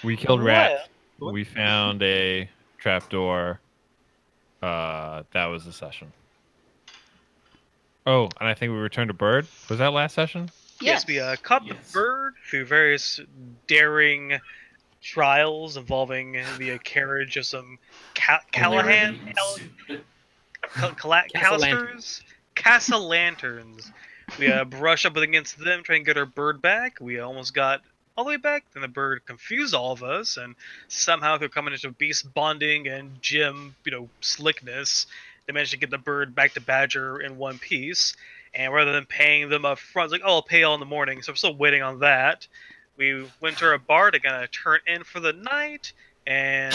We killed Well, rats. We found a trapdoor. That was the session. Oh, and I think we returned a bird. Was that last session? yes, we Yes. caught the Yes. bird through various daring trials involving the carriage of some Only Callahan already ensued. Castle Lantern. Casa Lanterns. We brushed up against them, trying to get our bird back. We almost got all the way back. Then the bird confused all of us, and somehow through a combination of beast bonding and gym, slickness, they managed to get the bird back to Badger in one piece. And rather than paying them up front, it's like, oh, I'll pay all in the morning. So I'm still waiting on that. We went to a bar to kind of turn in for the night, and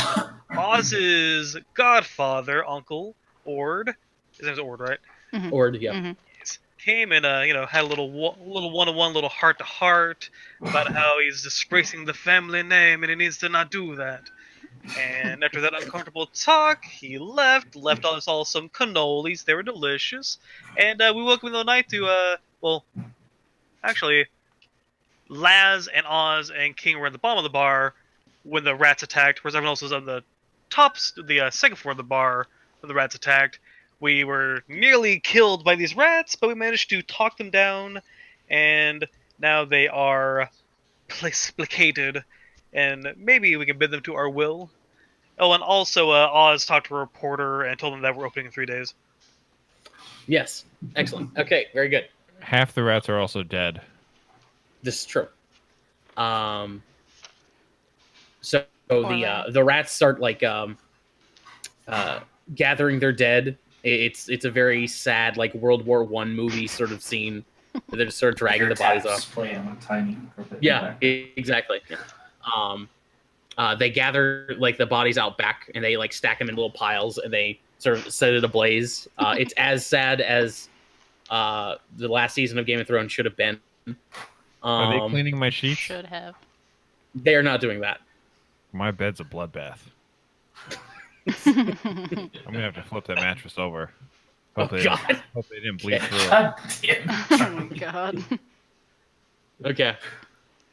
Oz's godfather, Uncle Ord, his name's Ord, right? Or yeah. Mm-hmm. Came and had a little one-on-one, little heart-to-heart about how he's disgracing the family name and he needs to not do that. And after that uncomfortable talk, he left us all some cannolis. They were delicious, and we woke up in the night to well, actually, Laz and Oz and King were at the bottom of the bar when the rats attacked, whereas everyone else was on the the second floor of the bar when the rats attacked. We were nearly killed by these rats, but we managed to talk them down, and now they are placated, and maybe we can bid them to our will. Oh, and also Oz talked to a reporter and told them that we're opening in 3 days. Yes. Excellent. Okay. Very good. Half the rats are also dead. This is true. So Poor the rats start like gathering their dead. It's a very sad like World War One movie sort of scene. They're just sort of dragging the bodies off. Play on a tiny carpet Yeah, back. exactly. They gather like the bodies out back and they like stack them in little piles and they sort of set it ablaze. It's as sad as the last season of Game of Thrones should have been. Are they cleaning my sheets? Should have. They are not doing that. My bed's a bloodbath. I'm gonna have to flip that mattress over. Hope they didn't bleed through it. God damn. Oh my god. Okay.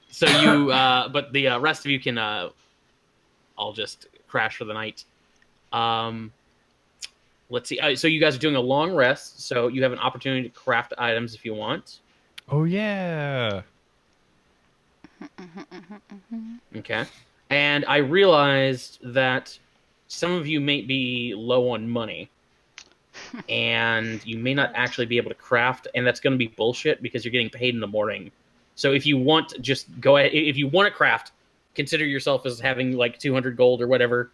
So you, but the rest of you can all just crash for the night. Let's see. So you guys are doing a long rest, so you have an opportunity to craft items if you want. Oh yeah. Okay. And I realized that some of you may be low on money, and you may not actually be able to craft, and that's going to be bullshit because you're getting paid in the morning. So if you want, just go ahead. If you want to craft, consider yourself as having like 200 gold or whatever,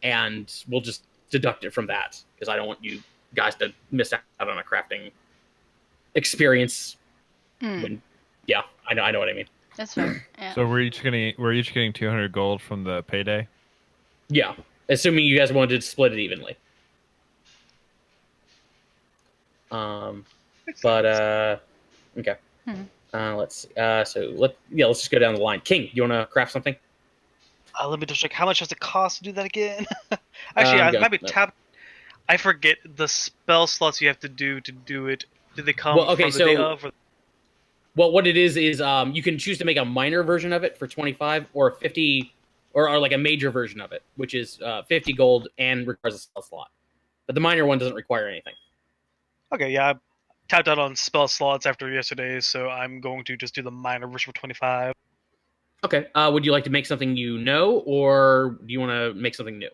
and we'll just deduct it from that because I don't want you guys to miss out on a crafting experience. When, yeah, I know what I mean. That's fair. Yeah. So we're each getting 200 gold from the payday. Yeah, assuming you guys wanted to split it evenly. But okay. Let's see. Let's just go down the line. King, you want to craft something? Let me just check. How much does it cost to do that again? Actually, I might be tapped. I forget the spell slots you have to do it. Do they come from the day of? Or... Well, what it is you can choose to make a minor version of it for 25 or 50, or like a major version of it, which is 50 gold and requires a spell slot. But the minor one doesn't require anything. Okay, yeah, I tapped out on spell slots after yesterday, so I'm going to just do the minor version for 25. Okay. Would you like to make something you know, or do you want to make something new?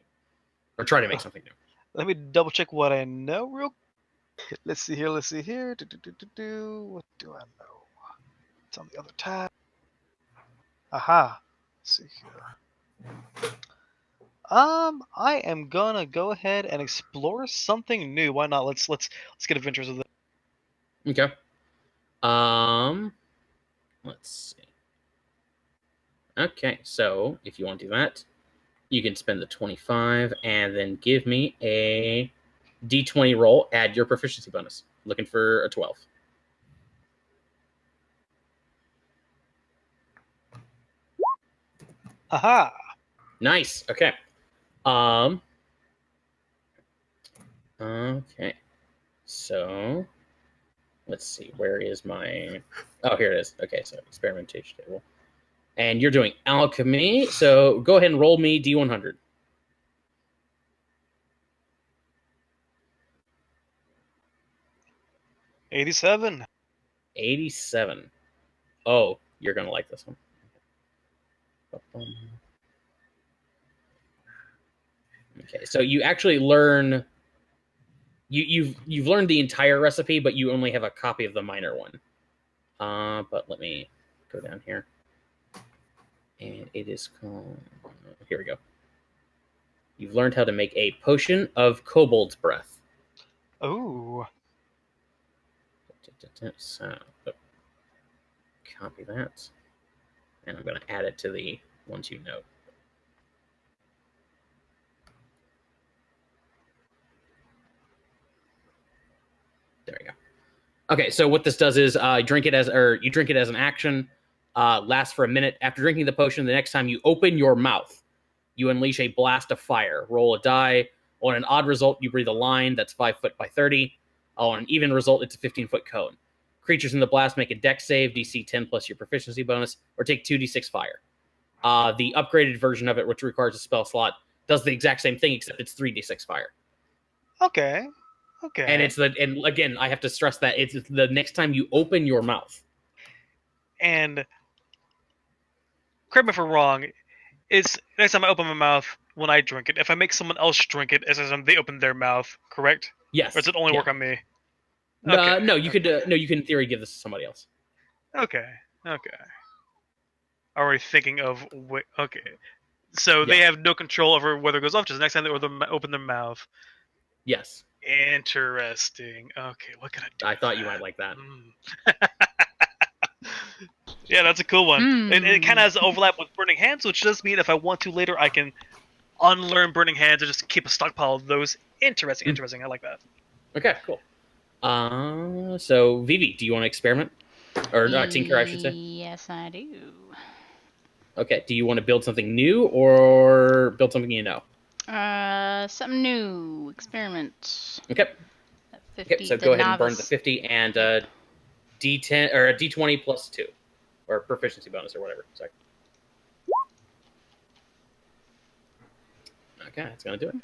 Or try to make something new? Let me double check what I know real quick. Let's see here. What do I know? It's on the other tab. Aha. Let's see here. I am gonna go ahead and explore something new. Why not? Let's get adventures with it. Okay. Let's see. Okay, so if you want to do that, you can spend the 25 and then give me a d20 roll, add your proficiency bonus. Looking for a 12. Aha. Nice. Okay. Okay. So let's see. Where is my? Oh, here it is. Okay. So experimentation table. And you're doing alchemy, so go ahead and roll me D100. $87. 87. Oh, you're gonna like this one. Okay, so you actually learn. You've learned the entire recipe, but you only have a copy of the minor one. But let me go down here, and it is called. Here we go. You've learned how to make a potion of kobold's breath. Ooh. So, copy that, and I'm going to add it to the ones you note. There we go. Okay, so what this does is you drink it as an action. Lasts for a minute. After drinking the potion, the next time you open your mouth, you unleash a blast of fire. Roll a die. On an odd result, you breathe a line that's 5 foot by 30. On an even result, it's a 15-foot cone. Creatures in the blast make a dex save, DC 10 plus your proficiency bonus, or take 2d6 fire. The upgraded version of it, which requires a spell slot, does the exact same thing, except it's 3d6 fire. Okay. And and again, I have to stress that it's the next time you open your mouth. And correct me if I'm wrong. It's next time I open my mouth when I drink it. If I make someone else drink it, as they open their mouth, correct? Yes. Or does it only work on me? No, you could in theory give this to somebody else. Okay. Already thinking of okay. So they have no control over whether it goes off. Just next time they open their mouth. Yes. Interesting. Okay, what can I do? I thought you might like that. Yeah, that's a cool one. It kind of has overlap with Burning Hands, which does mean if I want to later, I can unlearn Burning Hands and just keep a stockpile of those. Interesting. I like that. Okay, cool. So Vivi, do you want to experiment? Or tinker, I should say. Yes, I do. Okay, do you want to build something new or build something you know? Something new. Experiment. Okay. Okay, so go ahead and burn the 50 and D10 or a D20 plus 2, or proficiency bonus or whatever. Sorry. Okay, it's gonna do it.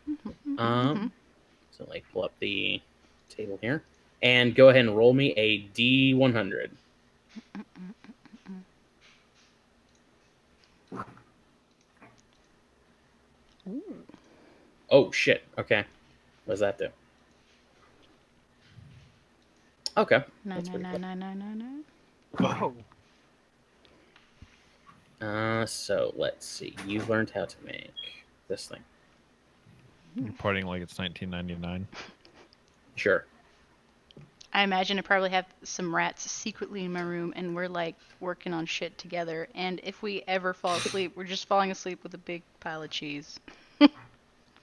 So like pull up the table here and go ahead and roll me a D100. Oh shit! Okay, what does that do? Okay. No. Oh. So let's see. You've learned how to make this thing. You're partying like it's 1999. Sure. I imagine I probably have some rats secretly in my room, and we're like working on shit together. And if we ever fall asleep, we're just falling asleep with a big pile of cheese.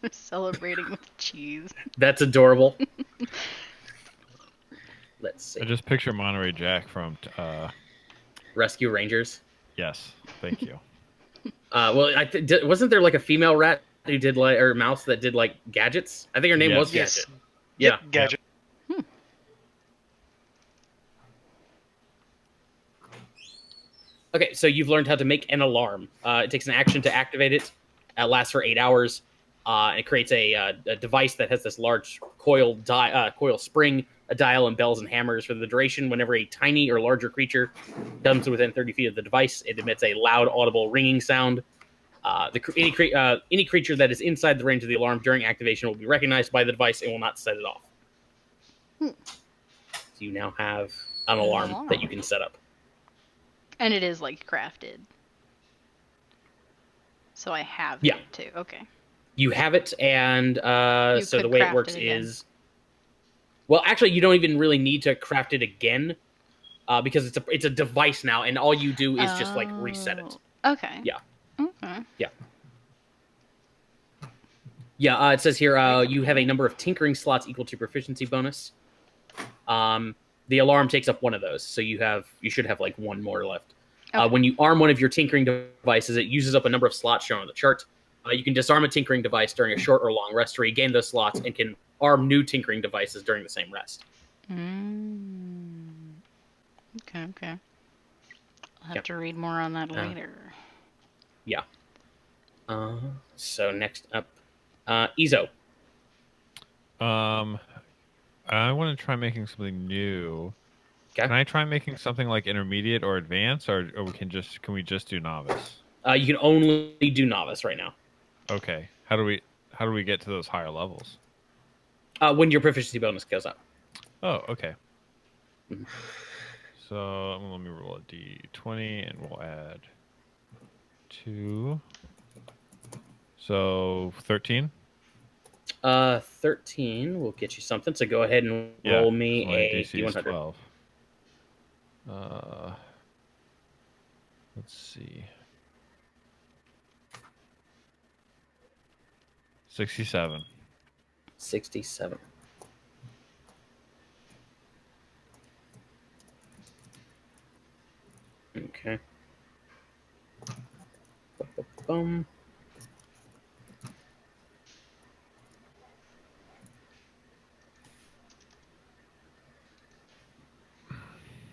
We're celebrating with cheese. That's adorable. Let's see. I just picture Monterey Jack from. Rescue Rangers. Yes, thank you. Well, wasn't there like a female rat who did like, or mouse that did like gadgets? I think her name was Yes. Gadget. Yep, Yeah. Gadget. Okay, so you've learned how to make an alarm. It takes an action to activate it. It lasts for 8 hours. And it creates a device that has this large coil spring, a dial, and bells and hammers. For the duration, whenever a tiny or larger creature comes within 30 feet of the device, it emits a loud, audible ringing sound. Any creature that is inside the range of the alarm during activation will be recognized by the device and will not set it off. So you now have an alarm that you can set up. And it is like crafted. So I have Yeah. it too. Okay. You have it, and so the way it works is... Well, actually, you don't even really need to craft it again, because it's a device now, and all you do is just, like, reset it. Okay. Yeah. Okay. Yeah. Yeah, it says here, you have a number of tinkering slots equal to proficiency bonus. The alarm takes up one of those, so you should have, like, one more left. Okay. When you arm one of your tinkering devices, it uses up a number of slots shown on the chart. You can disarm a tinkering device during a short or long rest to regain those slots, and can arm new tinkering devices during the same rest. Okay. I'll have to read more on that later. So next up, Izo. I want to try making something new. Okay. Can I try making something like intermediate or advanced, or can we just do novice? You can only do novice right now. Okay. How do we get to those higher levels? When your proficiency bonus goes up. Oh, okay. Mhm. So let me roll a d20 and we'll add 2. So 13? 13 will get you something. So go ahead and Yeah. roll So me my a DC is D100. 12. Let's see. 67. 67. Okay. Bum.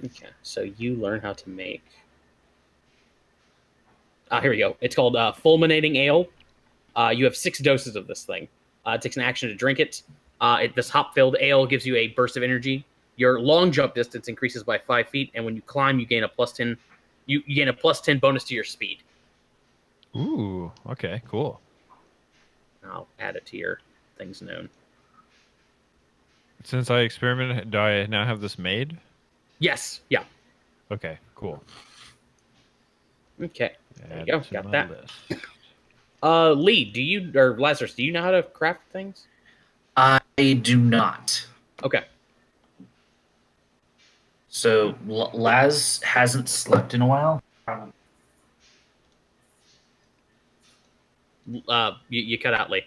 Okay, so you learn how to make. Here we go. It's called fulminating ale. You have 6 doses of this thing. It takes an action to drink it. This hop-filled ale gives you a burst of energy. Your long jump distance increases by 5 feet, and when you climb, you gain a plus 10. You gain a plus 10 bonus to your speed. Ooh, okay, cool. I'll add it to your things known. Since I experimented, do I now have this made? Yes. Yeah. Okay, cool. Okay. There you Add go. to Got my that. list. Lee, do you or Lazarus, do you know how to craft things? I do not. Okay. So Laz hasn't slept in a while. You cut out Lee.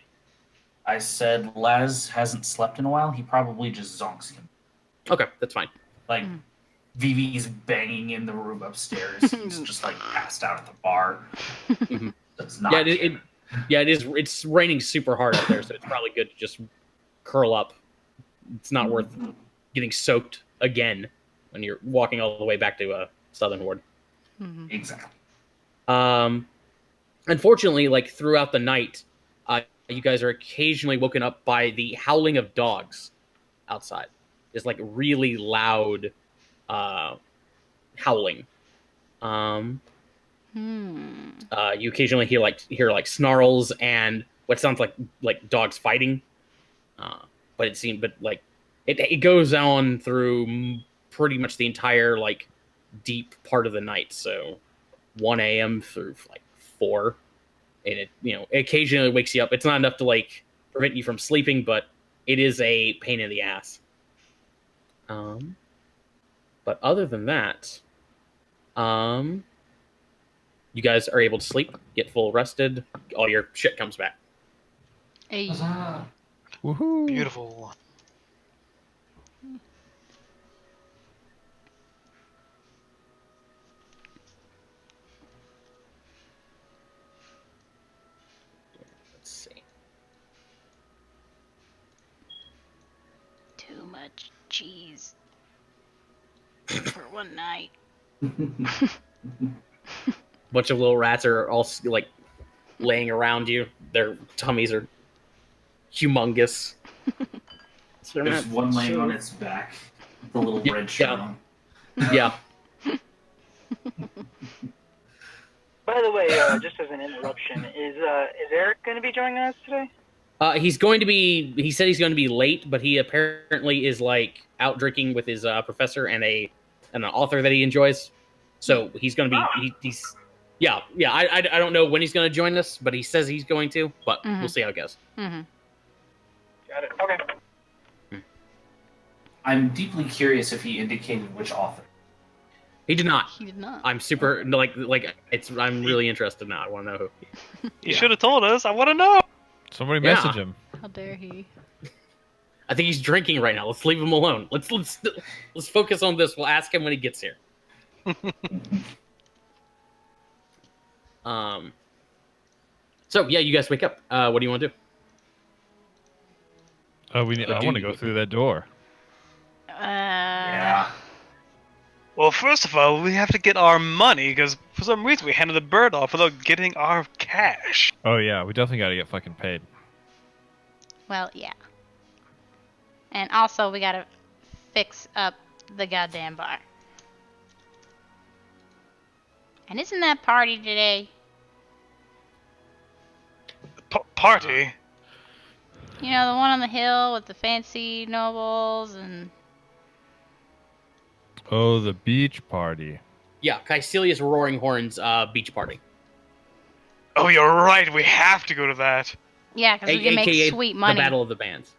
I said Laz hasn't slept in a while. He probably just zonks him. Okay, that's fine. Like Mm. Vivi's banging in the room upstairs. He's just like passed out at the bar. Mhm. Does not Yeah, care. it is. It's raining super hard out there, so it's probably good to just curl up. It's not worth getting soaked again when you're walking all the way back to Southern Ward. Mhm. Exactly. Unfortunately, like throughout the night, you guys are occasionally woken up by the howling of dogs outside. It's like really loud howling. You occasionally hear like snarls and what sounds like dogs fighting. But it goes on through pretty much the entire like deep part of the night. So 1 a.m. through like 4, and it occasionally wakes you up. It's not enough to like prevent you from sleeping, but it is a pain in the ass. But other than that, you guys are able to sleep, get full rested, all your shit comes back. Hey. Huzzah. Woohoo! Beautiful. Let's see. Too much cheese for one night. Bunch of little rats are all like laying around you. Their tummies are humongous. So they're There's not one laying so- on its back. The little Yeah, red shirt on. Yeah. By the way, just as an interruption, is Eric going to be joining us today? He's going to be. He said he's going to be late, but he apparently is like out drinking with his professor and an author that he enjoys. So he's going to be. He's. Yeah. I don't know when he's going to join us, but he says he's going to. But we'll see how it goes. Mm-hmm. Got it. Okay. I'm deeply curious if he indicated which author. He did not. He did not. I'm super like it's. I'm really interested now. I want to know who. You should have told us. I want to know. Somebody Yeah. message him. How dare he? I think he's drinking right now. Let's leave him alone. Let's focus on this. We'll ask him when he gets here. So yeah, you guys wake up. What do you want to do? I want to go through that door. Yeah. Well, first of all, we have to get our money because for some reason we handed the bird off without getting our cash. Oh yeah, we definitely got to get fucking paid. Well, yeah. And also, we gotta fix up the goddamn bar. And isn't that party today? Party? You know, the one on the hill with the fancy nobles and... Oh, the beach party. Yeah, Caecilius Roaring Horns beach party. Oh, you're right. We have to go to that. Yeah, because we can make AKA sweet money. The Battle of the Bands.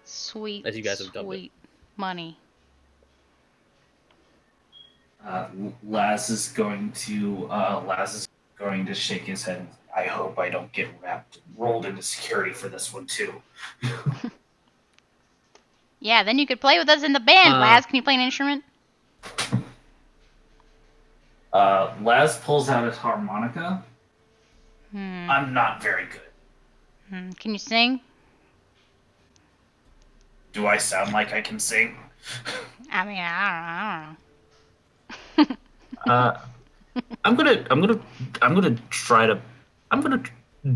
Sweet, As you guys have dubbed it. sweet money. Laz is going to shake his head. I hope I don't get rolled into security for this one too. Yeah, then you could play with us in the band, Laz. Can you play an instrument? Laz pulls out his harmonica. I'm not very good. Can you sing? Do I sound like I can sing? I mean, I don't know. I'm gonna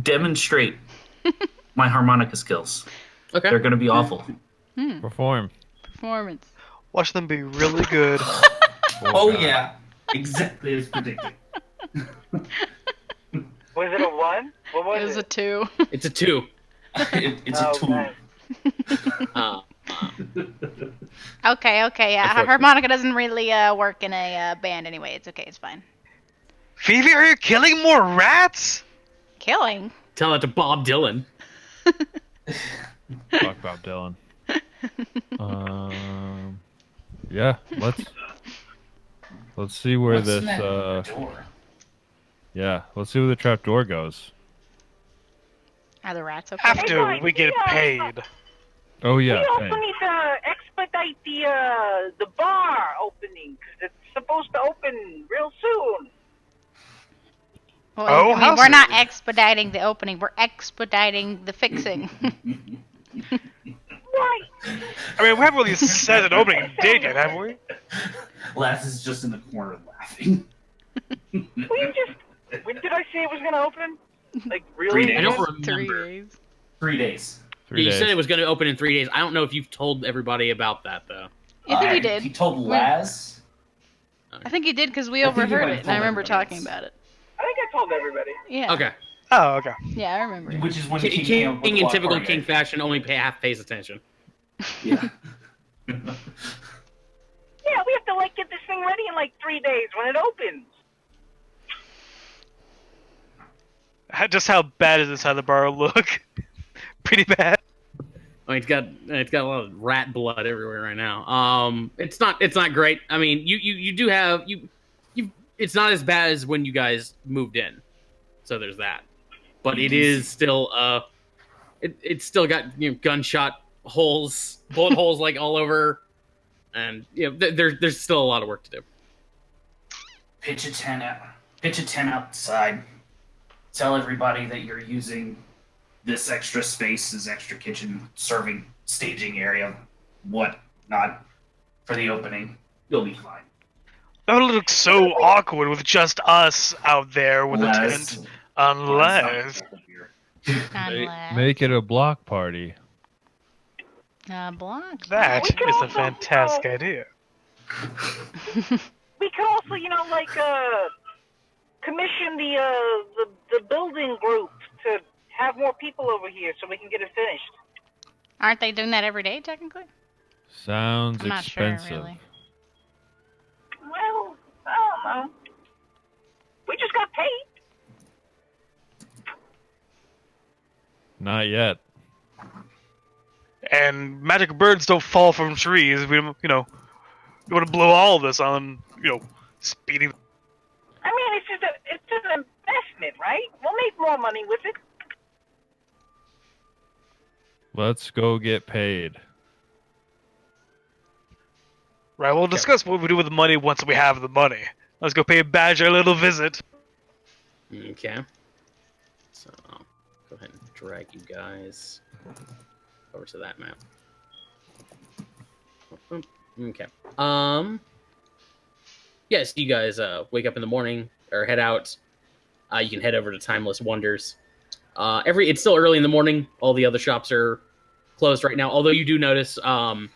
demonstrate my harmonica skills. Okay. They're gonna be awful. Perform. Performance. Watch them be really good. Oh yeah, exactly as predicted. Was it a 1? What was It it? was a 2. It's a 2. It's a tool. nice. Okay, yeah. Unfortunately. Harmonica doesn't really work in a band anyway. It's okay, it's fine. Phoebe, are you killing more rats? Killing? Tell it to Bob Dylan. Fuck Bob Dylan. Yeah, let's see where What's this in that door? yeah, let's see where the trap door goes. Are the rats okay? After we get paid. Oh yeah, We also hey. need to expedite the bar opening because it's supposed to open real soon. Well, Oh, I mean, how we're not soon? expediting the opening. We're expediting the fixing. Why? I mean, we haven't really set an opening date yet, have we? Laz is just in the corner laughing. Well, you just. When did I say it was gonna open? Like really? 3 days. I don't 3 remember. days. 3 days. 3 You days. said it was going to open in 3 days. I don't know if you've told everybody about that, though. I think we did. He told Laz. I think you did because we I think you overheard might it, have and I told remember everybody talking else. about it. I think I told everybody. Yeah. Okay. Oh, okay. Yeah, I remember. Which is when King, King came up with the in block typical party King idea. fashion only half pays attention. Yeah. Yeah, we have to like get this thing ready in like 3 days when it opens. Just how bad does inside the bar look? Pretty bad. I mean, it's got a lot of rat blood everywhere right now. It's not great. I mean, you do have you. It's not as bad as when you guys moved in, so there's that. But it is still it's still got gunshot holes, bullet holes like all over, and there's still a lot of work to do. Pitch a tent outside. Tell everybody that you're using this extra space, this extra kitchen, serving, staging area, whatnot, for the opening. You'll be fine. That would look so awkward with just us out there with a Unless- tent. Unless. Unless Make it a block party. block. That We could is a also, fantastic idea. We could also, commission the building group to have more people over here so we can get it finished. Aren't they doing that every day, technically? Sounds I'm not sure, expensive. really. Well, I don't know. We just got paid. Not yet. And magic birds don't fall from trees. We want to blow all of this on, speeding. I mean, it's just an investment, right? We'll make more money with it. Let's go get paid. Right, we'll discuss what we do with the money once we have the money. Let's go pay Badger a little visit. Okay. So I'll go ahead and drag you guys over to that map. Okay. Yes, you guys wake up in the morning or head out. You can head over to Timeless Wonders. It's still early in the morning. All the other shops are closed right now. Although you do notice the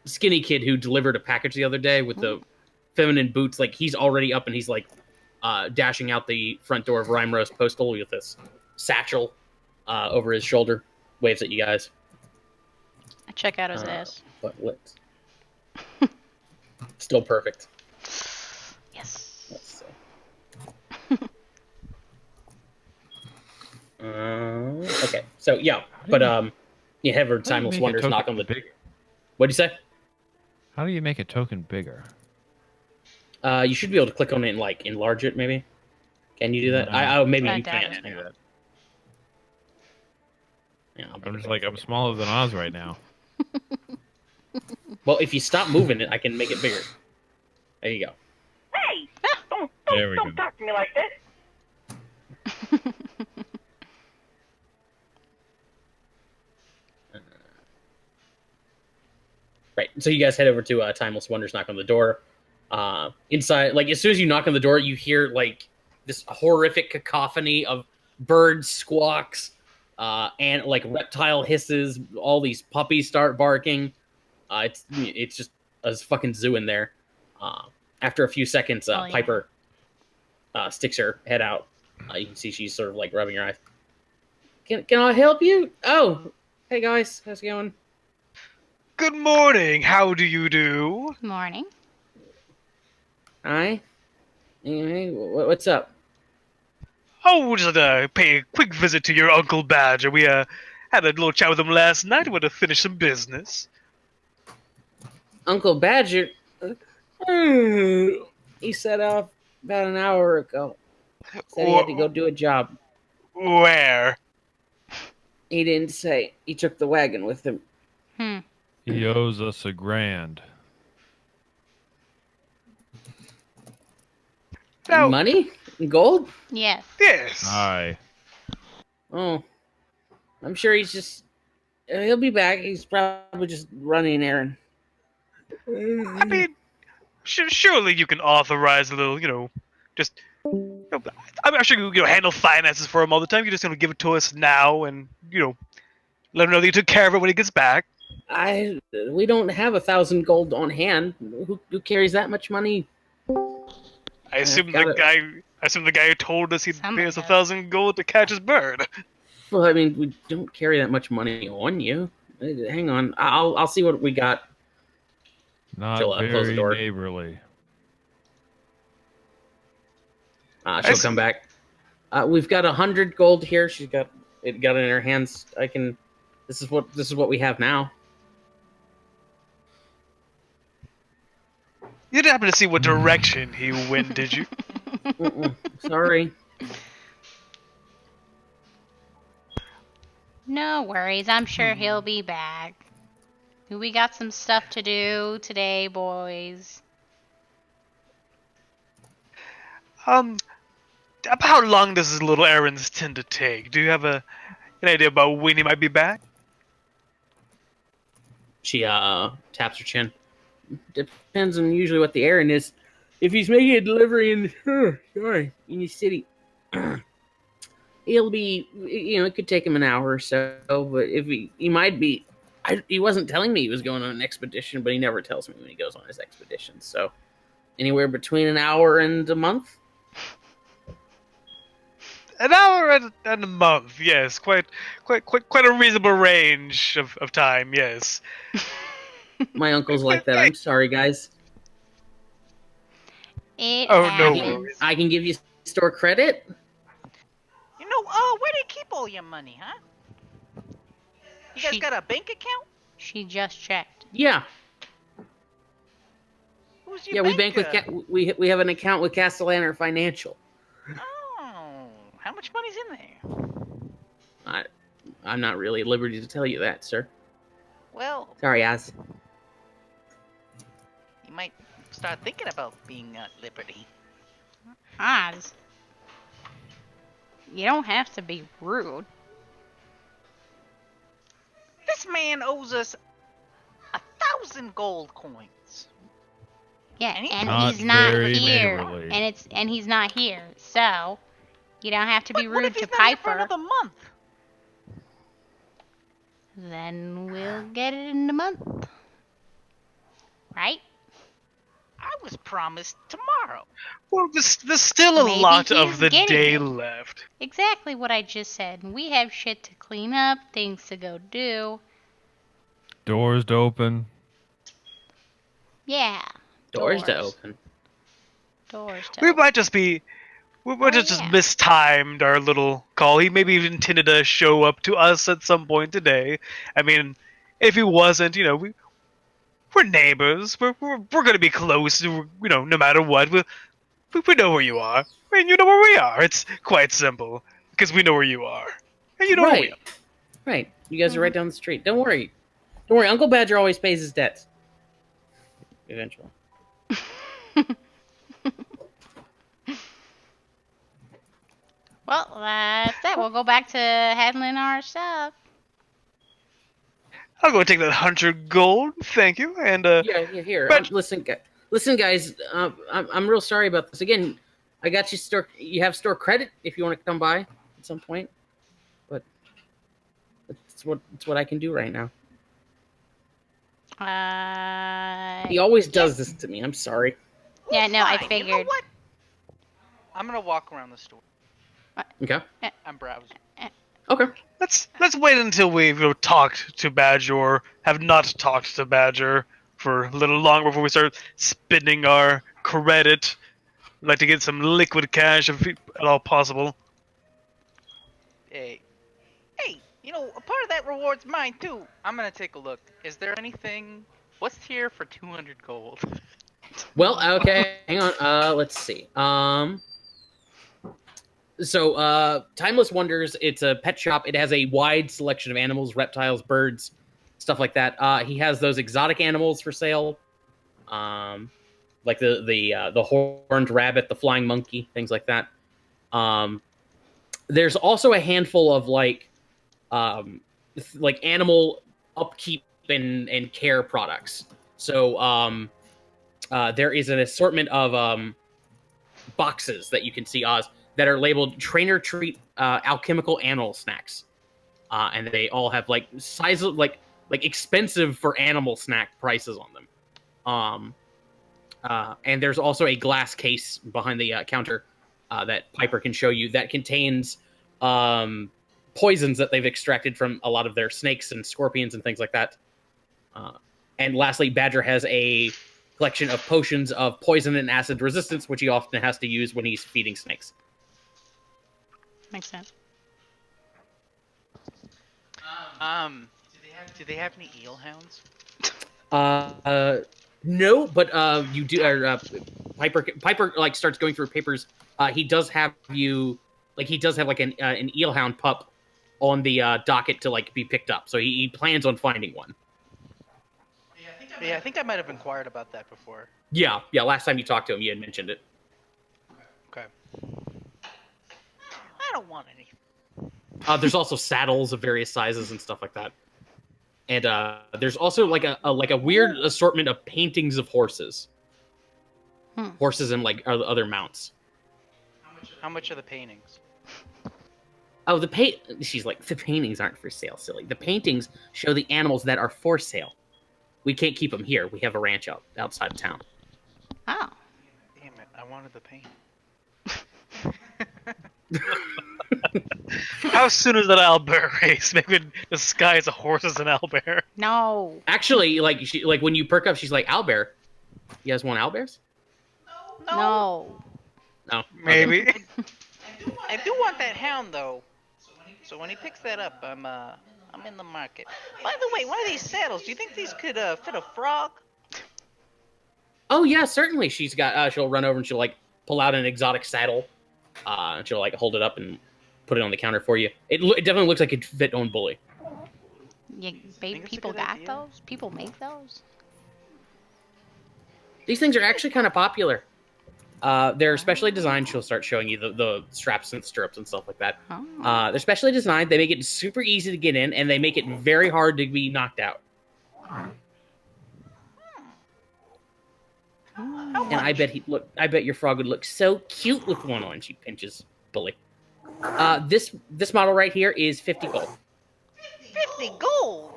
skinny kid who delivered a package the other day with the feminine boots, like he's already up and he's like dashing out the front door of Rhyme Roast Postal with this satchel over his shoulder. Waves at you guys. I check out his ass. But what? Still perfect. Yes. Let's see. Okay, so yeah, but you have her Timeless Wonders knock on the. What'd you say? How do you make a token bigger? You should be able to click on it and like enlarge it. Maybe. Can you do that? Maybe I you doubt can't. it. Do that. Yeah, I'm just like I'm smaller than Oz right now. Well, if you stop moving it, I can make it bigger. There you go. Hey, There we don't go. talk to me like that. Right. So you guys head over to Timeless Wonders, knock on the door. Inside, like as soon as you knock on the door, you hear like this horrific cacophony of bird squawks and like reptile hisses. All these puppies start barking. It's just a fucking zoo in there. After a few seconds, Oh, yeah. Piper sticks her head out. You can see she's sort of like rubbing her eyes. Can I help you? Oh, hey guys, how's it going? Good morning. How do you do? Morning. Hi. Hey, what's up? Oh, just pay a quick visit to your Uncle Badger. We had a little chat with him last night. Went to finish some business. Uncle Badger? He set off about an hour ago. Said he had to go do a job. Where? He didn't say. He took the wagon with him. He owes us $1,000. Now, Money? Gold? Yes. yes. Aye. Oh. I'm sure he's just... He'll be back. He's probably just running an errand. I mean, surely you can authorize a little, just. I'm sure you handle finances for him all the time. You're just gonna give it to us now, and let him know that you took care of it when he gets back. We don't have 1,000 gold on hand. Who carries that much money? I assume got it. the guy who told us he'd Somebody pay us does. 1,000 gold to catch his bird. Well, I mean, we don't carry that much money on you. Hang on, I'll see what we got. Not She'll, close the very door. neighborly. She'll come back. We've got 100 gold here. She's got it in her hands. This is what we have now. You didn't happen to see what direction he went, did you? Sorry. No worries. I'm sure he'll be back. We got some stuff to do today, boys. About how long does his little errands tend to take? Do you have an idea about when he might be back? She taps her chin. Depends on usually what the errand is. If he's making a delivery in the city, he'll be. It could take him an hour or so. But if he might be. He wasn't telling me he was going on an expedition, but he never tells me when he goes on his expedition. So, anywhere between an hour and a month. An hour and a month, yes, quite a reasonable range of time, yes. My uncle's like that. I'm sorry, guys. It Oh, no happens. worries. I can give you store credit. Where do you keep all your money, huh? You guys She- got a bank account? She just checked. Yeah, Who's your yeah. We bank with we have an account with Castellana Financial. Oh, how much money's in there? I'm not really at liberty to tell you that, sir. Well, Sorry, Az. you might start thinking about being at liberty. Oz. You don't have to be rude. This man owes us 1,000 gold coins. Yeah, And and Not he's not very here, neighborly. and he's not here. So you don't have to be What if rude he's to not here for Piper. another month? Then we'll get it in a month, right? I was promised tomorrow. Well, there's still a Maybe lot of he's the getting day it. left. Exactly what I just said. We have shit to clean up, things to go do. Doors to open. Yeah. Doors to open. Doors to We open. might just be. We might Oh, have just yeah. mistimed our little call. He maybe intended to show up to us at some point today. I mean, if he wasn't, we're neighbors. We're gonna be close. No matter what. We know where you are, and you know where we are. It's quite simple because we know where you are, and you know where we Right. are. Right. You guys are right down the street. Don't worry. Don't worry. Uncle Badger always pays his debts. Eventually. Well, that's that. We'll go back to handling our stuff. I'll go take that 100 gold. Thank you. And Yeah. Here. But- Listen, guys. I'm real sorry about this. Again, I got you store. You have store credit if you want to come by at some point. But it's what I can do right now. He always does this to me. I'm sorry. Yeah, no, I Fine, figured. You know what? I'm gonna walk around the store. Okay. I'm browsing. Okay. let's wait until we've talked to Badger or have not talked to Badger for a little longer before we start spending our credit. I'd like to get some liquid cash if at all possible. Hey, a part of that reward's mine too. I'm gonna take a look. Is there anything? What's here for 200 gold? Well, okay. Hang on. Let's see. So, Timeless Wonders, it's a pet shop. It has a wide selection of animals, reptiles, birds, stuff like that. He has those exotic animals for sale, like the horned rabbit, the flying monkey, things like that. There's also a handful of like animal upkeep and care products. So, there is an assortment of boxes that you can see, Oz, that are labeled Trainer Treat Alchemical Animal Snacks, and they all have like sizes like expensive for animal snack prices on them. And there's also a glass case behind the counter that Piper can show you that contains poisons that they've extracted from a lot of their snakes and scorpions and things like that. And lastly, Badger has a collection of potions of poison and acid resistance, which he often has to use when he's feeding snakes. Makes sense. Do they have any eel hounds? No, but you do. Piper like starts going through papers. He does have like an eelhound pup on the docket to like be picked up. So he plans on finding one. Yeah, I think I might have inquired about that before. Yeah. Last time you talked to him, you had mentioned it. Okay. I don't want any. There's also saddles of various sizes and stuff like that. And there's also like a weird assortment of paintings of horses. Horses and like other mounts. How much are the paintings? Oh, she's like, the paintings aren't for sale, silly. The paintings show the animals that are for sale. We can't keep them here. We have a ranch outside of town. Oh. Damn it, I wanted the paint. How soon is that owlbear race? Maybe disguise a horse as an owlbear. No. Actually, like when you perk up, she's like, owlbear. You guys want owlbears? No. No. Maybe. I do want that hound though. So when he picks that up, I'm in the market. By the way, one of these saddles, do you think these could fit a frog? Oh yeah, certainly. She's got. She'll run over and she'll like pull out an exotic saddle. And she'll like hold it up and put it on the counter for you. It definitely looks like it fit on Bully. Yeah, Think it's a people good got idea? those? People make those? These things are actually kind of popular. They're specially designed. She'll start showing you the straps and stirrups and stuff like that. Oh. They're specially designed. They make it super easy to get in, and they make it very hard to be knocked out. How And I much? bet your frog would look so cute with one on. She pinches Bully. This model right here is 50 gold. 50 gold.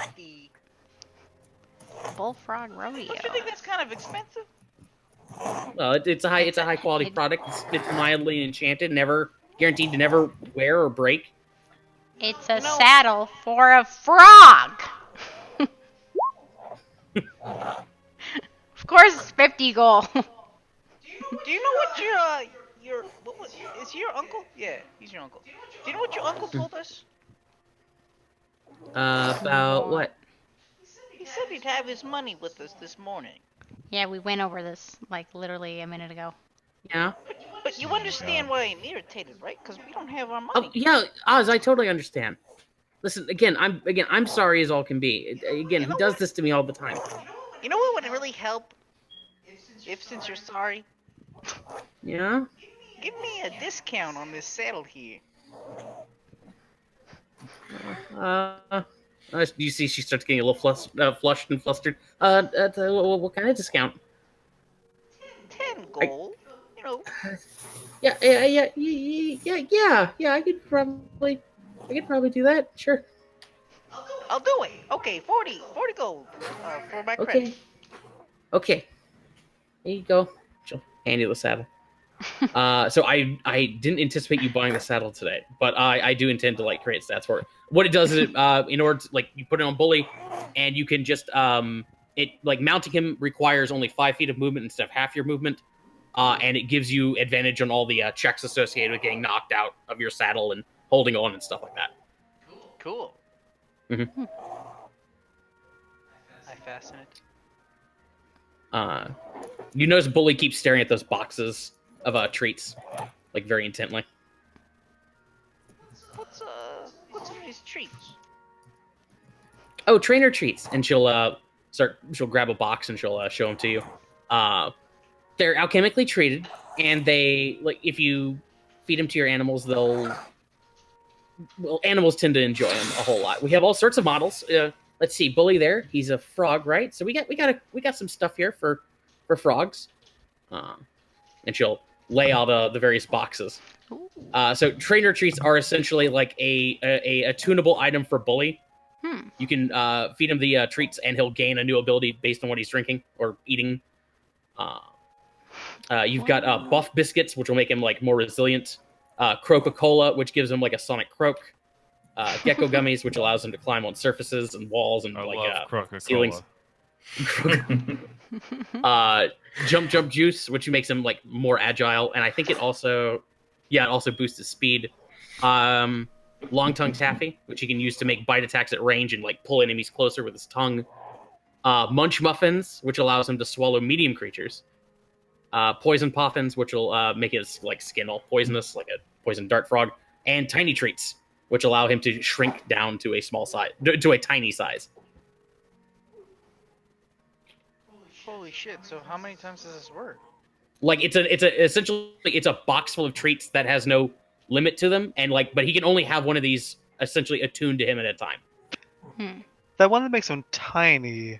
50. Bullfrog rodeo. Don't you think that's kind of expensive? Well, it's a high quality product. It's mildly enchanted, never guaranteed to never wear or break. It's a You know- saddle for a frog. Of course, it's 50 gold. Do you know what is he your uncle? Yeah, he's your uncle. Do you know what your uncle told us? About what? He said he'd have his money with us this morning. Yeah, we went over this like literally a minute ago. Yeah. But you understand why I'm irritated, right? Because we don't have our Oh money. yeah, Oz, I totally understand. Listen, I'm sorry as all can be. Again, he does this to me all the time. You know what would really help? If since you're sorry, Yeah. give me a discount on this saddle here. You see, she starts getting a little flushed and flustered. What kind of discount? 10 gold. You know, Yeah. I could probably do that. Sure. I'll do it. Okay, 40 gold for my Okay. credit. Okay. Here you go. She'll hand you the saddle. So I didn't anticipate you buying the saddle today, but I do intend to like create stats for it. What it does is in order to like you put it on Bully, and you can just it like mounting him requires only 5 feet of movement instead of half your movement, and it gives you advantage on all the checks associated with getting knocked out of your saddle and holding on and stuff like that. Cool. Mm-hmm. I fascinate. You notice Bully keeps staring at those boxes of treats, like very intently. What's some of these treats? Oh, trainer treats, and she'll grab a box and she'll show them to you. They're alchemically treated, and they like if you feed them to your animals, animals tend to enjoy them a whole lot. We have all sorts of models. Let's see, Bully there, he's a frog, right? So we got some stuff here for frogs. And she'll lay out the various boxes. So trainer treats are essentially like a tunable item for Bully. You can feed him the treats, and he'll gain a new ability based on what he's drinking or eating. You've got buff biscuits, which will make him like more resilient. Croca-Cola, which gives him like a sonic croak. Gecko gummies, which allows him to climb on surfaces and walls and I like love Coca-Cola. ceilings. Jump juice, which makes him like more agile, and I think it also boosts his speed. Long tongue taffy, which he can use to make bite attacks at range and like pull enemies closer with his tongue. Munch muffins, which allows him to swallow medium creatures. Poison poffins, which will make his like skin all poisonous, like a poison dart frog. And tiny treats, which allow him to shrink down to a tiny size. Holy shit! So how many times does this work? Like essentially it's a box full of treats that has no limit to them, and like but he can only have one of these essentially attuned to him at a time. That one that makes him tiny,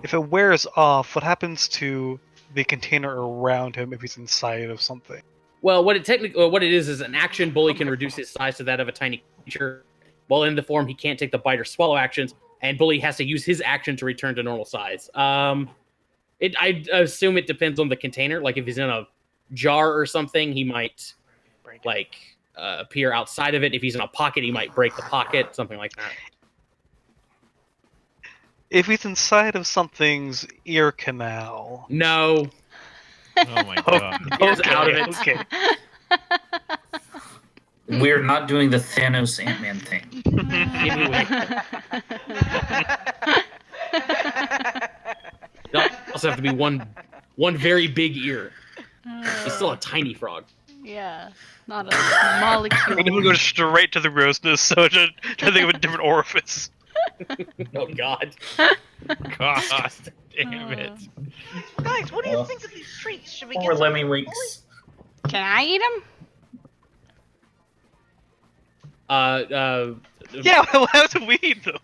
if it wears off, what happens to the container around him if he's inside of something? Well, what it is an action. Bully can reduce his size to that of a tiny creature. While in the form, he can't take the bite or swallow actions, and Bully has to use his action to return to normal size. I assume it depends on the container. Like if he's in a jar or something, he might like appear outside of it. If he's in a pocket, he might break the pocket, something like that. If he's inside of something's ear canal. No. Oh my god. He's out of it. Okay. We're not doing the Thanos Ant-Man thing. Give me It'll also have to be one very big ear. He's still a tiny frog. Yeah, not a molecule. I'm gonna go straight to the grossness, so to think of a different orifice. Oh god. God damn it. Guys, what do you think of these treats? Should we Or get some? Lemmywinks. Can I eat them? Yeah, well, how do we eat them?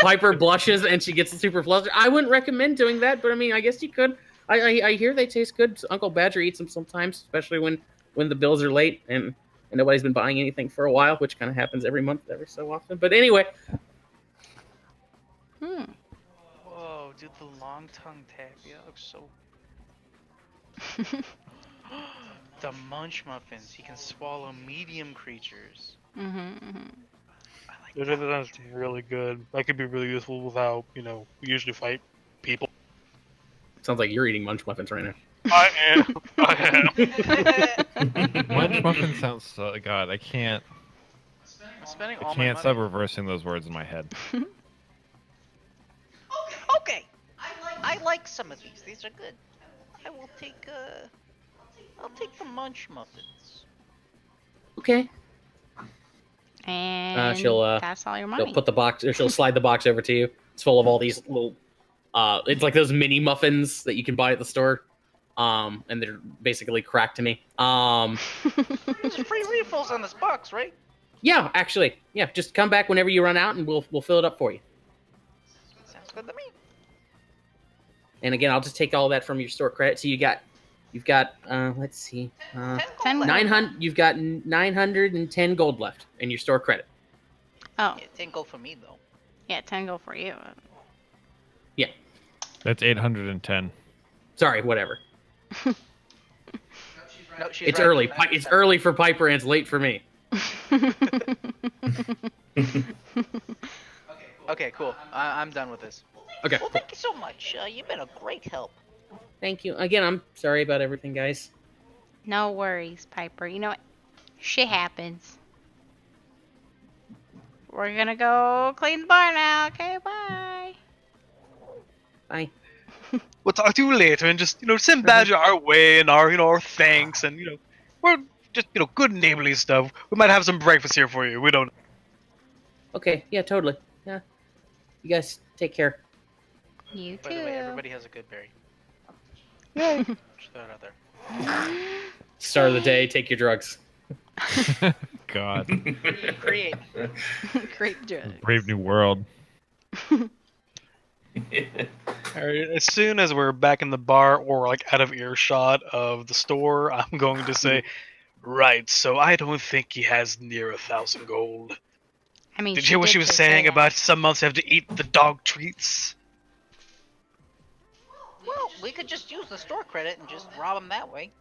Piper blushes and she gets super flustered. I wouldn't recommend doing that, but I mean, I guess you could. I hear they taste good. Uncle Badger eats them sometimes, especially when the bills are late and nobody's been buying anything for a while, which kind of happens every month, every so often. But anyway, Whoa, dude, the long tongue taffy. That looks so. The munch muffins. He can swallow medium creatures. I like that. That's really good. That could be really useful with how, we usually fight people. sounds like you're eating munch muffins right now. I am. I am. Munch muffin sounds so. God, I can't. I'm spending I all my can't money. stop reversing those words in my head. Okay. I like some of these. These are good. I will take I'll take the munch muffins. Okay. And that's all your money. She'll put the box, or she'll slide the box over to you. It's full of all these little, it's like those mini muffins that you can buy at the store. And they're basically cracked to me. There's free refills on this box, right? Yeah, actually, yeah. Just come back whenever you run out, and we'll fill it up for you. Sounds good to me. And again, I'll just take all that from your store credit. So you've got let's see, 10 gold. 900. You've got 910 gold left in your store credit. Oh, Yeah, 10 gold for me though. yeah, 10 gold for you. That's 810. Sorry, whatever. No, she's It's right. early. It's early for Piper, and it's late for me. Okay, cool. I'm done with this. Okay. Well, thank you so much. You've been a great help. Thank you. Again, I'm sorry about everything, guys. No worries, Piper. You know what? Shit happens. We're gonna go clean the bar now. Okay, bye. Bye. We'll talk to you later and just, send Badger our way and our thanks and, we're just, good neighborly stuff. We might have some breakfast here for you. We don't. Okay. Yeah, totally. Yeah. You guys take care. You too. By the way, everybody has a good berry. Yay. Just throw it out there. Start of the day. Take your drugs. God. Create. Great job. Brave New World. Alright, as soon as we're back in the bar or like out of earshot of the store, I'm going to say, right, so I don't think he has near 1,000 gold. I mean, Did you hear what she was just say saying that. about some months have to eat the dog treats? Well, we could just use the store credit and just rob them that way.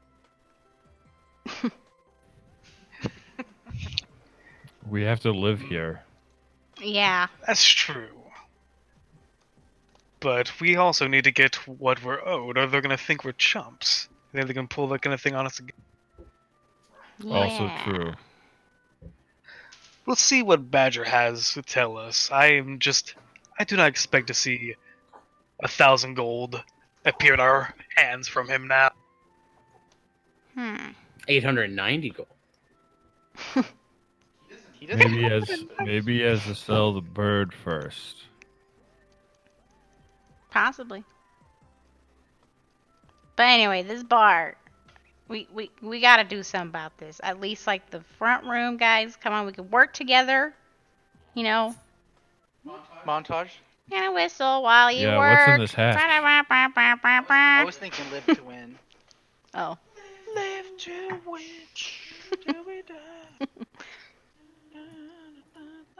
We have to live here. Yeah. That's true. But we also need to get what we're owed, or they're gonna think we're chumps. Then they can pull that kind of thing on us again. Also Yeah. true. Let's see what Badger has to tell us. I do not expect to see 1,000 gold appear in our hands from him now. 890 gold. He doesn't. Maybe he has to sell the bird first. Possibly. But anyway, this bar, we gotta do something about this. At least like the front room, guys. Come on, we can work together. Montage? And a whistle while you Yeah, work. what's in this hatch? I was thinking live to win. Oh. Live to win. Till we die.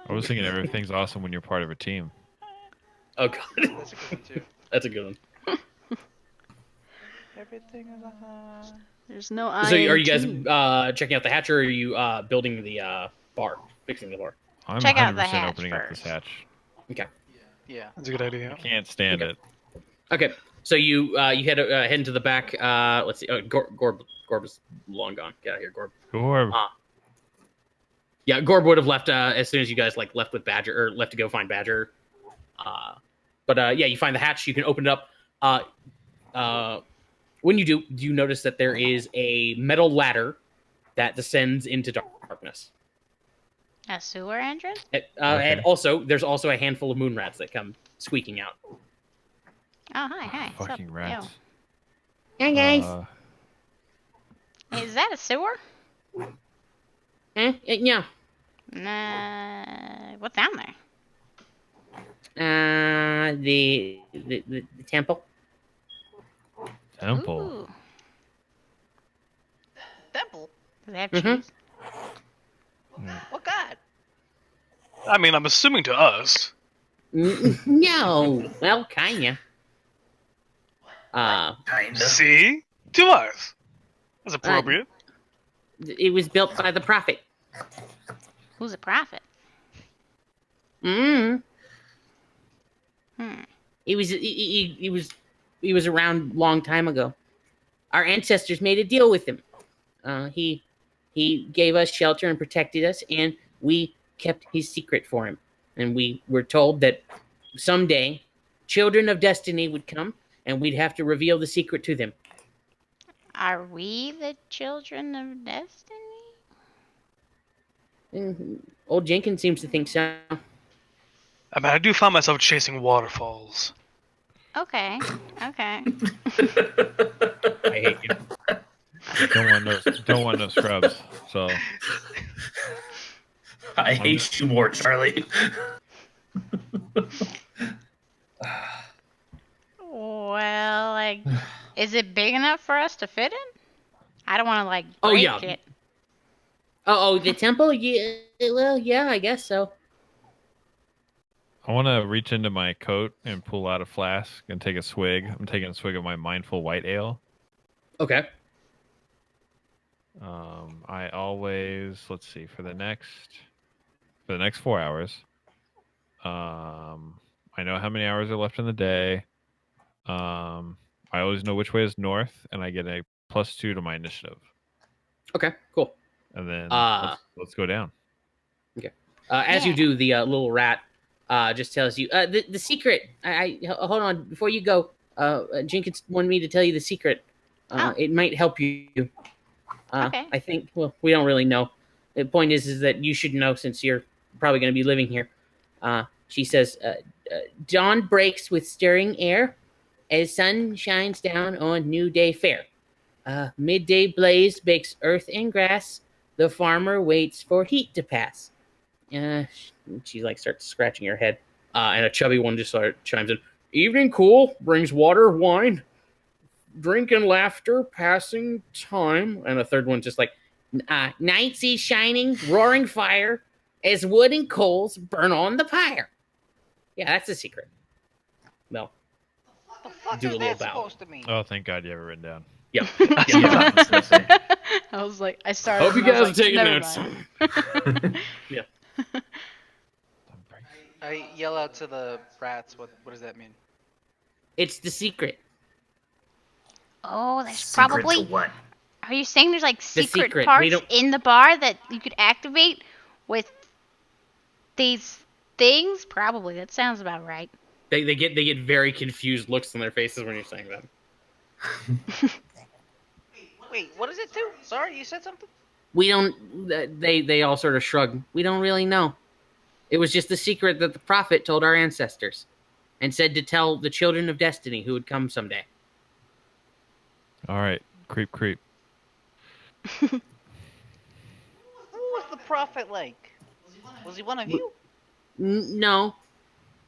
I was thinking everything's awesome when you're part of a team. Oh god. That's a good one too. That's a good one. Everything is a There's no I. So are you in guys team. checking out the hatch, or are you building the bar, fixing the bar? I'm Check out the 100% hatch opening up this first. hatch. Okay. Yeah. That's a good idea. I can't stand Okay. it. Okay. So you head into the back. Let's see. Gorb is long gone. Get out of here, Gorb. Whoever. Yeah, Gorb would have left as soon as you guys left with Badger or left to go find Badger. But yeah, you find the hatch. You can open it up. When you do, you notice that there is a metal ladder that descends into darkness. A sewer entrance? And also, there's also a handful of moon rats that come squeaking out. Oh, hi. What's Fucking up? rats. Hey guys. Yo. Is that a sewer? Yeah. What's down there? The temple. Temple. Ooh. Temple? Do they have Mhm. cheese? What god? I mean, I'm assuming to us. No, well, kinda. Kinda. See? To us. That's appropriate. It was built by the prophet. Who's a prophet? Mm. Hmm. He was around long time ago. Our ancestors made a deal with him. He gave us shelter and protected us, and we kept his secret for him. And we were told that someday, children of destiny would come, and we'd have to reveal the secret to them. Are we the children of destiny? Old Jenkins seems to think so. I mean, I do find myself chasing waterfalls. Okay. Okay. I hate you. Don't want no scrubs. So I hate you more, Charlie. Well, like, is it big enough for us to fit in? I don't want to like Oh, break yeah. it. Oh, the temple? Yeah, well, yeah, I guess so. I want to reach into my coat and pull out a flask and take a swig. I'm taking a swig of my mindful white ale. Okay. I always let's see for the next 4 hours. I know how many hours are left in the day. I always know which way is north, and I get a +2 to my initiative. Okay, cool. And then let's go down. As you Yeah. do, the little rat just tells you the secret. Hold on before you go. Jenkins wanted me to tell you the secret. Oh. It might help you. Okay. I think. Well, we don't really know. The point is that you should know since you're probably going to be living here. She says, "Dawn breaks with stirring air, as sun shines down on new day fair. Midday blaze bakes earth and grass. The farmer waits for heat to pass." She like starts scratching her head, and a chubby one just sort of chimes in. "Evening cool brings water, wine, drink and laughter, passing time." And a third one just like, "Night sees shining, roaring fire, as wood and coals burn on the pyre." Yeah, that's the secret. Well, The fuck Do is a little that bow. supposed to mean? Oh, thank God you have it written down. yeah. Yeah, I was gonna say. I was like, I started. Hope you and I was guys are taking never notes. mind. I yell out to the rats. What does that mean? It's the secret. Oh, there's Secret probably. to what? Are you saying there's like secret secret. We parts don't- in the bar that you could activate with these things? Probably. That sounds about right. They get very confused looks on their faces when you're saying that. Wait, what does it do? Sorry, you said something? We don't. They all sort of shrug. We don't really know. It was just the secret that the prophet told our ancestors, and said to tell the children of destiny who would come someday. All right, creep. Who was the prophet like? Was he one of you? No,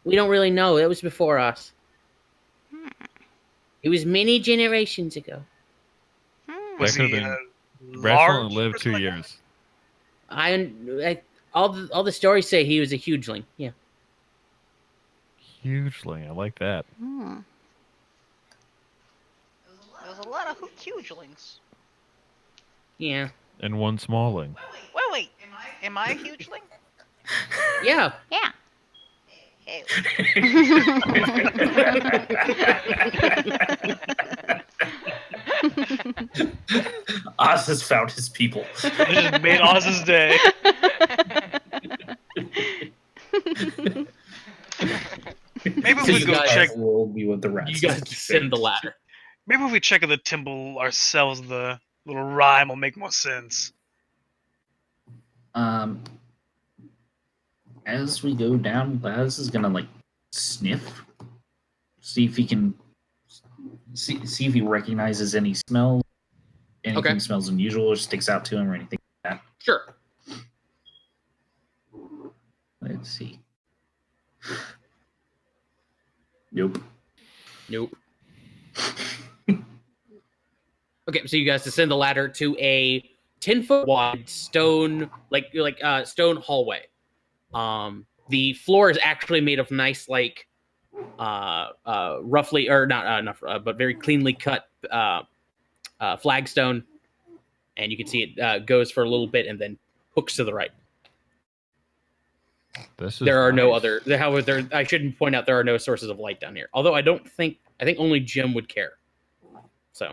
we don't really know. It was before us. It was many generations ago. Was could've he been- large? Wrestle and live person 2 like that? years. All the stories say he was a hugeling. Yeah. Hugely, I like that. Hmm. There's a lot of hugelings. Yeah. And one smalling. Wait. Am I a hugeling? Yeah. Yeah. Hey, Oz has found his people. It just made Oz's day. Maybe if So we you go guys- check. Will be what the rats. You guys descend the ladder. Maybe if we check in the temple ourselves, the little rhyme will make more sense. As we go down, Baz is gonna like sniff, see if he can see if he recognizes any smell, anything Okay. smells unusual or sticks out to him or anything like that. Sure. Let's see. Nope. Nope. Okay, so you guys descend the ladder to a 10-foot wide stone, stone hallway. The floor is actually made of nice, roughly, or but very cleanly cut flagstone, and you can see it goes for a little bit and then hooks to the right. There are no other. However, I shouldn't point out there are no sources of light down here. Although I think only Jim would care. So.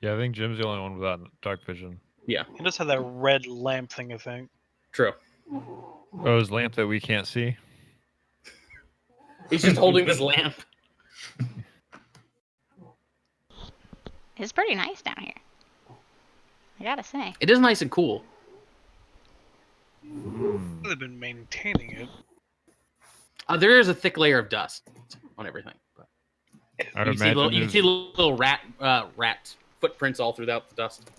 Yeah, I think Jim's the only one without dark vision. Yeah. He just had that red lamp thing, I think. True. Oh, his lamp that we can't see? He's just holding this lamp. It's pretty nice down here. I gotta say. It is nice and cool. They've been maintaining it. There is a thick layer of dust on everything. But you can see little rat footprints all throughout the dust.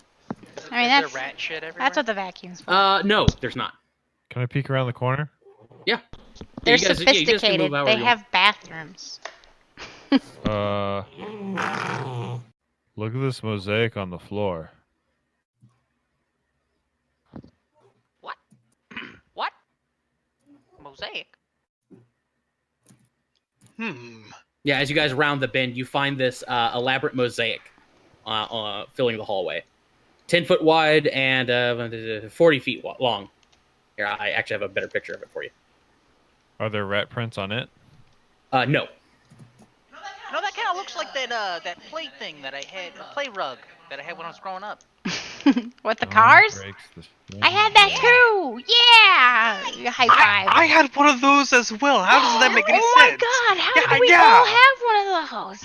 I mean, Is there rat shit everywhere? that's what the vacuum's for. No, there's not. Can I peek around the corner? Yeah. They're you guys can sophisticated. move They have bathrooms. Look at this mosaic on the floor. What? What? Mosaic? Yeah, as you guys round the bend, you find this elaborate mosaic filling the hallway. 10 foot wide and 40 feet long. Here, I actually have a better picture of it for you. Are there rat prints on it? No. No, that kind of looks like that play thing that I had, a play rug that I had when I was growing up. What, the cars? I had that too! Yeah! High five. I had one of those as well. How does that make any sense? Oh my god, how do we all have one of those?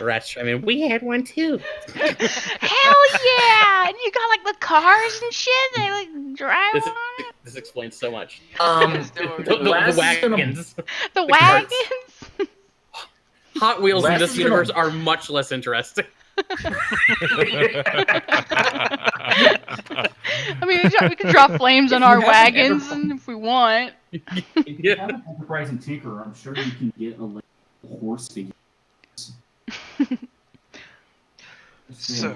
Rats, I mean, we had one too. Hell yeah! And you got like the cars and shit, they like drive on it? This explains so much. The wagons. The wagons? Hot Wheels in this universe are much less interesting. I mean, we can draw flames on our wagons if we want. If you have an enterprising tinker, I'm sure you can get a horse figure. So,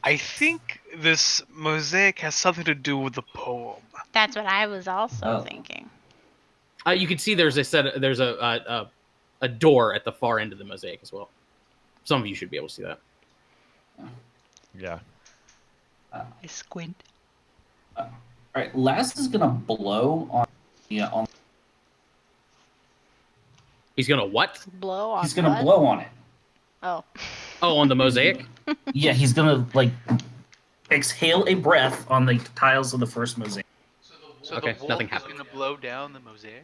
I think this mosaic has something to do with the poem. That's what I was also thinking. You can see there's a door at the far end of the mosaic as well. Some of you should be able to see that. Yeah. I squint. All right, Laz is gonna blow on. He's gonna what? Blow on. He's gonna what? blow on it. Oh. Oh, on the mosaic? Yeah, he's gonna exhale a breath on the tiles of the first mosaic. So Okay, the wolf nothing is happened. gonna blow down the mosaic?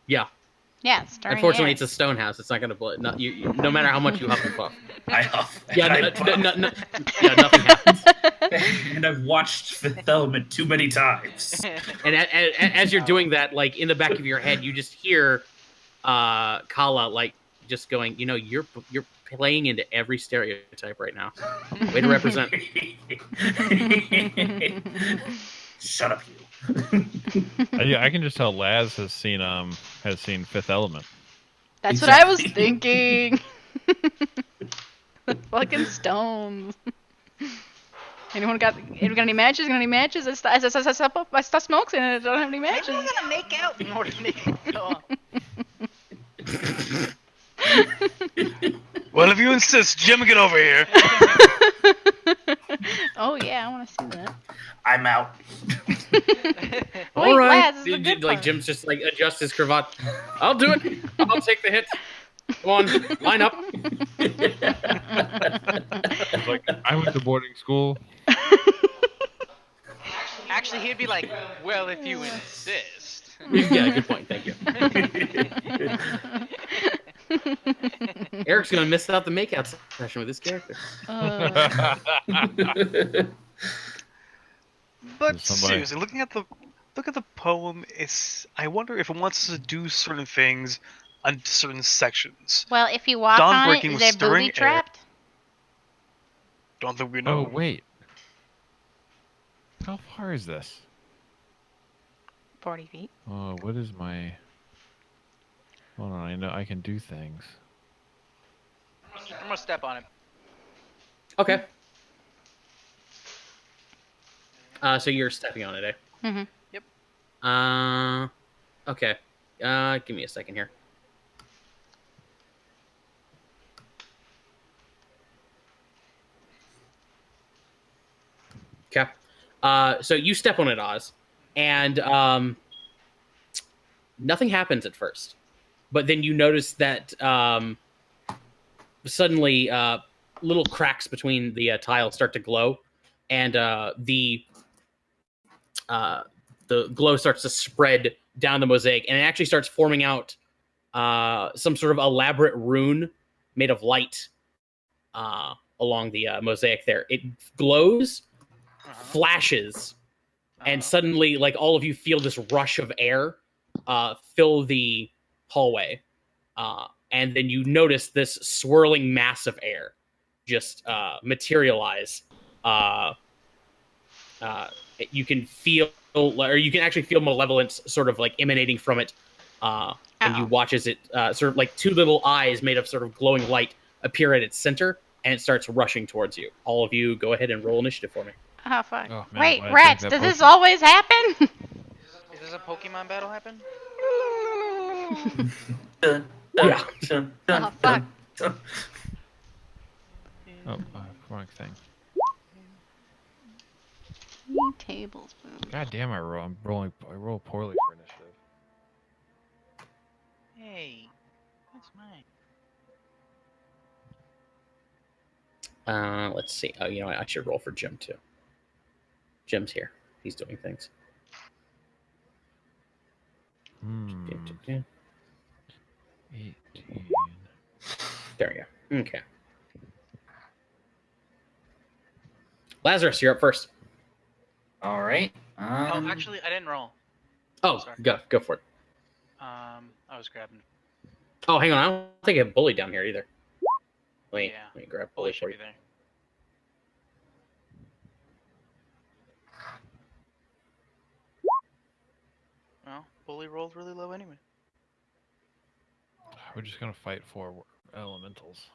Yeah. Yeah, it's starting. Unfortunately, it's a stone house. It's not gonna blow. No, no matter how much you huff and puff. I huff. Yeah, and I yeah, nothing happens. and I've watched Fifth Element too many times. And as you're doing that, like in the back of your head, you just hear Kala just going, you're playing into every stereotype right now. Way to represent. Shut up, you. Yeah, I can just tell Laz has seen Fifth Element. That's what I was thinking. Fucking stones. Anyone got any matches? Got any matches? I stop smoking and I don't have any matches. Maybe we're gonna make out in order to make it go on. Well, if you insist, Jim, get over here. Oh yeah, I want to see that. I'm out. All right. Laz, this is the good part. Jim's just adjust his cravat. I'll do it. I'll take the hit. Come on, line up. It's like, I went to boarding school. Actually, he'd be like, well, if you insist. Yeah, good point. Thank you. Eric's gonna miss out the makeout session with this character. But seriously, look at the poem. I wonder if it wants us to do certain things on certain sections. Well, if you walk Dawn on it, breaking is with there stirring booby trapped? Don't think we know. Oh, wait. How far is this? 40 feet. What is my... Hold on, I know I can do things. I'm gonna step on it. Okay. So you're stepping on it, eh? Mm-hmm. Okay. Give me a second here. Okay. So you step on it, Oz, and nothing happens at first, but then you notice that suddenly little cracks between the tiles start to glow, and the glow starts to spread down the mosaic, and it actually starts forming out some sort of elaborate rune made of light along the mosaic there. It glows, flashes, and suddenly, like, all of you feel this rush of air fill the hallway. And then you notice this swirling mass of air just materialize. You can feel, or you can actually feel malevolence sort of like emanating from it. And you watch as it sort of like two little eyes made of sort of glowing light appear at its center, and it starts rushing towards you. All of you go ahead and roll initiative for me. Oh, fuck. Oh, man, Wait, why did I rats, drink does that this potion? always happen? Is this a Pokemon battle happen? Dun, Yeah. dun, Oh, dun, fuck. dun. Oh, wrong thing. Tablespoon. God damn, I roll poorly for initiative. Hey, that's mine. Let's see. Oh, you know what? I should roll for Jim too. Jim's here. He's doing things. Hmm. 18. There we go. Okay. Lazarus, you're up first. All right. Oh, actually, I didn't roll. Oh, Sorry. go for it. I was grabbing. Oh, hang on. I don't think I have Bully down here either. Let Yeah. me grab Bully Bully should for be you. there. Well, Bully rolled really low anyway. We're just gonna fight for elementals.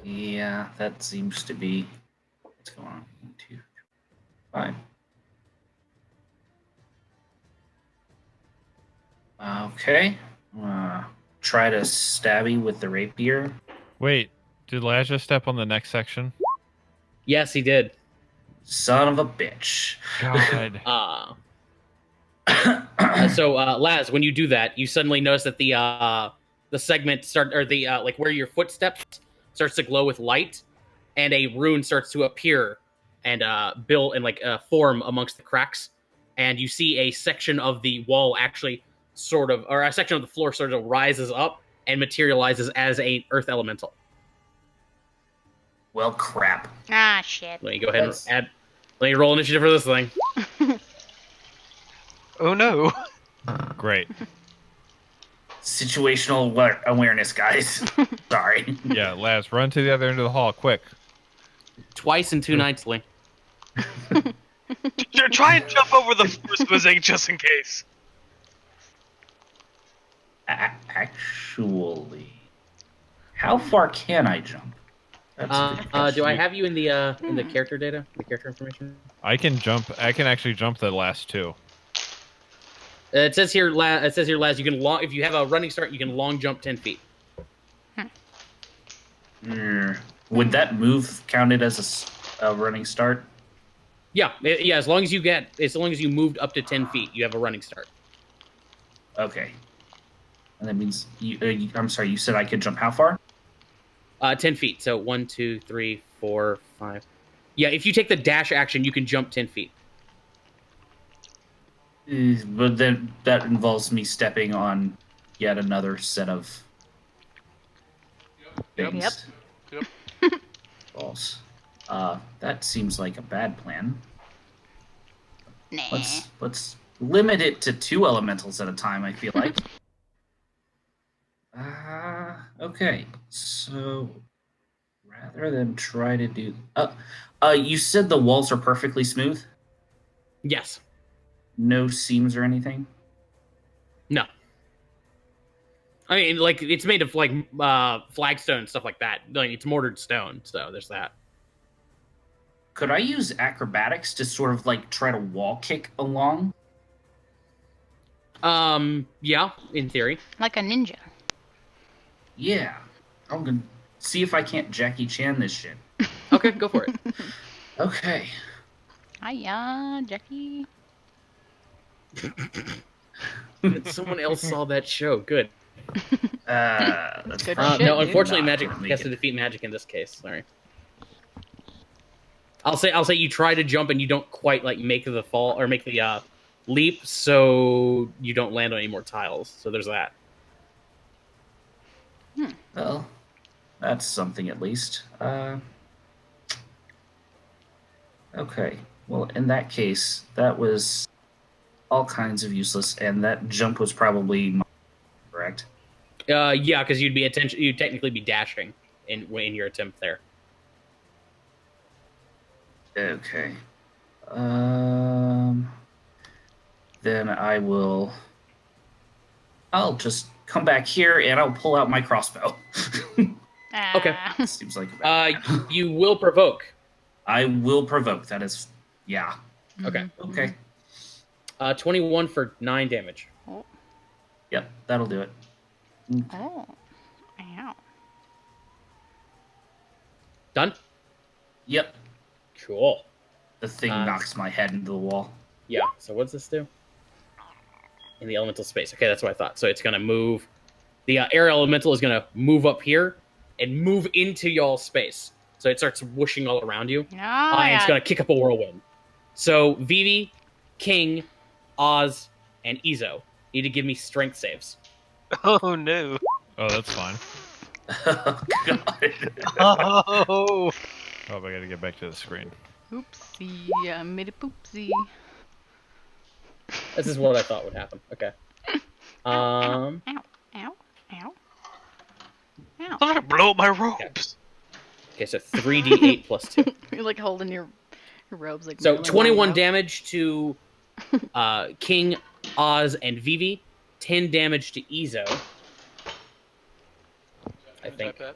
Yeah, that seems to be what's going on. 1, 2, 5. Okay. Try to stabby with the rapier. Wait, did Lazarus just step on the next section? Yes, he did. Son of a bitch. God. So, Laz, when you do that, you suddenly notice that the segment like where your footsteps starts to glow with light, and a rune starts to appear and build and form amongst the cracks, and you see a section of the wall actually or a section of the floor sort of rises up and materializes as a earth elemental. Well, crap. Ah, shit. Let me go ahead and let me roll initiative for this thing. Oh no. Great. Situational awareness, guys. Sorry. Yeah, Laz, run to the other end of the hall, quick. Twice in 2 nights, Lee. Try and jump over the first mosaic just in case. Actually, how far can I jump? That's a good question. Do I have you in the character data, the character information? I can jump. I can actually jump the last two. It says here, Laz. You can if you have a running start, you can long jump 10 feet. Would that move counted as a running start? Yeah, yeah. As long as you moved up to 10 feet, you have a running start. Okay. And that means I'm sorry. You said I could jump how far? 10 feet. So 1, 2, 3, 4, 5. Yeah, if you take the dash action, you can jump 10 feet. But then that involves me stepping on yet another set of things. Yep. False. That seems like a bad plan. Nah. Let's limit it to 2 elementals at a time, I feel like. Okay. So rather than try to do you said the walls are perfectly smooth? Yes. No seams or anything? No. I mean, like it's made of like flagstone and stuff like that. Like it's mortared stone, so there's that. Could I use acrobatics to sort of like try to wall kick along? Yeah, in theory. Like a ninja. Yeah. I'm gonna see if I can't Jackie Chan this shit. Okay, go for it. Okay. Hiya, Jackie. Someone else saw that show. Good. That's Good probably shit, No, dude. unfortunately, not magic gonna make has it. to defeat magic in this case. Sorry. I'll say you try to jump and you don't quite like make the fall or make the leap, so you don't land on any more tiles. So there's that. Well, that's something at least. Okay. Well, in that case, that was all kinds of useless, and that jump was probably correct. Yeah, because you'd technically be dashing in your attempt there. Okay. Then I'll just come back here and I'll pull out my crossbow. Okay. Ah. Seems like a bad plan. You will provoke. I will provoke. That is, yeah. Okay. Okay. 21 for 9 damage. Oh. Yep, that'll do it. Oh. Ow. Done? Yep. Cool. The thing Uh, knocks my head into the wall. Yeah, so what does this do? In the elemental space. Okay, that's what I thought. So it's going to move. The air elemental is going to move up here and move into y'all's space. So it starts whooshing all around you. Oh, And it's yeah. going to kick up a whirlwind. So Vivi, King, Oz, and Izo need to give me strength saves. Oh no. Oh, that's fine. Oh, God. Oh. Oh, I gotta get back to the screen. Oopsie. I made a poopsie. This is what I thought would happen. Okay. Ow. Ow. Ow. Ow. Don't blow up my robes. Okay, so 3d8 plus 2. You're like holding your robes like So Marilyn 21 Monroe. damage to King, Oz, and Vivi. 10 damage to Izo. I think. That.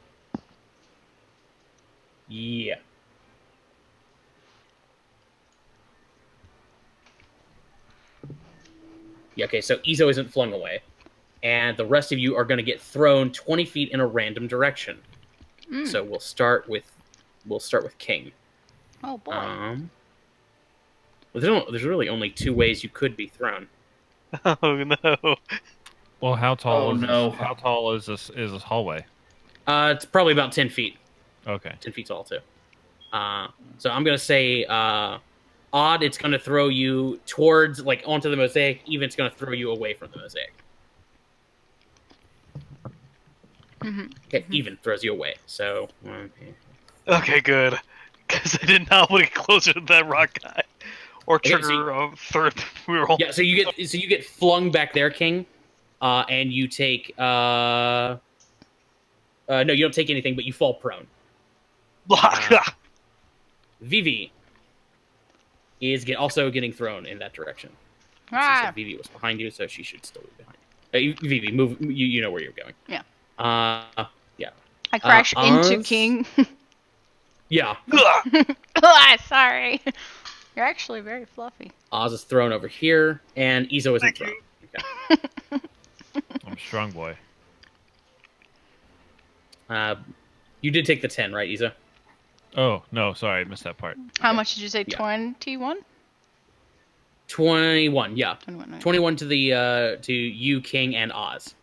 Yeah. Yeah, okay, so Izo isn't flung away. And the rest of you are going to get thrown 20 feet in a random direction. Mm. So we'll start with King. Oh boy. Well, there's really only 2 ways you could be thrown. Oh no. Well, how tall Oh, is no. this? How tall is this hallway? It's probably about 10 feet. Okay. 10 feet tall, too. So I'm going to say odd, it's going to throw you towards, like, onto the mosaic. Even, it's going to throw you away from the mosaic. Okay, even throws you away. So, Okay, good. Because I did not want to get closer to that rock guy, or Okay, so trigger a third reroll. yeah. So you get flung back there, King, and you take no, you don't take anything, but you fall prone. Vivi is also getting thrown in that direction. So Ah. Vivi was behind you, so she should still be behind. Vivi, move. You know where you're going. Yeah. Yeah. I crash into Oz? King. Yeah. Ah, sorry. You're actually very fluffy. Oz is thrown over here, and Izo isn't Thank thrown. you. Okay. I'm a strong boy. You did take the 10, right, Izo? Oh, no, sorry, I missed that part. How much did you say? Yeah. 21? 21, yeah. 21. Okay. 21 to the to you, King, and Oz.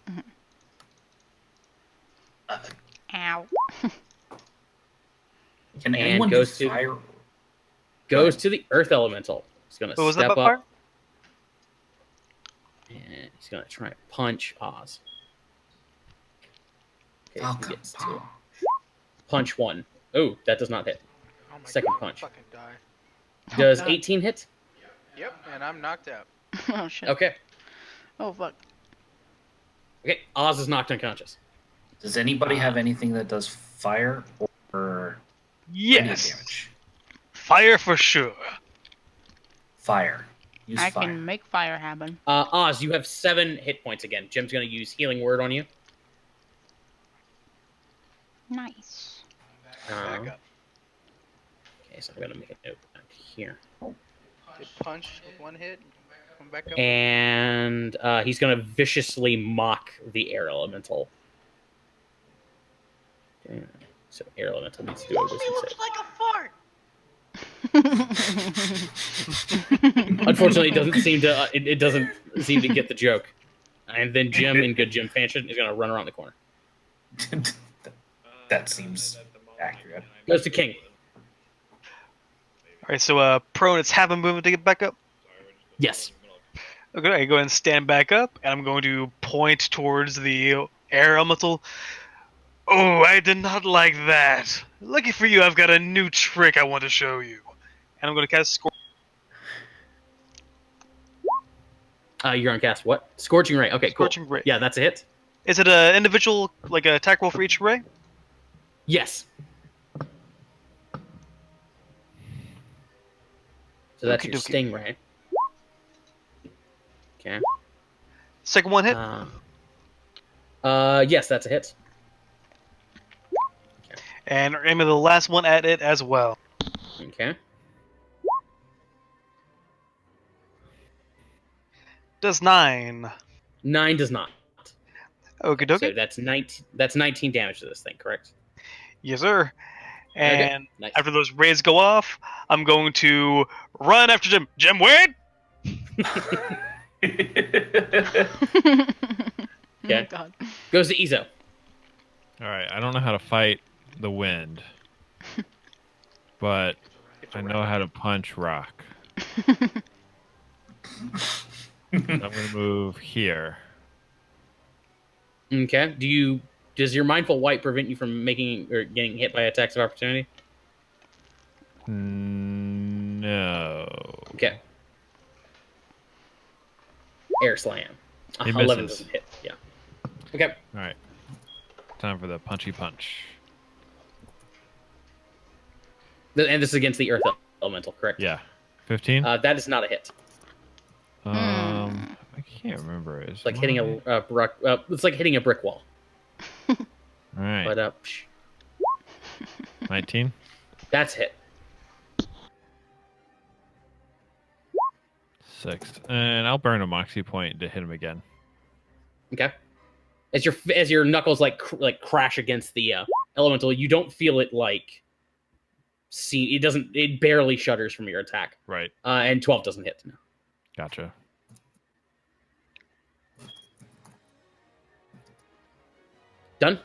Ow. Can And anyone goes do to- fire? Goes to the Earth Elemental. He's gonna What was step that up, part? and he's gonna try and punch Oz. Okay, Oh, he gets come to punch 1. Oh, that does not hit. Oh my Second God, punch. Fucking die. Does God. 18 hit? Yep, and I'm knocked out. Oh shit. Okay. Oh fuck. Okay, Oz is knocked unconscious. Does anybody have anything that does fire or radiant Yes. damage? Fire for sure. Fire. Use I fire. can make fire happen. Oz, you have 7 hit points again. Jim's gonna use Healing Word on you. Nice. Back up. Okay, so I'm gonna make a note back here. Did punch with one hit. Come back up. And he's gonna viciously mock the air elemental. Okay. So air elemental needs to do a Mommy wisdom looks save. like a fart. Unfortunately, it doesn't seem to. It doesn't seem to get the joke. And then Jim, in good Jim fashion, is gonna run around the corner. That seems accurate. Goes to King. All right, so prone, it's half a movement to get back up. Yes. Okay, I go ahead and stand back up, and I'm going to point towards the air elemental. Oh, I did not like that. Lucky for you, I've got a new trick I want to show you. And I'm going to cast Scorch. You're on cast what? Scorching Ray. Okay, cool. Scorching Ray. Yeah, that's a hit. Is it an individual, like a attack roll for each ray? Yes. So that's your Okey-dokey. sting ray. Okay. Second one hit? Yes, that's a hit. And aim of the last one at it as well. Okay. Does 9. 9 does not. Okie So dokie. that's 19. That's 19 damage to this thing, correct? Yes, sir. And Nice. after those rays go off, I'm going to run after Jim. Jim, wait! Okay. Oh god. Goes to Izo. All right, I don't know how to fight the wind, but I know how to punch rock. I'm gonna move here. Okay. Does your mindful wight prevent you from making or getting hit by attacks of opportunity? No. Okay. Air slam. He 11 misses. doesn't hit. Yeah. Okay. All right. Time for the punchy punch. And this is against the earth elemental, correct? Yeah. 15? That is not a hit. I can't remember. It's like hitting a brick. It's like hitting a brick wall. All right. But 19? that's hit. 6. And I'll burn a moxie point to hit him again. Okay. As your knuckles like crash against the elemental, you don't feel it like. See, it doesn't. It barely shudders from your attack. Right. And 12 doesn't hit. No. Gotcha. Done.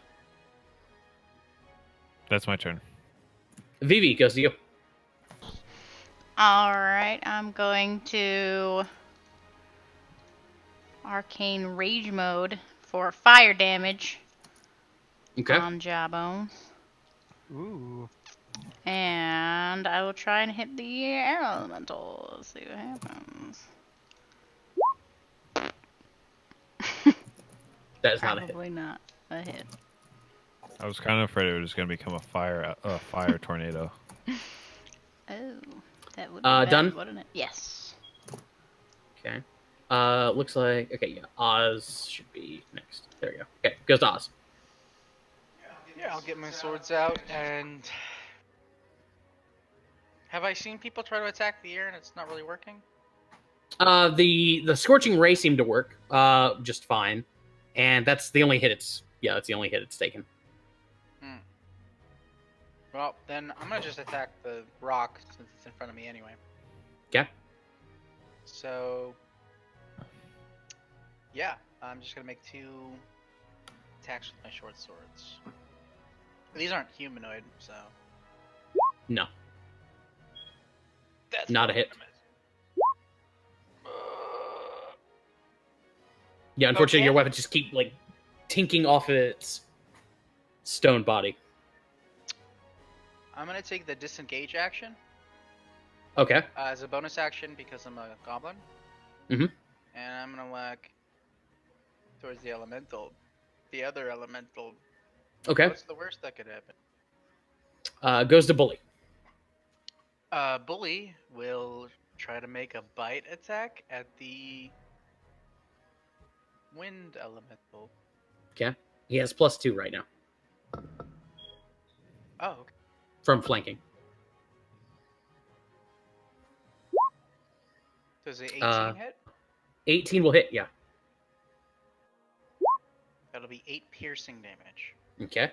That's my turn. Vivi goes to you. Alright, I'm going to Arcane Rage mode for fire damage Okay. on Jawbones. Ooh. And I will try and hit the air elemental. Let's see what happens. That is not a hit. Probably not a hit. I was kind of afraid it was going to become a fire tornado. Oh, that would be bad, done? wouldn't it? Yes. Okay. Looks like yeah. Oz should be next. There we go. Okay, goes to Oz. Yeah, I'll get my swords out and. Have I seen people try to attack the air and it's not really working? The scorching ray seemed to work just fine, and that's the only hit that's the only hit it's taken. Well, then I'm gonna just attack the rock since it's in front of me anyway. Okay. So, yeah, I'm just gonna make 2 attacks with my short swords. These aren't humanoid, so No, that's not a hit. Yeah, unfortunately, Okay. your weapons just keep like tinking off its stone body. I'm gonna take the disengage action Okay. as a bonus action because I'm a goblin. Mhm. And I'm gonna whack towards the elemental, the other elemental. Okay. What's the worst that could happen? Goes to bully. Bully will try to make a bite attack at the wind elemental. Okay. He has +2 right now. Oh, okay. from flanking. Does it 18 hit? 18 will hit, yeah. That'll be 8 piercing damage. Okay.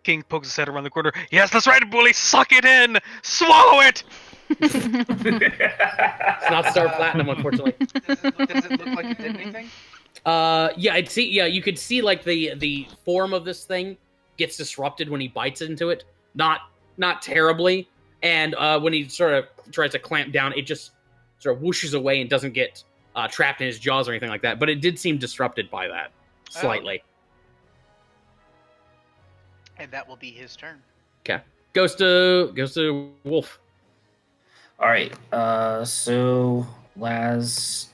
King pokes his head around the corner. Yes, that's right, bully. Suck it in. Swallow it. It's not Star Platinum, unfortunately. Does it look like it did anything? Yeah, I'd see. Yeah, you could see like the form of this thing gets disrupted when he bites into it. Not terribly, and when he sort of tries to clamp down, it just sort of whooshes away and doesn't get trapped in his jaws or anything like that. But it did seem disrupted by that slightly. And that will be his turn. Okay, goes to Wolf. All right. So Laz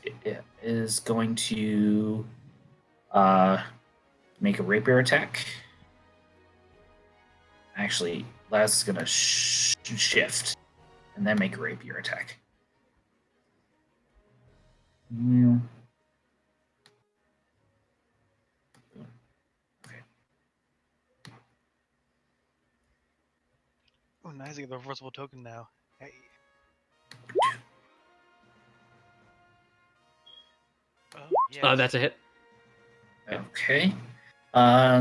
is going to make a rapier attack. Actually, Laz is going to shift and then make a rapier attack. Yeah. Okay. Oh, nice. I get the reversible token now. Hey. Oh, yes. That's a hit. Okay.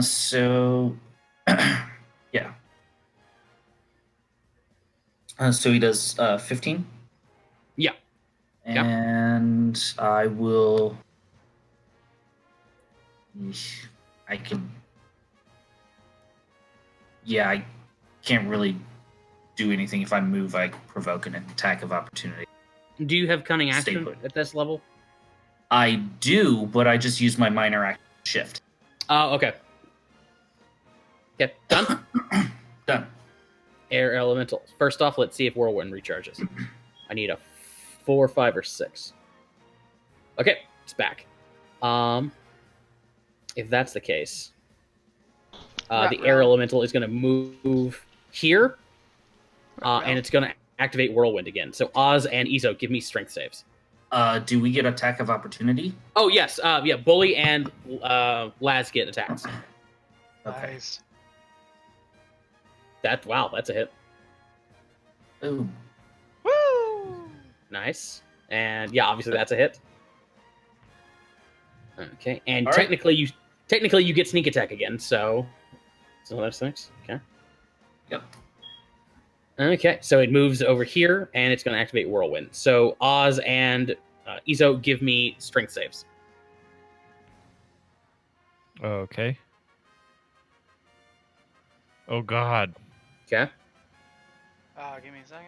So yeah. So he does 15. Yeah. And I will. I can. Yeah, I can't really do anything. If I move, I provoke an attack of opportunity. Do you have cunning Stay action put. at this level? I do, but I just use my minor action shift. Okay. Okay, done. Done. Air elementals. First off, let's see if whirlwind recharges. I need a 4, 5, or 6. Okay, it's back. If that's the case, the air elemental is going to move here, and it's going to activate whirlwind again. So Oz and Izo, give me strength saves. Do we get attack of opportunity? Oh yes, yeah. Bully and Laz get attacks. Okay. Nice. That's a hit. Ooh. Woo! Nice. And yeah, obviously that's a hit. Okay, and All right. technically you get sneak attack again, so that's 6. Okay. Yep. Okay, so it moves over here, and it's going to activate whirlwind. So Oz and Izo, give me strength saves. Okay. Oh God. Okay. Give me a second.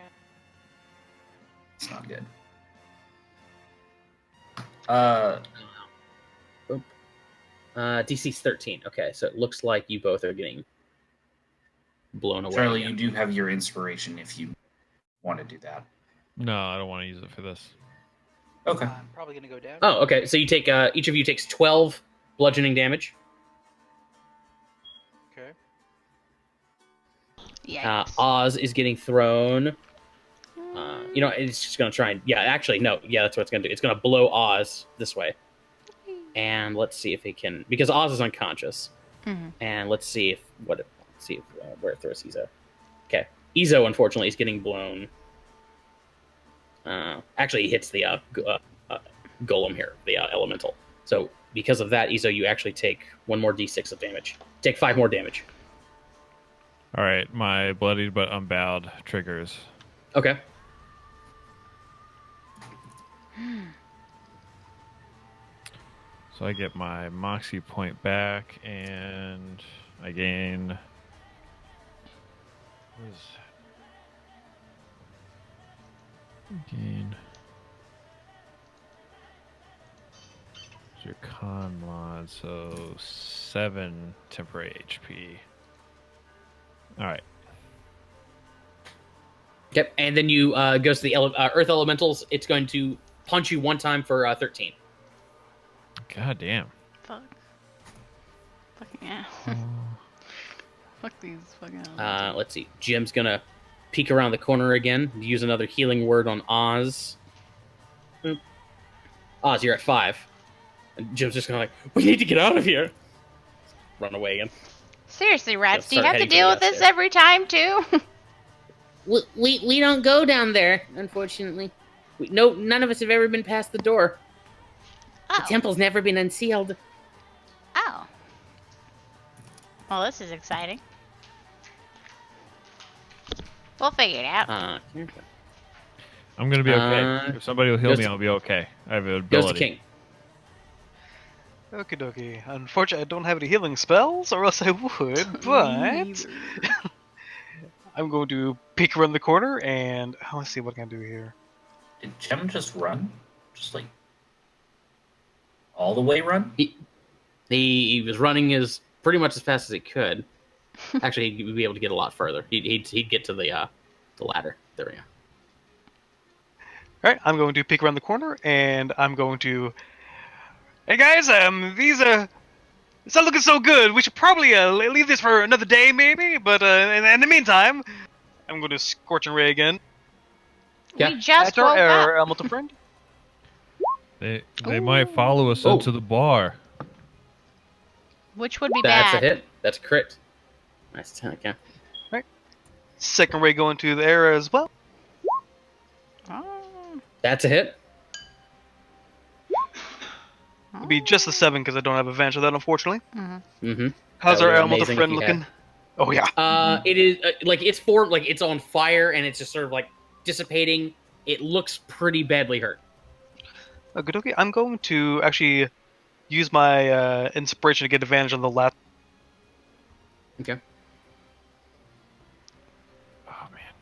It's not good. DC's 13. Okay, so it looks like you both are getting blown away. Charlie, again. you do have your inspiration if you want to do that. No, I don't want to use it for this. Okay. I'm probably gonna go down. Oh, okay. So you take each of you takes 12 bludgeoning damage. Okay. Yeah. Oz is getting thrown. It's just gonna try and actually no, that's what it's gonna do. It's gonna blow Oz this way, and let's see if he can because Oz is unconscious, and let's see where it throws Izo. Okay, Izo unfortunately is getting blown. Actually, he hits the golem here, the elemental. So because of that, Izo, you actually take 1 more d6 of damage. Take 5 more damage. All right, my bloodied but unbowed triggers. Okay. So I get my Moxie point back, and I gain. What is gain? It's your con mod, so 7 temporary HP. All right. Yep, and then you goes to the Earth Elementals. It's going to punch you 1 time for 13. God damn. Fuck. Fucking yeah. Fuck these fucking. Let's see. Jim's gonna peek around the corner again. Use another healing word on Oz. Boop. Oz, you're at 5. And Jim's just gonna we need to get out of here. Run away again. Seriously, rats, do you start have to heading to deal the with this upstairs. every time too? We don't go down there, unfortunately. None of us have ever been past the door. The Oh. temple's never been unsealed. Oh. Well, this is exciting. We'll figure it out. I'm gonna be okay. If somebody will heal goes me, to- I'll be okay. I have an Goes to ability. King. Okie dokie. Unfortunately, I don't have any healing spells, or else I would, but... I'm going to peek around the corner, and... let's see what I can do here. Did Chem just run? Just like all the way run? He was running as pretty much as fast as he could. Actually, he'd be able to get a lot further. He'd get to the ladder. There we go. Alright, I'm going to peek around the corner, and I'm going to... Hey guys, these, it's not looking so good. We should probably, leave this for another day, maybe? But, in the meantime, I'm going to Scorching Ray again. Yeah. We just That's our woke up. elemental friend. They might follow us into the bar. Which would be That's bad. a hit. That's a crit. Nice attack, yeah. Second Ray going to the air as well. Oh. That's a hit. It'll be just the 7 because I don't have advantage of that, unfortunately. Mm-hmm. How's That our would've been elemental amazing friend if you looking? Oh yeah. It is like it's formed, like it's on fire, and it's just sort of like dissipating. It looks pretty badly hurt. Okay. I'm going to actually use my inspiration to get advantage on the last. Okay. Oh man.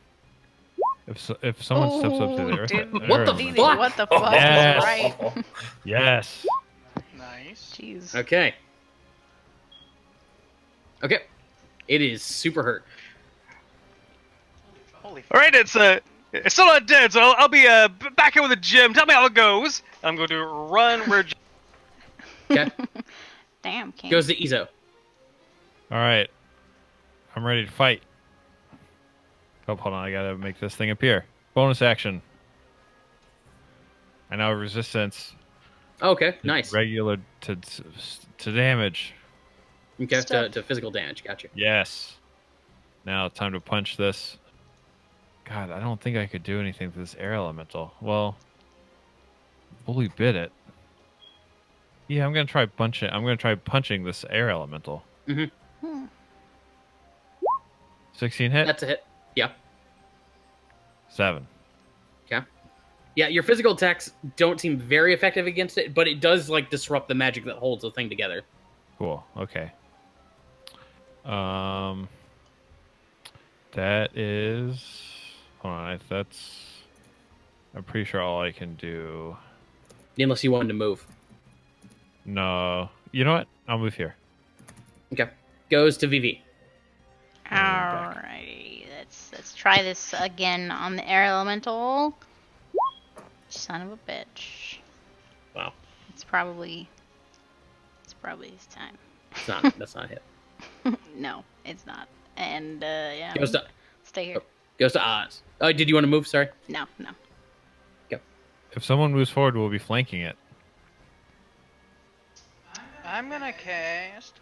If someone steps up to the earth, dude. What the element- fuck? What the fuck Yes. is right? Yes. Nice. Jeez. Okay. Okay. It is super hurt. Holy All right, it's still not dead, so I'll be back here with the gym. Tell me how it goes. I'm going to run where. Okay. Damn, King. Goes to Izo. All right. I'm ready to fight. Oh, hold on. I gotta make this thing appear. Bonus action. I now have resistance. Okay, nice. Regular to damage. Okay, Stuff. to physical damage. Gotcha. Yes. Now time to punch this. God, I don't think I could do anything to this air elemental. Well, bully bit it. Yeah, I'm gonna try punching. I'm gonna try punching this air elemental. Mm-hmm. 16 hit. That's a hit. Yeah. 7. Okay. Yeah, your physical attacks don't seem very effective against it, but it does like disrupt the magic that holds the thing together. Cool. Okay. That is. Hold on. That's. I'm pretty sure all I can do. Unless you wanted to move. No. You know what? I'll move here. Okay. Goes to VV. Alrighty, let's try this again on the air elemental. Son of a bitch. Wow. It's probably his time. It's not. That's not a hit. No, it's not. And yeah. Goes to Stay here. Goes to Oz. Oh, did you want to move? Sorry. No. If someone moves forward, we'll be flanking it. I'm gonna cast.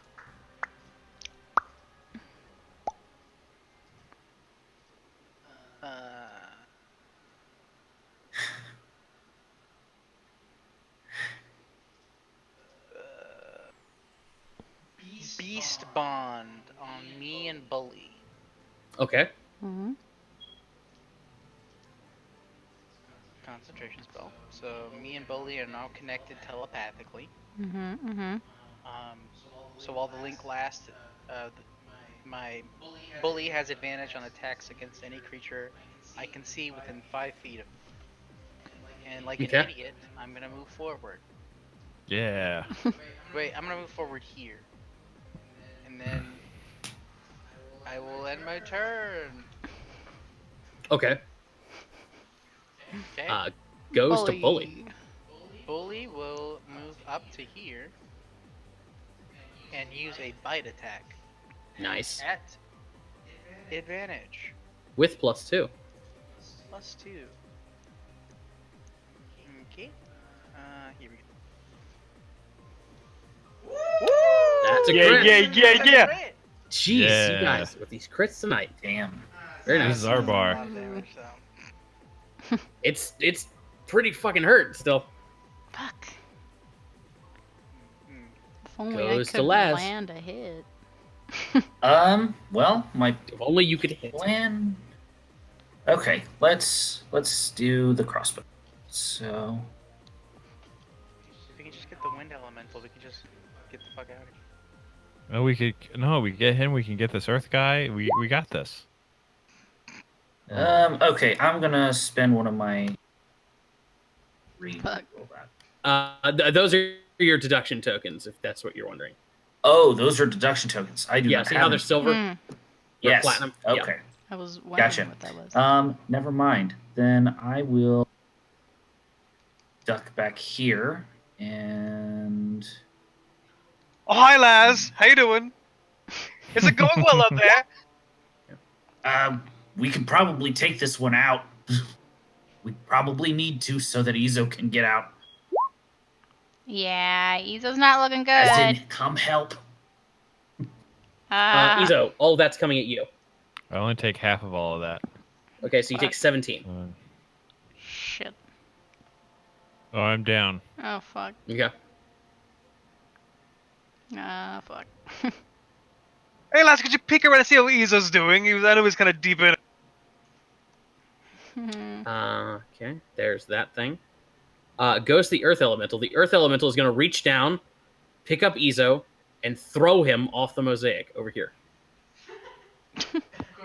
Beast Bond on me and Bully. Okay. Mm-hmm. Concentration spell. So me and Bully are now connected telepathically. Mm-hmm. So while the link lasts, my Bully has advantage on attacks against any creature I can see within 5 feet of me. And like an Okay. idiot, I'm gonna move forward. Yeah. Wait, I'm gonna move forward here. And then I will end my turn. Okay. Okay. Goes to Bully. Bully will move up to here and use a bite attack Nice. at advantage. With +2. +2. Okay. Here we go. That's a Yeah, crit. yeah. Jeez, Yeah. you guys with these crits tonight. Damn. Very This nice. is our A bar. lot of damage, so. It's pretty fucking hurt still. Fuck. Hmm. If only Goes I to could Laz. land a hit. Well, my If only you could hit. plan. Okay, let's do the crossbow. So If we can just get the wind elemental, we can just get the fuck out of here. No, we get him. We can get this Earth guy. We got this. okay, I'm gonna spend one of my. Fuck. Those are your deduction tokens, if that's what you're wondering. Oh, those are deduction tokens. I do Yeah, not see have how they're them. silver? Hmm. Or Yes. platinum? Yeah. Okay. I was wondering Gotcha. what that was. Never mind. Then I will duck back here and. Oh, hi, Laz. How you doing? Is it going well up there? We can probably take this one out. We probably need to so that Izo can get out. Yeah, Izo's not looking As good. in, come help. Izo, all that's coming at you. I only take half of all of that. Okay, so you take 17. Shit. Oh, I'm down. Oh, fuck. Okay. Fuck. Hey, Laz, could you peek around and see how Izo's doing? I know he's kind of deep in it. Okay, there's that thing. Goes to the Earth Elemental. The Earth Elemental is going to reach down, pick up Izo, and throw him off the mosaic over here.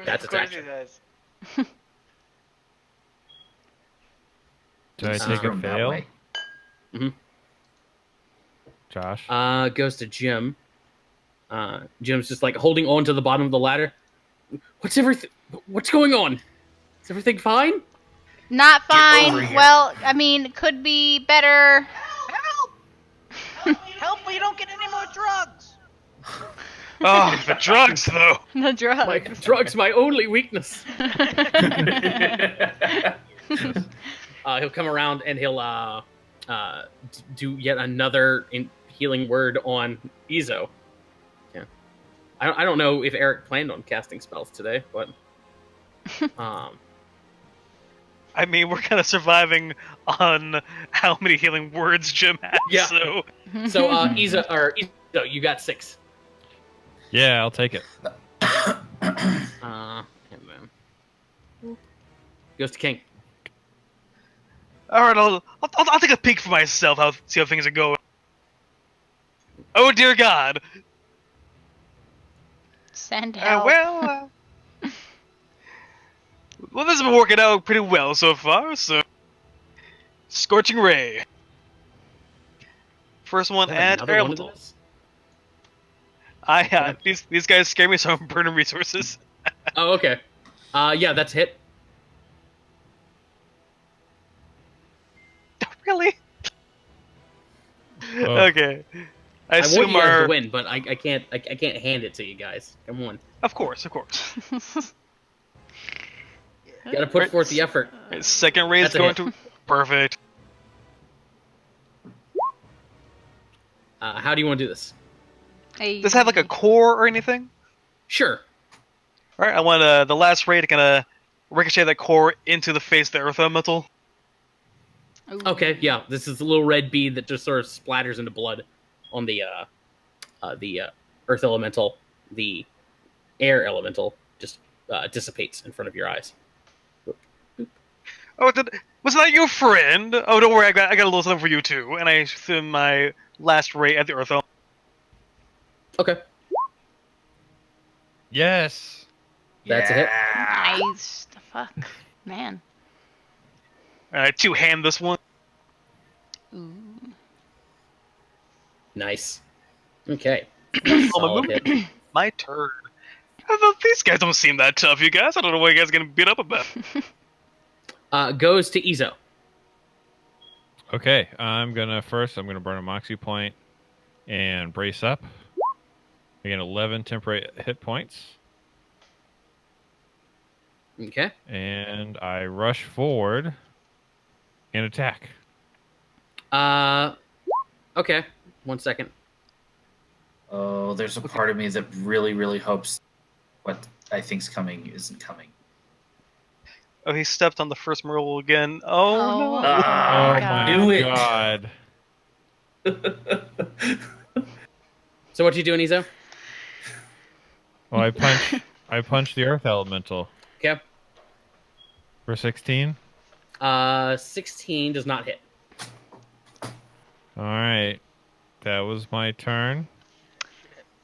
That's its Of course action. he does. Do I Let's take throw a him that fail? way. Josh? Goes to Jim. Jim's just like holding on to the bottom of the ladder. What's going on? Is everything fine? Not over fine. here. Well, I mean, could be better. Help! We don't get any more drugs. Oh, the drugs, though. The drug. My drug's my only weakness. He'll come around and he'll do yet another healing word on Izo. Yeah, I don't know if Eric planned on casting spells today, but I mean, we're kind of surviving on how many healing words Jim has. Yeah. So so Izo, you got 6. Yeah, I'll take it. And then goes to King. all right, I'll take a peek for myself. See how things are going. Oh dear God. Send help. Well, this has been working out pretty well so far. So, scorching ray. First one and Another one of elemental. those? These guys scare me, so I'm burning resources. Oh, okay. Yeah, that's hit. Really? Oh. Okay. I I want assume you guys our. to win, but I can't hand it to you guys. Come on, Of course. gotta put forth the effort. Second raise That's a going hit. to perfect. How do you want to do this? Hey. Does it have like a core or anything? Sure. All right, I want the last ray to kind of ricochet that core into the face of the earth elemental. Ooh. Okay, yeah. This is a little red bead that just sort of splatters into blood on the earth elemental. The air elemental just dissipates in front of your eyes. Oh, was that your friend? Oh, don't worry, I got a little something for you too. And I threw my last ray at the earth elemental. Okay, Yes. that's a hit. Nice. The fuck, man. And I two-hand this one. Ooh. Nice. Okay. Oh, Solid hit. my turn. I thought these guys don't seem that tough, you guys. I don't know what you guys are gonna beat up about. Goes to Izo. Okay, I'm gonna burn a Moxie point and brace up. I get 11 temporary hit points, Okay. and I rush forward and attack. Okay. 1 second. Oh, there's a part of me that really, really hopes what I think's coming isn't coming. Oh, he stepped on the first Merle again. Oh, Oh, no. oh my Oh god. my Knew it. god. So what you doing, Izo? Well, I punch the earth elemental Okay. for 16. 16 does not hit. All right. That was my turn.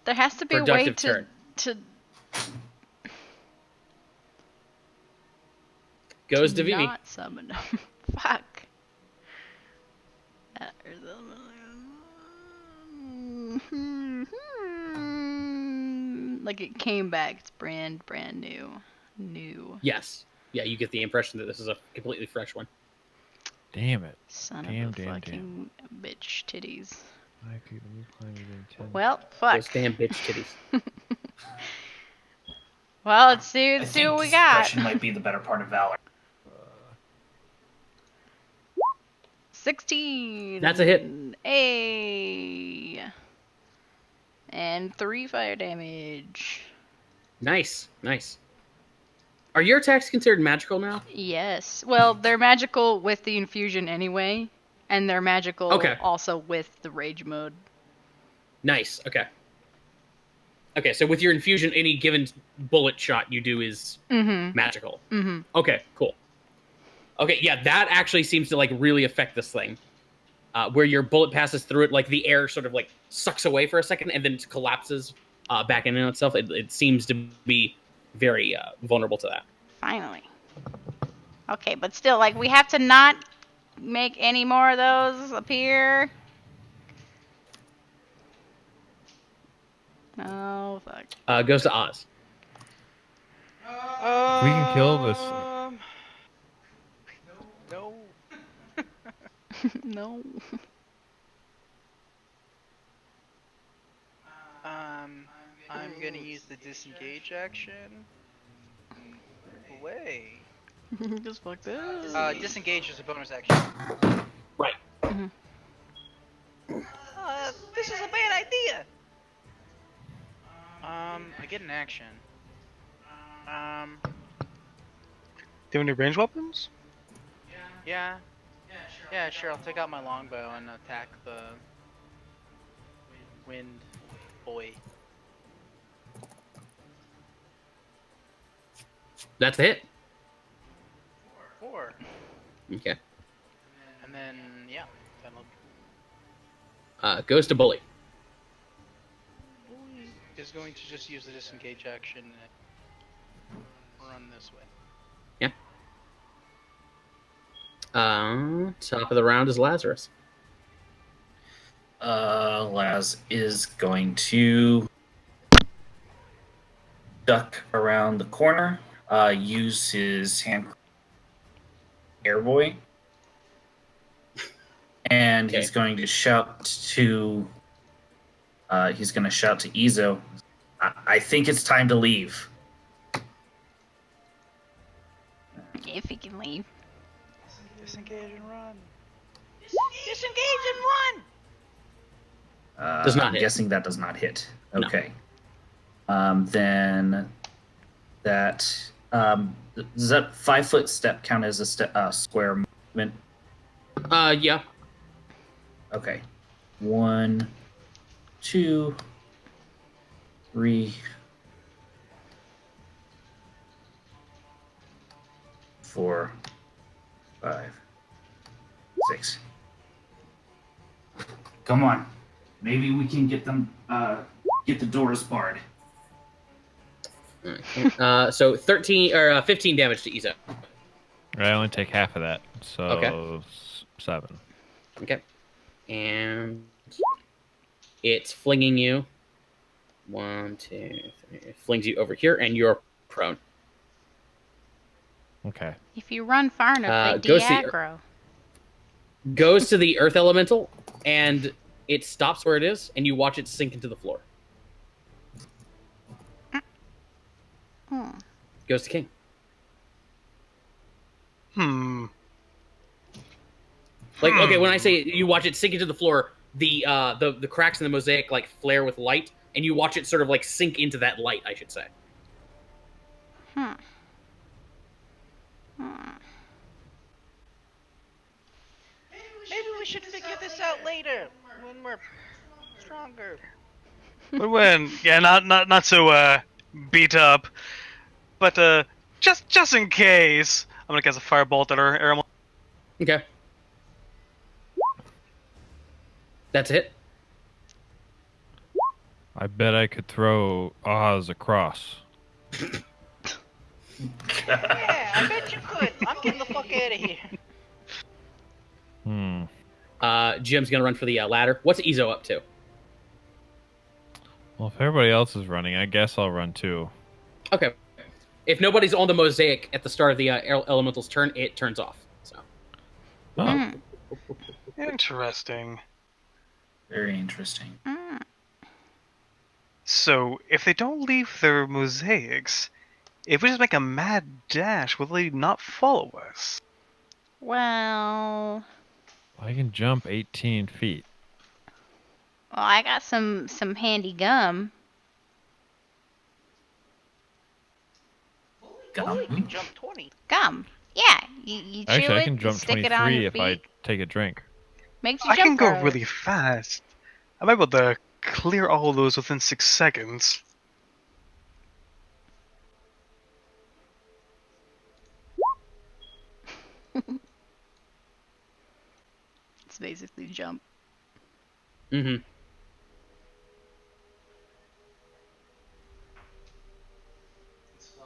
There has to be a way Productive turn. to Goes to Vivi. not summon them. Fuck. Like it came back. It's brand new. New. Yes. Yeah, you get the impression that this is a completely fresh one. Damn it. Son Damn, of a damn, fucking bitch titties. 5 feet of me climbing within 10. Well, fuck. Those damn bitch titties. Well, let's see I what think we got. discretion might be the better part of valor. 16. That's a hit. And 3 fire damage. Nice. Are your attacks considered magical now? Yes. Well, they're magical with the infusion anyway, and they're magical Okay. also with the rage mode. Nice. Okay. Okay, so with your infusion, any given bullet shot you do is magical. Mm-hmm. Okay, cool. Okay, yeah, that actually seems to like really affect this thing. Where your bullet passes through it, like the air sort of like sucks away for a second and then it collapses back in on itself. It seems to be very vulnerable to that. Finally. Okay, but still, like, we have to not make any more of those appear. Oh, fuck. Goes to Oz. We can kill this. No. No. I'm gonna use the disengage action. Away. Just fuck this. Disengage is a bonus action. Right. This is a bad idea. I get an action. Do you have any range weapons? Yeah. Yeah, sure. I'll take out my longbow and attack the wind boy. That's a hit. 4. Okay. And then, yeah. Goes to Bully. Bully is going to just use the disengage action and run this way. Yeah. Top of the round is Lazarus. Laz is going to duck around the corner, use his hand airboy, and he's going to shout to Izo. I think it's time to leave. If he can leave. Disengage and run. Disengage and run. Does not I'm hit. guessing that does not hit. No. Okay. Then that does that 5-foot step count as a square movement? Yeah. Okay. 1, 2, 3, 4, 5, 6. Come on. Maybe we can get them get the doors barred. So 13 or 15 damage to Izo. I only take half of that, so Okay. 7. Okay. And it's flinging you. 1, 2, 3. It flings you over here, and you're prone. Okay. If you run far enough, they go see- de-aggro. Goes to the earth elemental, and it stops where it is, and you watch it sink into the floor. Goes to King. Hmm. Like, okay, when I say you watch it sink into the floor, the cracks in the mosaic like flare with light, and you watch it sort of like sink into that light, I should say. Hmm. Hmm. Maybe we should figure this out later when we're stronger. But when, yeah, not so beat up, but just in case, I'm gonna cast a firebolt at our air. Okay. That's it. I bet I could throw Oz across. Yeah, I bet you could. I'm getting the fuck out of here. Jim's gonna run for the ladder. What's Izo up to? Well, if everybody else is running, I guess I'll run too. Okay. If nobody's on the mosaic at the start of the elemental's turn, it turns off. So. Oh. Interesting. Very interesting. So, if they don't leave their mosaics, if we just make a mad dash, will they not follow us? Well, I can jump 18 feet. I got some handy gum. Bully can jump 20. Gum. Yeah, you chew Actually, it, I can you jump stick it on 23 your if I feet. take a drink. Makes you I jump can go farther. really fast. I'm able to clear all of those within 6 seconds. It's basically jump. Mm-hmm.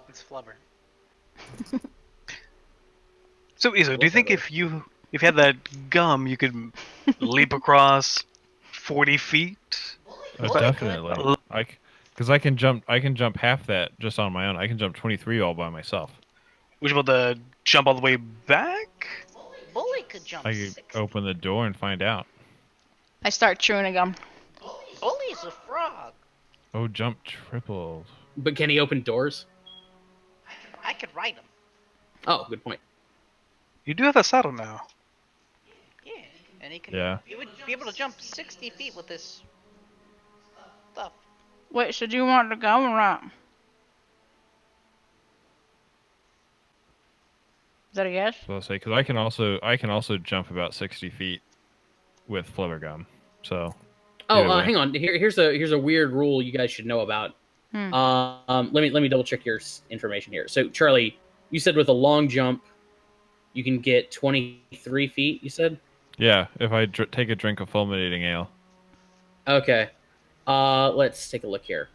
It's flubber. So, Izo, do you think if you had that gum, you could leap across 40 feet? Definitely. Because I can jump half that just on my own. I can jump 23 all by myself. Would you be able to jump all the way back? Bully could jump I could 60. open the door and find out. I start chewing a gum. Bully's a frog. Oh, jump tripled. But can he open doors? I could ride him. Oh, good point. You do have a saddle now. Yeah, and he can. Yeah. He would be able to jump 60 feet with this stuff. Wait, so do you want the gum or not? Is that a yes? So I'll say because I can also jump about 60 feet with flubber gum. So. Oh, either way. hang on. Here's a weird rule you guys should know about. Let me double check your information here. So, Charlie, you said with a long jump, you can get 23 feet. You said. Yeah, if I take a drink of fulminating ale. Okay. Let's take a look here.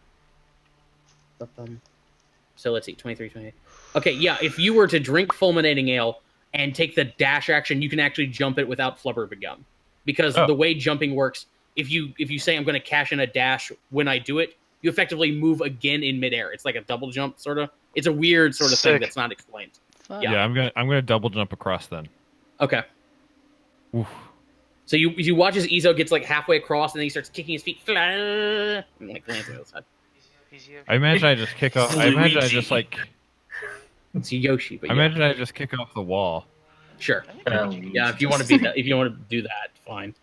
So let's see, 23, 28. Okay, yeah, if you were to drink fulminating ale and take the dash action, you can actually jump it without flubber gum. Because the way jumping works, if you say I'm going to cash in a dash when I do it, you effectively move again in midair. It's like a double jump, sort of. It's a weird sort of thing that's not explained. Yeah, I'm gonna double jump across then. Okay. Oof. So you watch as Izo gets like halfway across, and then he starts kicking his feet, and like lands on the other side. I imagine I just kick off. I imagine I just like. It's Yoshi, but I imagine I just kick off the wall. Sure. Yeah, if you want to be that, if you want to do that, fine.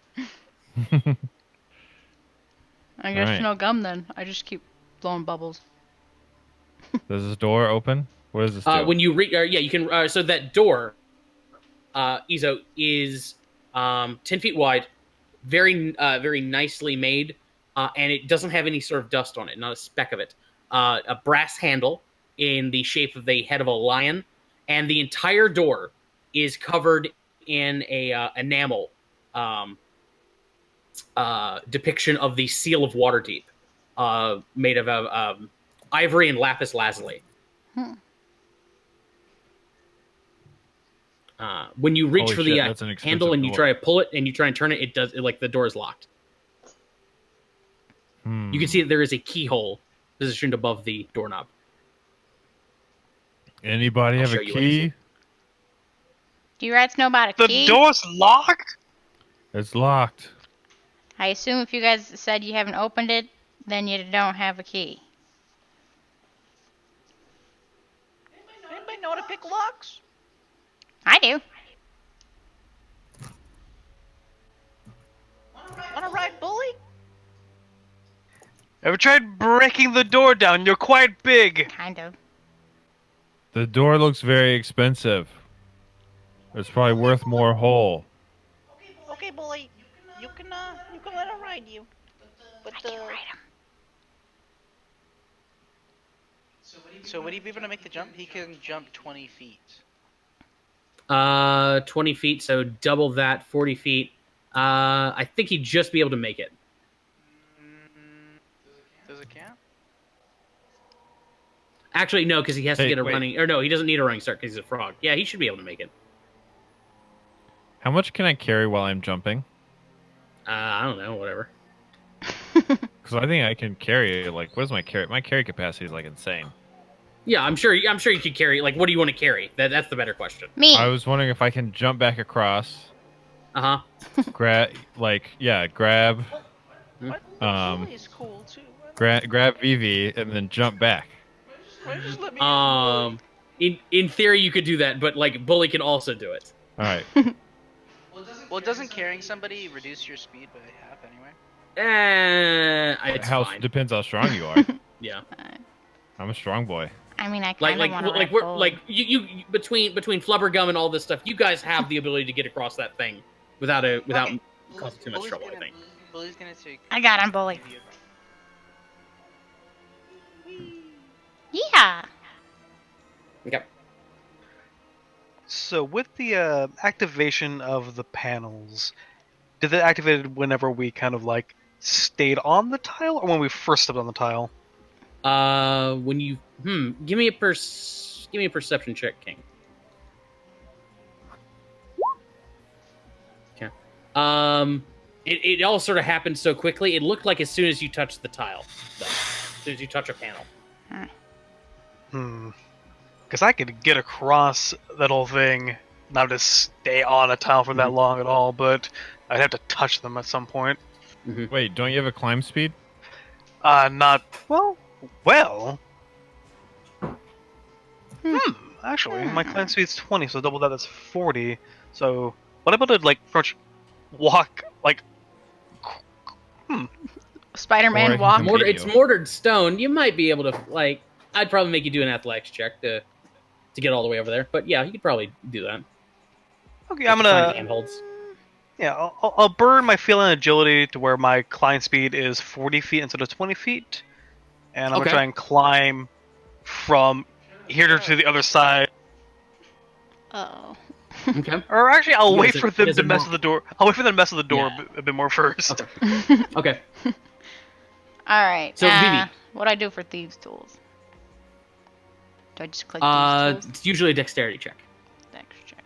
I guess Alright. no gum then. I just keep blowing bubbles. Does this door open? What does this do? When you reach, yeah, you can. So that door, Izo, is 10 feet wide, very nicely made, and it doesn't have any sort of dust on it, not a speck of it. A brass handle in the shape of the head of a lion, and the entire door is covered in a enamel depiction of the seal of Waterdeep, made of ivory and lapis lazuli. When you reach Holy for shit, the that's an expensive handle and you door. try to pull it and you try and turn it, it does like the door is locked. You can see that there is a keyhole positioned above the doorknob. Anybody I'll have show a you what you key? Do you rats know about a The key? door's locked? It's locked. I assume if you guys said you haven't opened it, then you don't have a key. Anybody know how to pick locks? I do. Wanna ride, bully? Ever tried breaking the door down? You're quite big. Kind of. The door looks very expensive. It's probably worth more whole. Okay, bully. You can let him ride you. But I can ride him. So would he be able to make the jump? He can jump 20 feet. 20 feet, so double that, 40 feet. I think he'd just be able to make it. Does it count? Actually, no, because he has to get a wait. running... Or no, he doesn't need a running start because he's a frog. Yeah, he should be able to make it. How much can I carry while I'm jumping? I don't know, whatever. Because I think I can carry, like, what is my carry? My carry capacity is, like, insane. Yeah, I'm sure you could carry... Like, what do you want to carry? That's the better question. Me. I was wondering if I can jump back across, Uh-huh. grab, grab, What? Um, Bully's cool too. grab VV, and then jump back. Why don't you just let me use the bully? In theory, you could do that, but, like, Bully can also do it. All right. Well, doesn't carrying somebody reduce your speed by half anyway? It's How fine. depends how strong you are. Yeah. I'm a strong boy. I mean, I Like, kind of want to we're like you between Flubbergum and all this stuff, you guys have the ability to get across that thing without Okay. causing too much trouble, I think. Bully's gonna take. I got him, bully. Yeah. Okay. So with the activation of the panels, did it activate it whenever we kind of like stayed on the tile, or when we first stepped on the tile? When you give me a perception check, King. Okay. It all sort of happened so quickly. It looked like as soon as you touched the tile, though. As soon as you touch a panel. Because I could get across that whole thing, not just stay on a tile for that long at all, but I'd have to touch them at some point. Wait, don't you have a climb speed? Not well. Actually, my climb speed's 20, so double that's 40. So, what about to like approach, walk like? Spider-Man Or I walk. can beat It's you. mortared stone. You might be able to like. I'd probably make you do an athletics check to get all the way over there. But yeah, you could probably do that. Okay, I'm Find gonna. handholds. Yeah, I'll burn my feeling agility to where my climb speed is 40 feet instead of 20 feet, and I'm Okay. gonna try and climb from here to the other side. Oh. Okay. Or actually, I'll Yeah, wait is for it- them is to it mess more- with the door. I'll wait for them to mess with the door Yeah. a bit more first. Okay. All right. So, Vivi. What do I do for thieves' tools? Do I just click thieves' tools? It's usually a dexterity check. Dex check.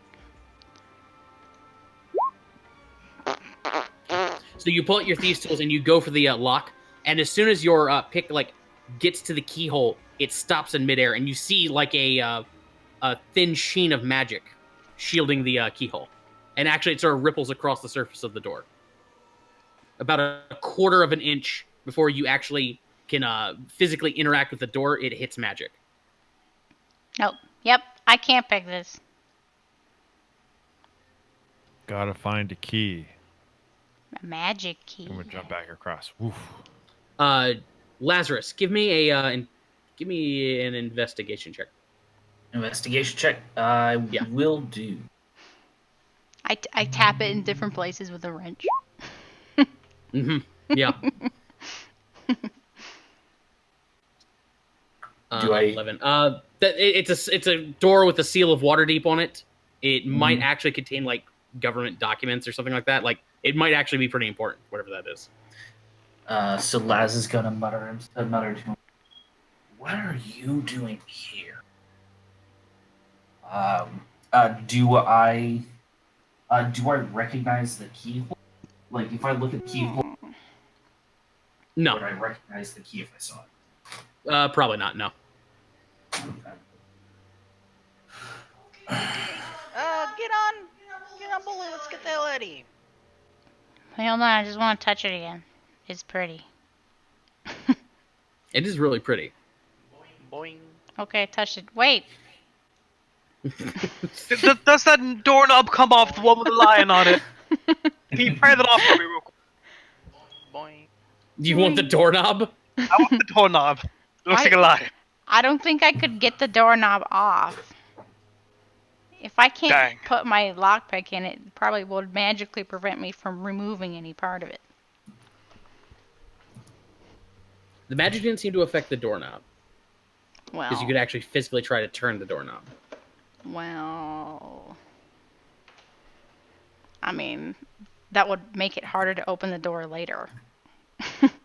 So you pull out your thieves' tools and you go for the lock, and as soon as your pick gets to the keyhole, it stops in midair, and you see like a thin sheen of magic shielding the keyhole, and actually it sort of ripples across the surface of the door, about a quarter of an inch before you actually can physically interact with the door. It hits magic. Nope. Yep. I can't pick this. Gotta find a key. A magic key. I'm gonna jump back across. Woof. Lazarus, give me an investigation check. Investigation check. I Yeah. will do. I tap it in different places with a wrench. Mm-hmm. Yeah. Do I- 11. It's a door with a seal of Waterdeep on it. It might actually contain like government documents or something like that. Like it might actually be pretty important, whatever that is. So Laz is gonna mutter to him, "What are you doing here?" Do I recognize the keyhole? Like, if I look at the keyhole, No, would I recognize the key if I saw it? probably not. No. Okay. Get on, bully. Let's get the hell out of here. Hold on, I just want to touch it again. It's pretty. It is really pretty. Boing. Okay, I touched it. Wait. Does that doorknob come off the one with the lion on it? Can you pry that off for me real quick? Boing. Do you want the doorknob? I want the doorknob. It looks like a lie. I don't think I could get the doorknob off. If I can't Dang. put my lockpick in, it probably would magically prevent me from removing any part of it. The magic didn't seem to affect the doorknob because you Well, could actually physically try to turn the doorknob. I mean, that would make it harder to open the door later.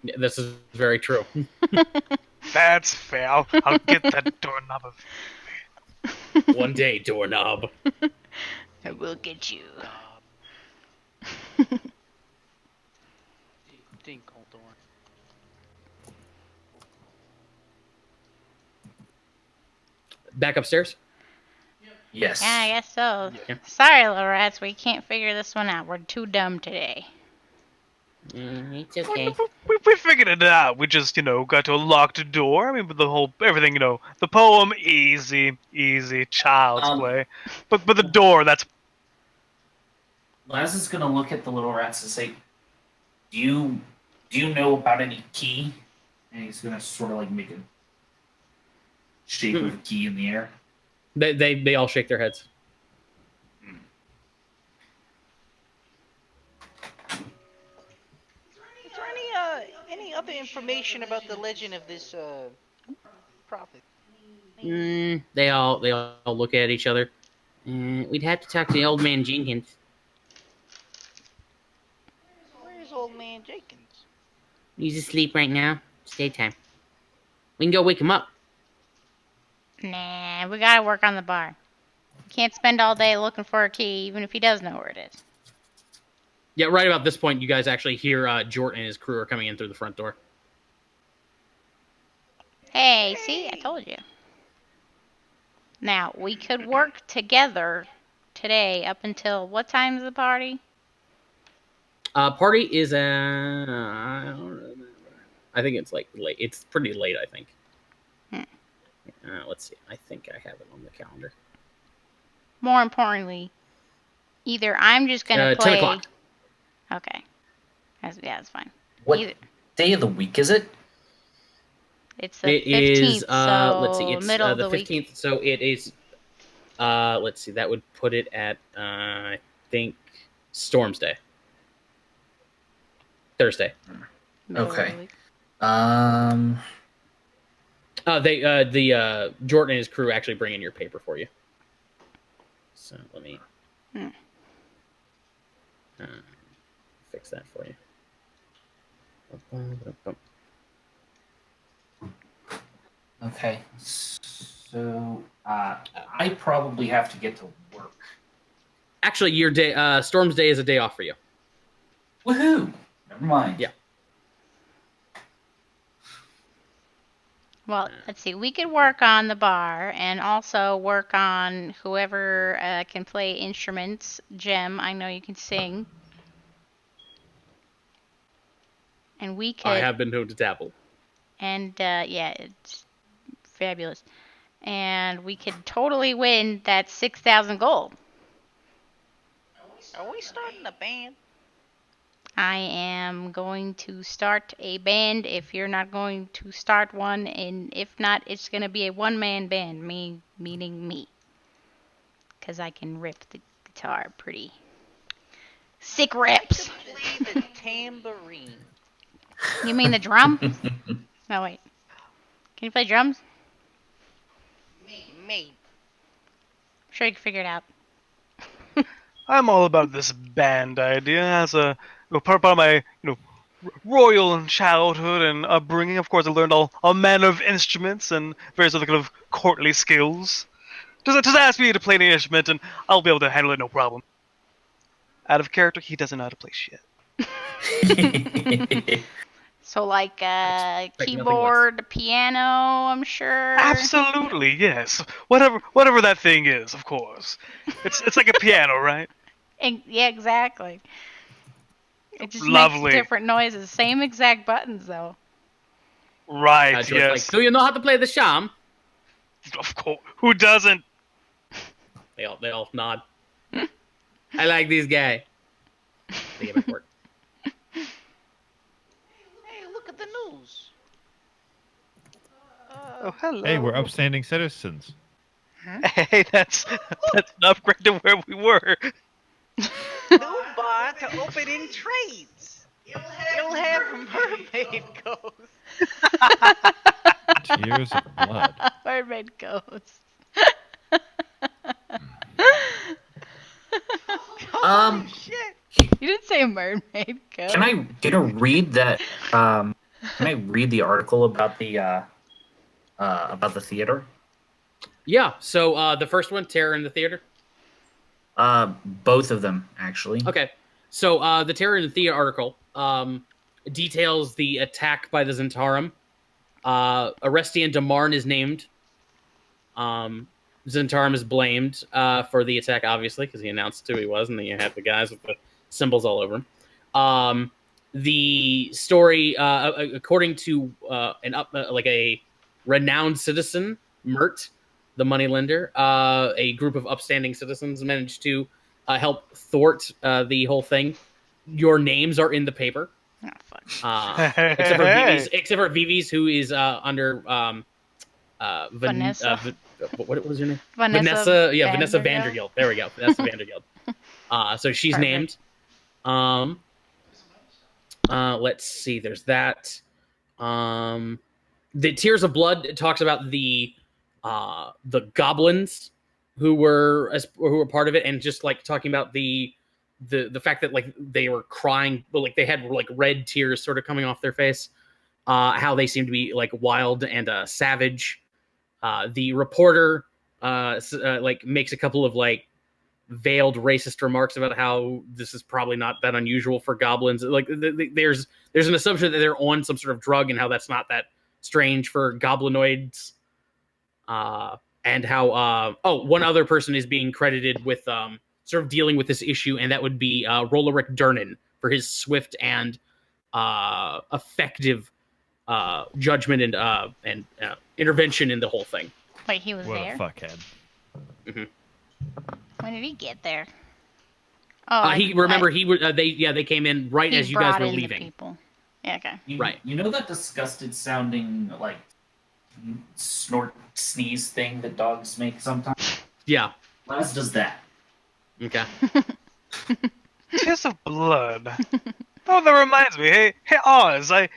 Yeah, this is very true. That's fair. I'll get that doorknob of. One day, doorknob. I will get you. Dinkle door. Back upstairs. Yes. Yeah, I guess so. Yeah. Sorry, little rats, we can't figure this one out. We're too dumb today. It's okay. We figured it out. We just, got to a locked door. I mean, but the whole everything, the poem, easy, child's play. But the door, that's. Laz is gonna look at the little rats and say, "Do you know about any key?" And he's gonna sort of like make a shape of a key in the air. They all shake their heads. Is there any other information about the legend of this prophet? They all look at each other. We'd have to talk to the old man Jenkins. Where's old man Jenkins? He's asleep right now. It's daytime. We can go wake him up. Nah, we gotta work on the bar. Can't spend all day looking for a key, even if he does know where it is. Yeah, right about this point, you guys actually hear Jordan and his crew are coming in through the front door. Hey, see? I told you. Now, we could work together today up until what time is the party? Party is I don't remember. I think it's like late. It's pretty late, I think. Let's see. I think I have it on the calendar. More importantly, either I'm just gonna 10 play. o'clock. Okay. That's fine. What Either. day of the week is it? It's the It 15th, is. so Let's see. It's middle of the the week. 15th. So it is. Let's see. That would put it at I think Storm's Day. Thursday. Middle of the Okay. week. The Jordan and his crew actually bring in your paper for you. So let me fix that for you. Okay. So I probably have to get to work. Actually, your day, Storm's Day, is a day off for you. Woohoo! Never mind. Yeah. Well, let's see. We could work on the bar and also work on whoever can play instruments. Jem, I know you can sing. And we could. I have been known to dabble. And yeah, it's fabulous. And we could totally win that 6,000 gold. Are we starting a band? I am going to start a band if you're not going to start one, and if not, it's going to be a one-man band, meaning me. Because I can rip the guitar pretty. Sick rips! I could play the tambourine. You mean the drum? No, wait. Can you play drums? Maybe. I'm sure you can figure it out. I'm all about this band idea as a part of my royal childhood and upbringing. Of course, I learned all manner of instruments and various other kind of courtly skills. Just ask me to play any instrument and I'll be able to handle it no problem. Out of character, he doesn't know how to play shit. So like Expect keyboard, piano, I'm sure. Absolutely, yes. Whatever that thing is, of course. It's like a piano, right? Yeah, exactly. It just Lovely. makes different noises. Same exact buttons, though. Right, George's yes. like, do you know how to play the sham? Of course. Who doesn't? They all nod. I like this guy. They get back to work. the news? Oh, hello. Hey, we're upstanding citizens. Hey, that's an upgrade to where we were. New bar to open in trades. You'll have mermaid ghosts. Tears of blood. Mermaid ghost. Um, Shit. You didn't say mermaid ghost. can I read that? Can I read the article about the theater? Yeah. So the first one, Terror in the Theater. Both of them actually. Okay. So the Terror in the Theater article details the attack by the Zentarum. Arestian Damarn is named. Zentarum is blamed for the attack, obviously, because he announced who he was, and then you had the guys with the symbols all over him. The story, according to a renowned citizen, Mert, the moneylender, a group of upstanding citizens managed to help thwart the whole thing. Your names are in the paper, Oh, fuck. except for Vivi's, who is under Vanessa. What was her name? Vanessa Vanessa Vandergill. Vandergill. There we go, Vanessa Vandergill. So she's Perfect. named. Let's see. There's that. The Tears of Blood talks about the goblins who were part of it, and just like talking about the fact that like they were crying, but like they had like red tears sort of coming off their face. How they seem to be like wild and savage. The reporter like makes a couple of like veiled racist remarks about how this is probably not that unusual for goblins. Like there's an assumption that they're on some sort of drug, and how that's not that strange for goblinoids. And how one other person is being credited with sort of dealing with this issue, and that would be Roleric Durnan for his swift and effective judgment and intervention in the whole thing. Wait, he was What there? a fuckhead. When did he get there? Oh, They came in right as you guys brought were in the leaving. people. Yeah, okay. Right. You know that disgusted sounding like snort sneeze thing that dogs make sometimes? Yeah. Les does that. Okay. Tears of blood. Oh, that reminds me. Hey, Oz, I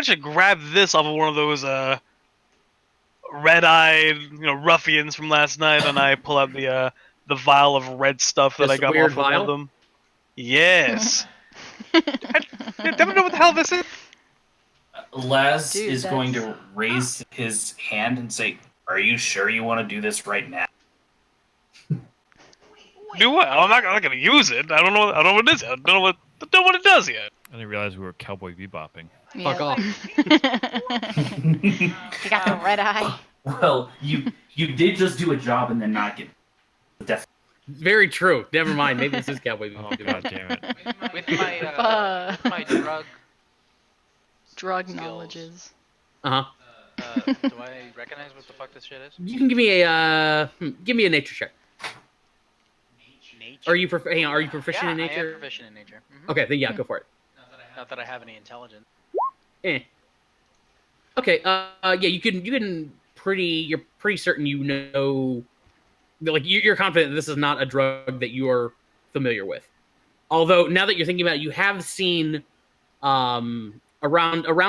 should grab this off of one of those red-eyed, ruffians from last night, and I pull out the vial of red stuff that This I got weird off of one vial? of them. Yes. Do you know what the hell this is? Les Dude, is going that's- to raise his hand and say, "Are you sure you want to do this right now?" Do what? I'm not going to use it. I don't know what it is. I don't know what it does yet. I didn't realize we were cowboy bebopping. Yeah. Fuck off. You got the red eye. Well, you did just do a job and then not get death. Very true. Never mind. Maybe this is Cowboy Oh, Bebop. god damn it. With my Drug skills. knowledges. Uh-huh. Do I recognize what the fuck this shit is? You can give me a nature check. Nature. Are you proficient in I nature? am proficient in nature. Okay, then yeah, go for it. Not that I have any intelligence. Eh. Okay, yeah, you're pretty certain you're confident that this is not a drug that you are familiar with. Although now that you're thinking about it, you have seen around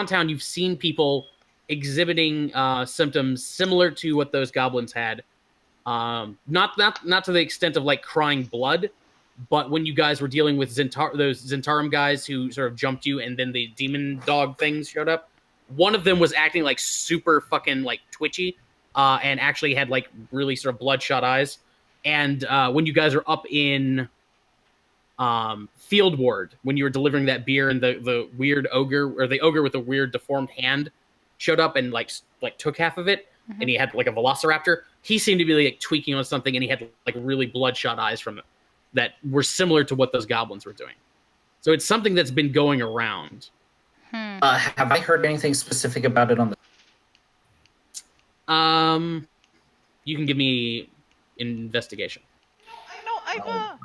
town, you've seen people exhibiting symptoms similar to what those goblins had. Not to the extent of like crying blood, but when you guys were dealing with those Zentarum guys who sort of jumped you, and then the demon dog things showed up, one of them was acting like super fucking like twitchy, and actually had like really sort of bloodshot eyes. And when you guys are up in Field Ward, when you were delivering that beer, and the weird ogre, or the ogre with a weird deformed hand showed up and like took half of it, and he had like a velociraptor. He seemed to be like tweaking on something, and he had like really bloodshot eyes from it that were similar to what those goblins were doing. So it's something that's been going around. Have I heard anything specific about it on the? You can give me investigation. No, I've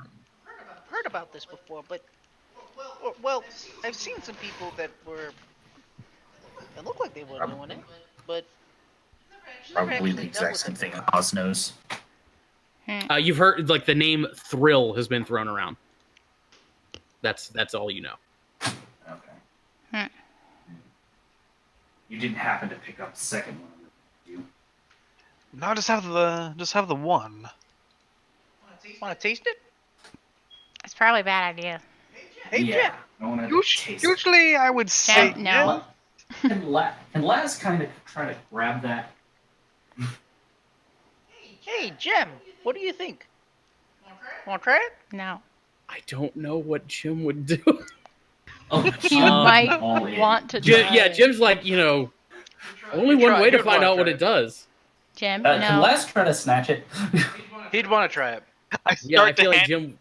heard about this before, but well, I've seen some people that were It looked like they were doing it, but Probably the exact same thing Oz knows. You've heard like the name Thrill has been thrown around. That's all you know. Okay. You didn't happen to pick up the second one, did you? No, just have the one. Want to taste it? It's probably a bad idea. Hey, yeah. Jim. I want to taste it. Usually, I would say No. Can Laz kind of try to grab that? Hey, Jim. What do you think? Want to try it? No. I don't know what Jim would do. Oh, He all might in. want to try. Yeah, Jim's like, only one way to find out what it does. Jim, Can no. Laz try to snatch it? He'd want to try it. Yeah, I feel like Jim.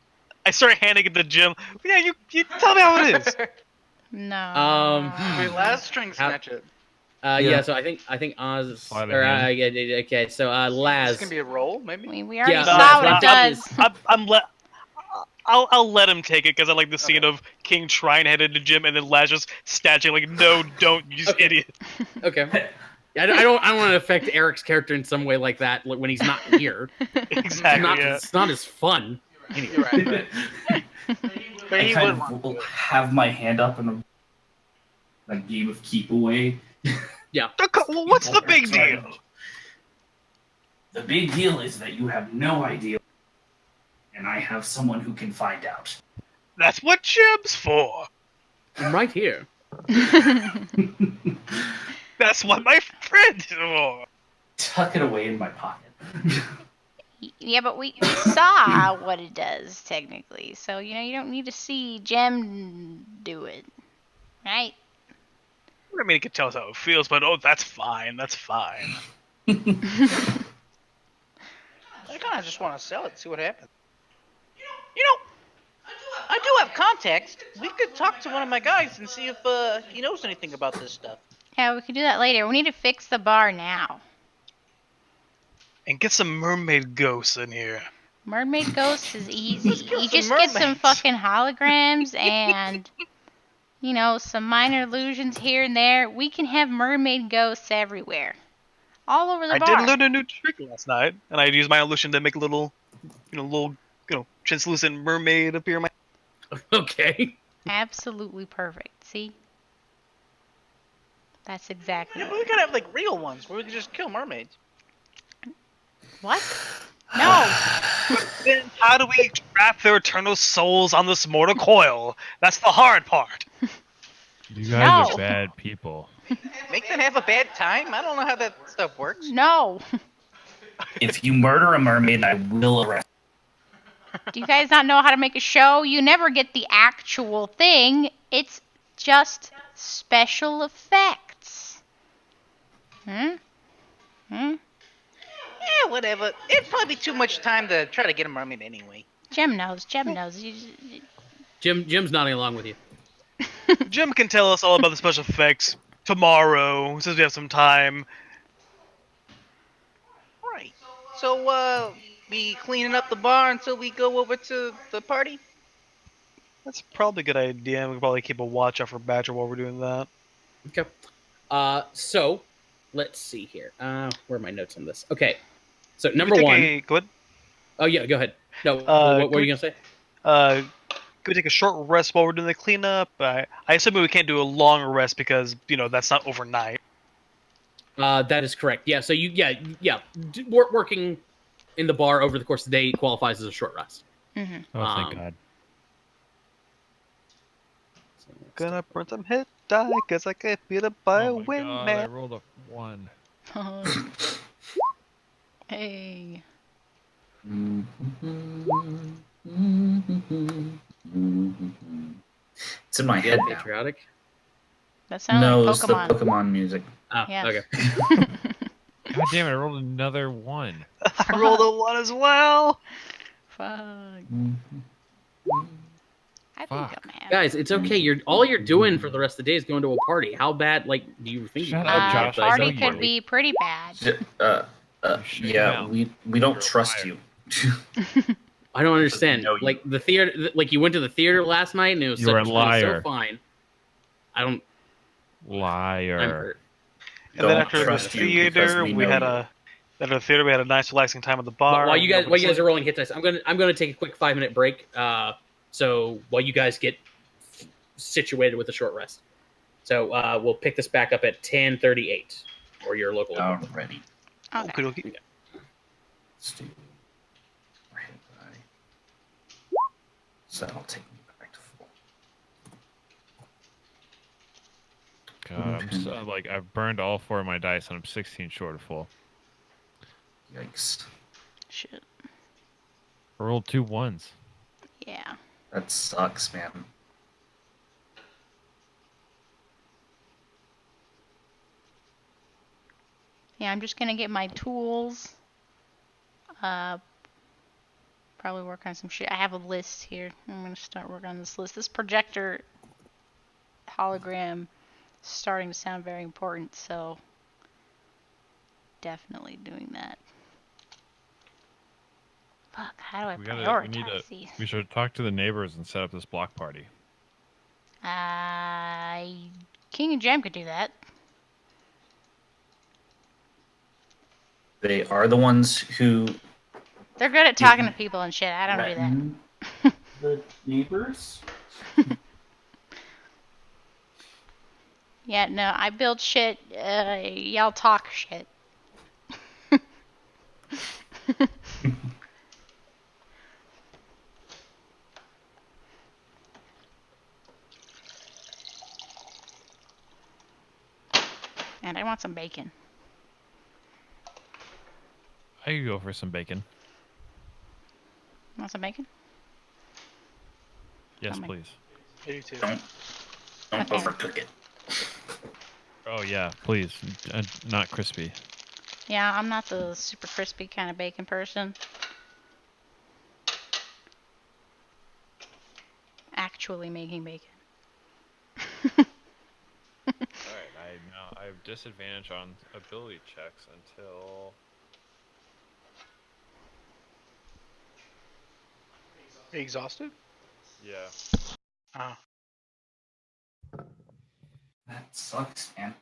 I start handing it to Jim. Yeah, you tell me how it is. No. Wait, last string snatch it. Yeah. So I think Oz. Slide Or, it okay, so Laz. This can be a roll, maybe. We already Yeah, saw what no, it does. I'll let him take it because I like the scene of King trying to hand it to Jim and then Laz just snatching like, no, don't, you idiot. Okay. I don't want to affect Eric's character in some way like that when he's not here. Exactly. It's not as fun. Anyway. Right. But I he kind would of will have my hand up in a game of keep away. Yeah. Well, what's the big deal? The big deal is that you have no idea, and I have someone who can find out. That's what Jim's for. I'm right here. That's what my friend is for. Tuck it away in my pocket. Yeah, but we saw what it does, technically. So, you don't need to see Jem do it. Right? I mean, he can tell us how it feels, but that's fine. That's fine. I kind of just want to sell it, see what happens. I do have context. We could talk to one of my guys and see if he knows anything about this stuff. Yeah, we could do that later. We need to fix the bar now. And get some mermaid ghosts in here. Mermaid ghosts is easy. kill You some just get some mermaids. fucking holograms and, some minor illusions here and there. We can have mermaid ghosts everywhere. All over the I bar. did learn a new trick last night, and I used my illusion to make a little translucent mermaid appear in my... Okay. Absolutely perfect. See? That's exactly Yeah, it. but we could have like real ones where we could just kill mermaids. What? No! Then how do we trap their eternal souls on this mortal coil? That's the hard part. You guys No. are bad people. Make them have a bad time? I don't know how that stuff works. No! If you murder a mermaid, I will arrest Do you guys not know how to make a show? You never get the actual thing. It's just special effects. Hmm? Yeah, whatever. It'd probably be too much time to try to get a mermaid anyway. Jem knows. Jim's nodding along with you. Jim can tell us all about the special effects tomorrow, since we have some time. Right. So, we cleaning up the bar until we go over to the party? That's probably a good idea. We can probably keep a watch out for Badger while we're doing that. Okay. So, let's see here. Where are my notes on this? Okay. So, number one. Go ahead. Oh, yeah, go ahead. No, what were you going to say? Could we take a short rest while we're doing the cleanup? I assume we can't do a long rest because, that's not overnight. That is correct. Yeah, so working in the bar over the course of the day qualifies as a short rest. Mm-hmm. Oh, thank God. Gonna burn some hit die because I get beat up by a Oh my God, I wingman. rolled a 1. Hey. It's in my head now. Patriotic? That sounds No, like it's the Pokemon. Pokemon music. Oh, Yeah. okay. God damn it, I rolled another 1. I rolled a 1 as well. Fuck. I think Fuck. I'm happy. Guys, it's okay. All you're doing for the rest of the day is going to a party. How bad, do you think? Shut you up, Josh. I Party know could you. be pretty bad. Shut Yeah, down. we don't trust you. I don't understand. No, you- Like the theater, you went to the theater last night and it was You're a so liar. fine. I don't. Liar. I'm hurt. And then Don't after the trust you because theater, we we know had you. we had a nice relaxing time at the bar. While you guys Nobody are rolling hit dice, I'm gonna take a quick 5-minute break. So while you guys get situated with a short rest, so we'll pick this back up at 10:38 or your local equivalent. Alrighty. Okay. Okay. Let's do. We're hit by. So I'll take me back to full. God, I'm so, like I've burned all 4 of my dice and I'm 16 short of full. Yikes. Shit. I rolled 2 ones. Yeah. That sucks, man. Yeah, I'm just gonna get my tools. Probably work on some shit. I have a list here. I'm gonna start working on this list. This projector hologram is starting to sound very important, so definitely doing that. Fuck, how do I prioritize these? We should talk to the neighbors and set up this block party. King and Jam could do that. They are the ones who They're good at talking to people and shit. I don't do threaten the neighbors. that. Yeah, no, I build shit. Y'all talk shit. And I want some bacon. I could go for some bacon. Want some bacon? Yes, Coming. please. I do too. Don't Okay. overcook it. Oh yeah, please. Not crispy. Yeah, I'm not the super crispy kind of bacon person. Actually making bacon. Alright, I have disadvantage on ability checks until Are you exhausted? yeah. Ah. That sucks, man.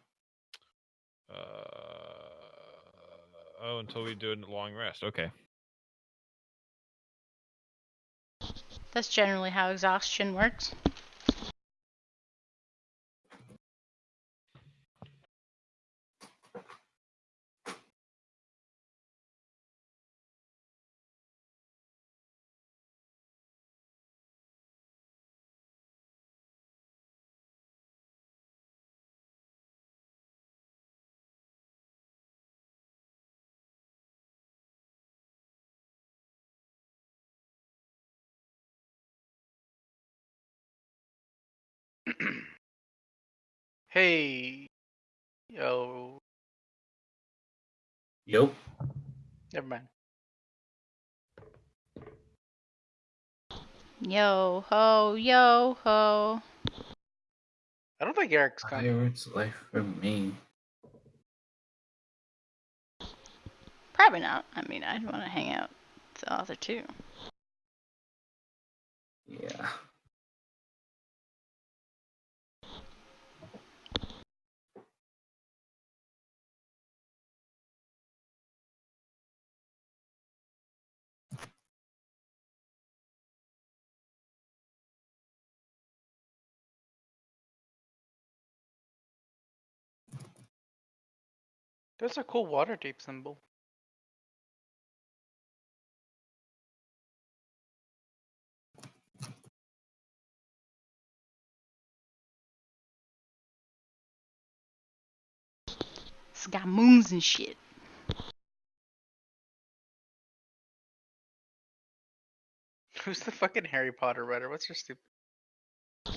Until we do a long rest. Okay. That's generally how exhaustion works. Hey, yo, Yup. never mind. Yo ho, yo ho. I don't think Eric's coming. Pirate's life for me. Probably not. I mean, I'd want to hang out with the author too. Yeah. There's a cool Waterdeep symbol. It's got moons and shit. Who's the fucking Harry Potter writer? What's your stupid?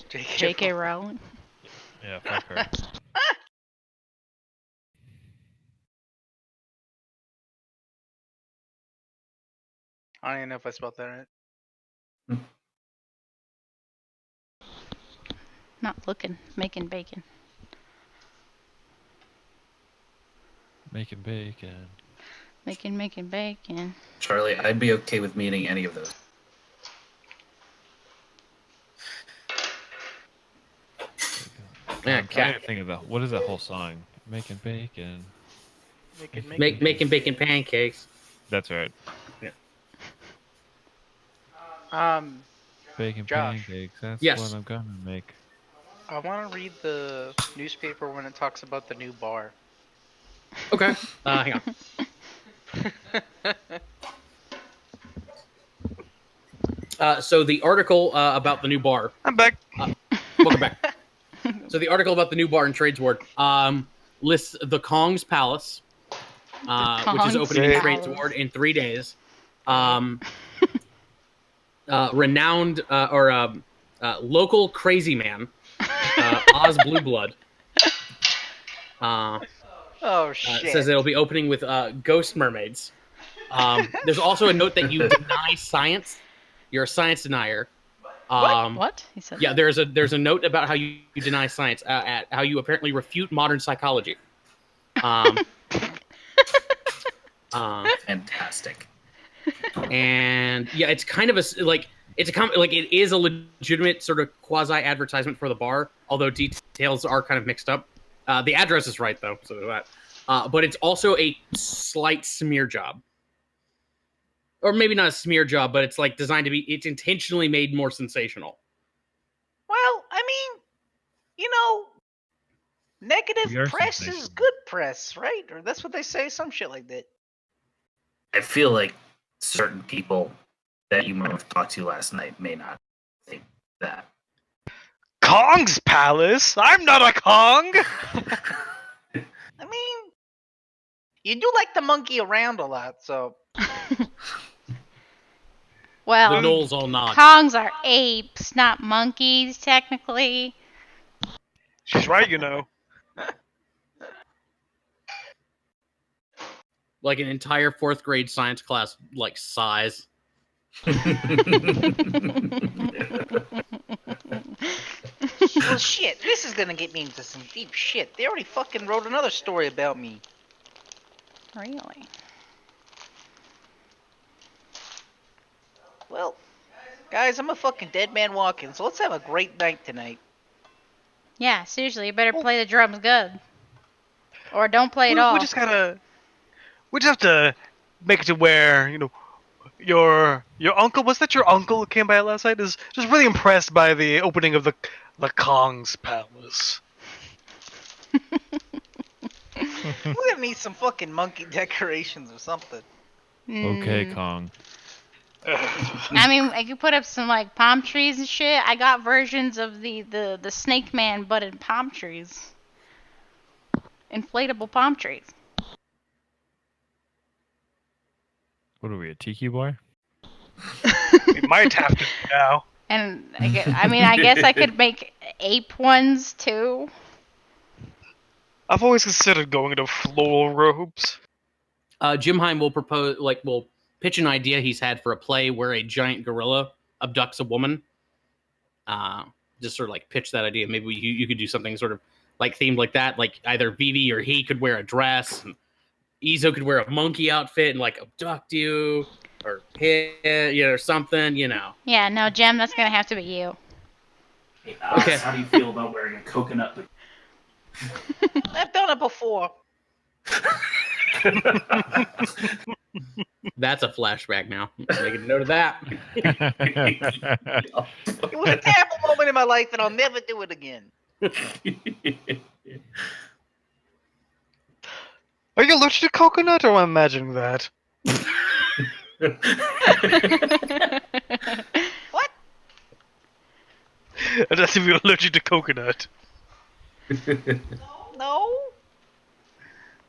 J.K. Rowling. Yeah, fuck her. I don't even know if I spelled that right. Not looking, making bacon. Making bacon. Making bacon. Charlie, I'd be okay with meeting any of those. I'm trying to think of what is that whole song? Making bacon. Making bacon pancakes. That's right. Bacon Josh. pancakes. That's Yes. what I'm gonna make. I want to read the newspaper when it talks about the new bar. Okay. Hang on. So the article about the new bar. I'm back. Welcome back. So the article about the new bar in Tradesward lists the Kong's Palace, which is Kong's opening in Palace. Tradesward in 3 days. Renowned local crazy man, Oz Blue Blood. Oh shit! Says it'll be opening with ghost mermaids. There's also a note that you deny science. You're a science denier. What? He said. Yeah, there's a note about how you deny science, at how you apparently refute modern psychology. Fantastic. And yeah, it's kind of it is a legitimate sort of quasi advertisement for the bar, although details are kind of mixed up. The address is right though, so that. But it's also a slight smear job, or maybe not a smear job, but it's like designed to be. It's intentionally made more sensational. Well, I mean, you know, We negative are press is sensational. good press, right? Or that's what they say, some shit like that. I feel like certain people that you might have talked to last night may not think that. Kong's palace? I'm not a Kong! I mean, you do like to monkey around a lot, so The Well, Knolls all nod. Kongs are apes, not monkeys, technically. She's right, you know. Like an entire 4th grade science class, like size. well, shit. This is gonna get me into some deep shit. They already fucking wrote another story about me. Really? Well, guys, I'm a fucking dead man walking, so let's have a great night tonight. Yeah, seriously, you better play the drums good. Or don't play at all. We just have to make it to where, you know, your uncle, was that your uncle who came by last night, is just really impressed by the opening of the Kong's palace. We're gonna need some fucking monkey decorations or something. Okay, Kong. I mean, I could put up some like palm trees and shit. I got versions of the Snake Man, but in palm trees, inflatable palm trees. What are we, a tiki boy? We might have to now. And I guess I could make ape ones too. I've always considered going into floral robes. Jim Heim will pitch an idea he's had for a play where a giant gorilla abducts a woman. Just sort of like pitch that idea. Maybe you could do something sort of like themed like that. Like either Vivi or he could wear a dress, and Izo could wear a monkey outfit and like abduct you or hit you or something. You know. Yeah, no, Jem, that's gonna have to be you. Hey, Oz, Okay. how do you feel about wearing a coconut? I've done it before. That's a flashback now. Make a note of that. It was a terrible moment in my life, and I'll never do it again. Are you allergic to coconut, or am I imagining that? What? I just if you're allergic to coconut. No.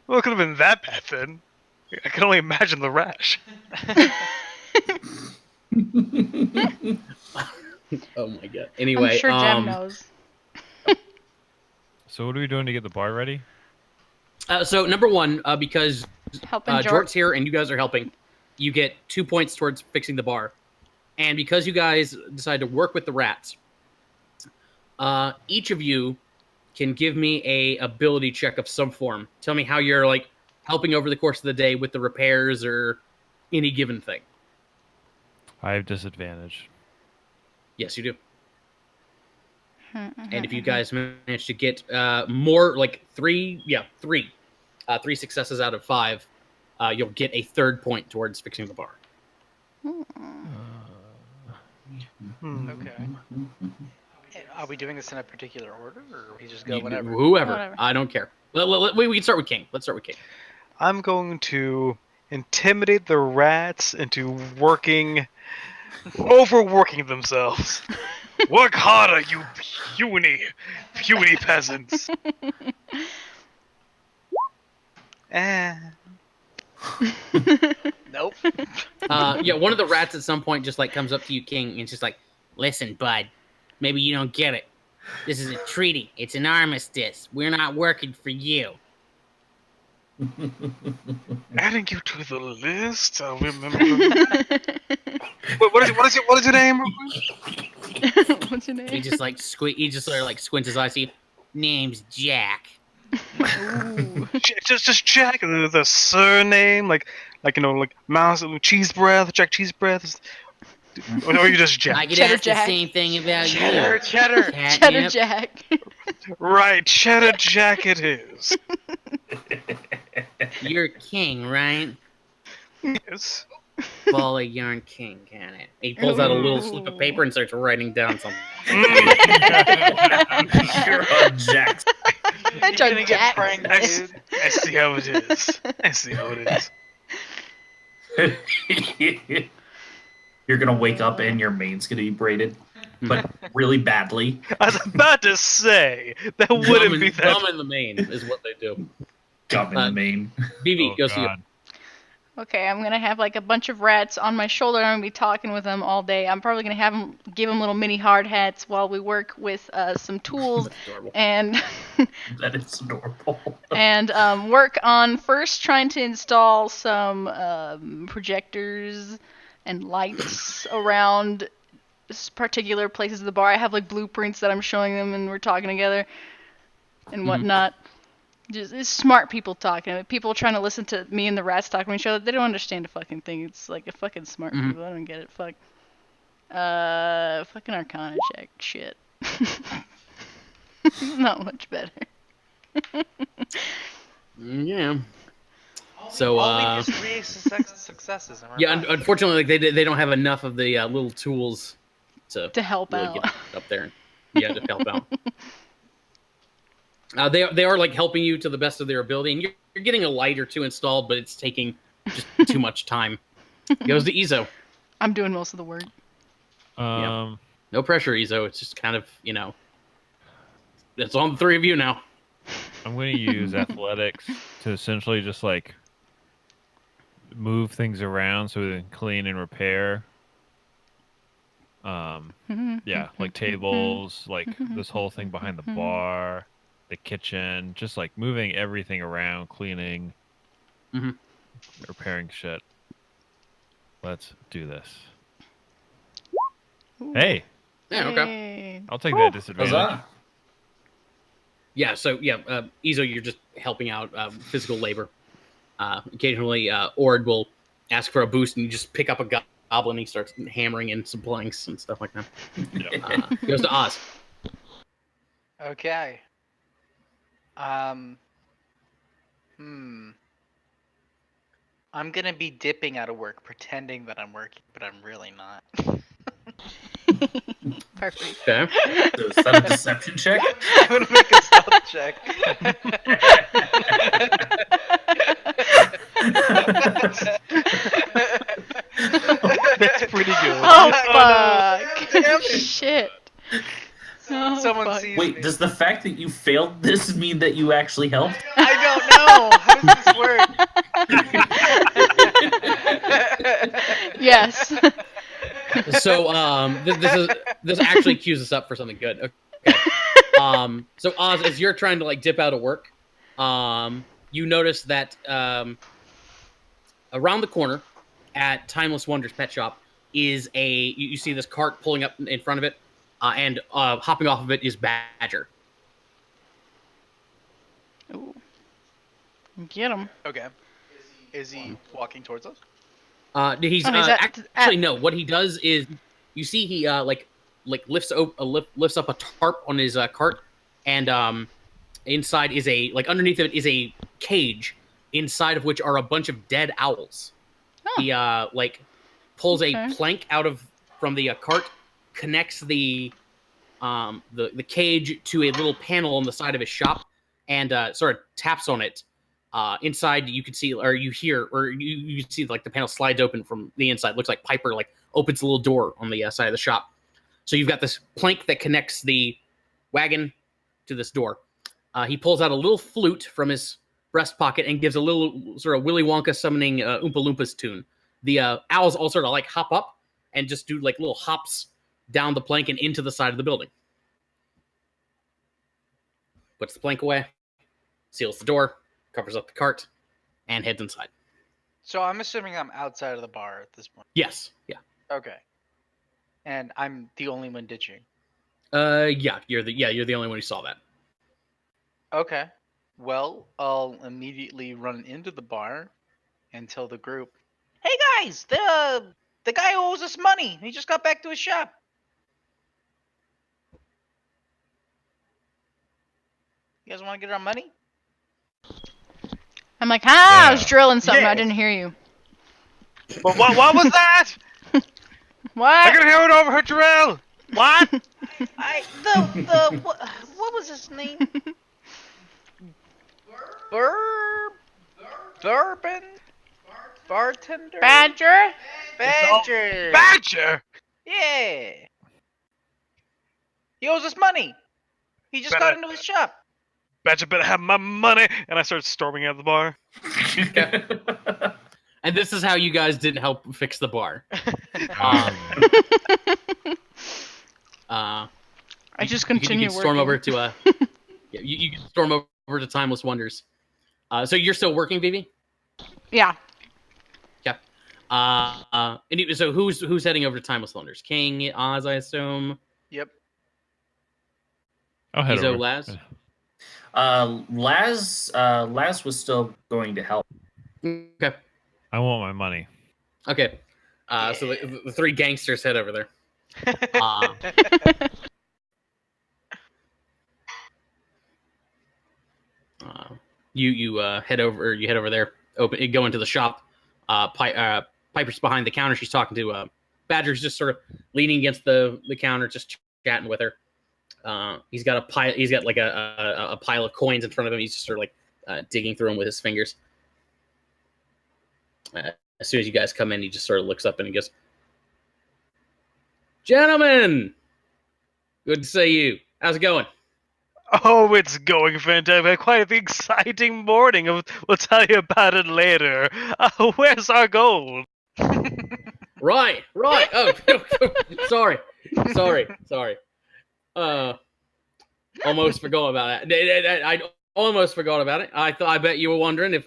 Well, it could have been that bad then. I can only imagine the rash. Oh my god. Anyway, I'm sure Jem knows. So what are we doing to get the bar ready? So number one, because Helping Jort's George. here and you guys are helping, you get 2 points towards fixing the bar. And because you guys decide to work with the rats, each of you can give me a ability check of some form. Tell me how you're like helping over the course of the day with the repairs or any given thing. I have disadvantage. Yes, you do. And if you guys manage to get more, like three successes out of 5, you'll get a 3rd point towards fixing the bar. Okay. Are we doing this in a particular order, or we just go You- whenever? Whoever. Whatever. I don't care. We can start with King. Let's start with King. I'm going to intimidate the rats into overworking themselves. Work harder, you puny peasants. Nope. One of the rats at some point just like comes up to you, King, and it's just like, "Listen, bud, maybe you don't get it. This is a treaty. It's an armistice. We're not working for you." Adding you to the list. I'll remember. What is your name? What's your name? He just like he just sort of like squints his eyes. See, name's Jack. Ooh. Just Jack. The surname, like Mouse, Cheese Breath, Jack Cheese Breath. Or are you just Jack? I could Cheddar ask Jack. the same thing about Cheddar, you. cheddar. Cheddar Jack. Right, Cheddar Jack it is. You're king, right? Yes. Ball of yarn king, can it? He pulls out a little slip of paper and starts writing down something. You're on Jack's. You're gonna get Jack. pranked, I dude. see how it is. I see how it is. You're gonna wake up and your mane's gonna be braided, but really badly. I was about to say that wouldn't be that. Gum in the main is what they do. Gum in the mane. BB, Oh, go see you. God. Okay, I'm gonna have like a bunch of rats on my shoulder. I'm gonna be talking with them all day. I'm probably gonna give them little mini hard hats while we work with some tools That's adorable. and That is adorable. and work on first trying to install some projectors and lights around particular places of the bar. I have like blueprints that I'm showing them, and we're talking together and whatnot. Just it's smart people talking. People trying to listen to me and the rats talking to each other. They don't understand a fucking thing. It's like a fucking smart people. I don't get it. Fuck. Fucking Arcana check. Shit. Not much better. Yeah. So, Only just 3 successes. And we're yeah, fine. unfortunately, like, they don't have enough of the little tools to help really out. get up there. Yeah, to help out. They are like helping you to the best of their ability, and you're getting a light or two installed, but it's taking just too much time. Goes to Izo. I'm doing most of the work. No pressure, Izo. It's just kind of, it's on the 3 of you now. I'm going to use athletics to essentially just like move things around so we can clean and repair. Yeah, like tables, like this whole thing behind the bar, the kitchen, just like moving everything around, cleaning, repairing shit. Let's do this. Hey, Yeah, okay. Hey. I'll take that disadvantage. Huzzah. Yeah, so, Izo, you're just helping out physical labor. Occasionally, Ord will ask for a boost, and you just pick up a goblin, and he starts hammering in some planks and stuff like that. Goes to Oz. Okay. I'm gonna be dipping out of work, pretending that I'm working, but I'm really not. Perfect. Okay. So is that a deception check? I'm gonna make a stealth check. That's pretty good. Oh, Oh, fuck. no. Damn it. Shit. Oh, Someone fuck. sees Wait, me. does the fact that you failed this mean that you actually helped? I don't know. How does this work? Yes. So, this actually cues us up for something good. Okay. So Oz, as you're trying to like dip out of work, you notice that around the corner at Timeless Wonders Pet Shop is you see this cart pulling up in front of it, and hopping off of it is Badger. Ooh. Get him. Okay. Is he walking towards us? He's Oh, he's actually no. What he does is, you see he lifts up a tarp on his cart, and inside is underneath it is a cage, inside of which are a bunch of dead owls. Huh. He pulls Okay. a plank from the cart, connects the cage to a little panel on the side of his shop, and sort of taps on it. Inside, you can see, or you hear, or you see the panel slides open from the inside. Looks like Piper opens a little door on the side of the shop. So you've got this plank that connects the wagon to this door. He pulls out a little flute from his breast pocket and gives a little sort of Willy Wonka summoning Oompa Loompas tune. The owls all sort of hop up and just do little hops down the plank and into the side of the building. Puts the plank away, seals the door, covers up the cart, and heads inside. So I'm assuming I'm outside of the bar at this point. Yes, yeah. Okay. And I'm the only one ditching. Yeah, you're the only one who saw that. Okay. Well, I'll immediately run into the bar and tell the group, "Hey guys, the guy who owes us money. He just got back to his shop." You guys want to get our money? I'm like, I was Yeah. drilling something. I Yes. didn't hear you. But what was that? I What? can hear it over her drill. What? What was his name? Bourbon? Bartender? Badger? Badger! Badger. Yeah! He owes us money! He just got into his shop! Badger better have my money. And I start storming out of the bar. And this is how you guys didn't help fix the bar. I just You continue can storm over working. to you can storm over to Timeless Wonders. So you're still working, Vivi? Yeah. Yeah. So who's heading over to Timeless Wonders? King, Oz, I assume. Yep. I'll head Izo, over. Laz? Laz was still going to help. Okay. I want my money. Okay. So the three gangsters head over there. You head over there. Go into the shop. Piper's behind the counter. She's talking to Badger's just sort of leaning against the counter, just chatting with her. He's got a pile. He's got a pile of coins in front of him. He's just sort of digging through them with his fingers. As soon as you guys come in, he just sort of looks up and he goes, "Gentlemen, good to see you. How's it going?" Oh, it's going fantastic. Quite the exciting morning. We'll tell you about it later. Where's our gold? Right. Oh, sorry. Almost forgot about that. I almost forgot about it. I bet you were wondering if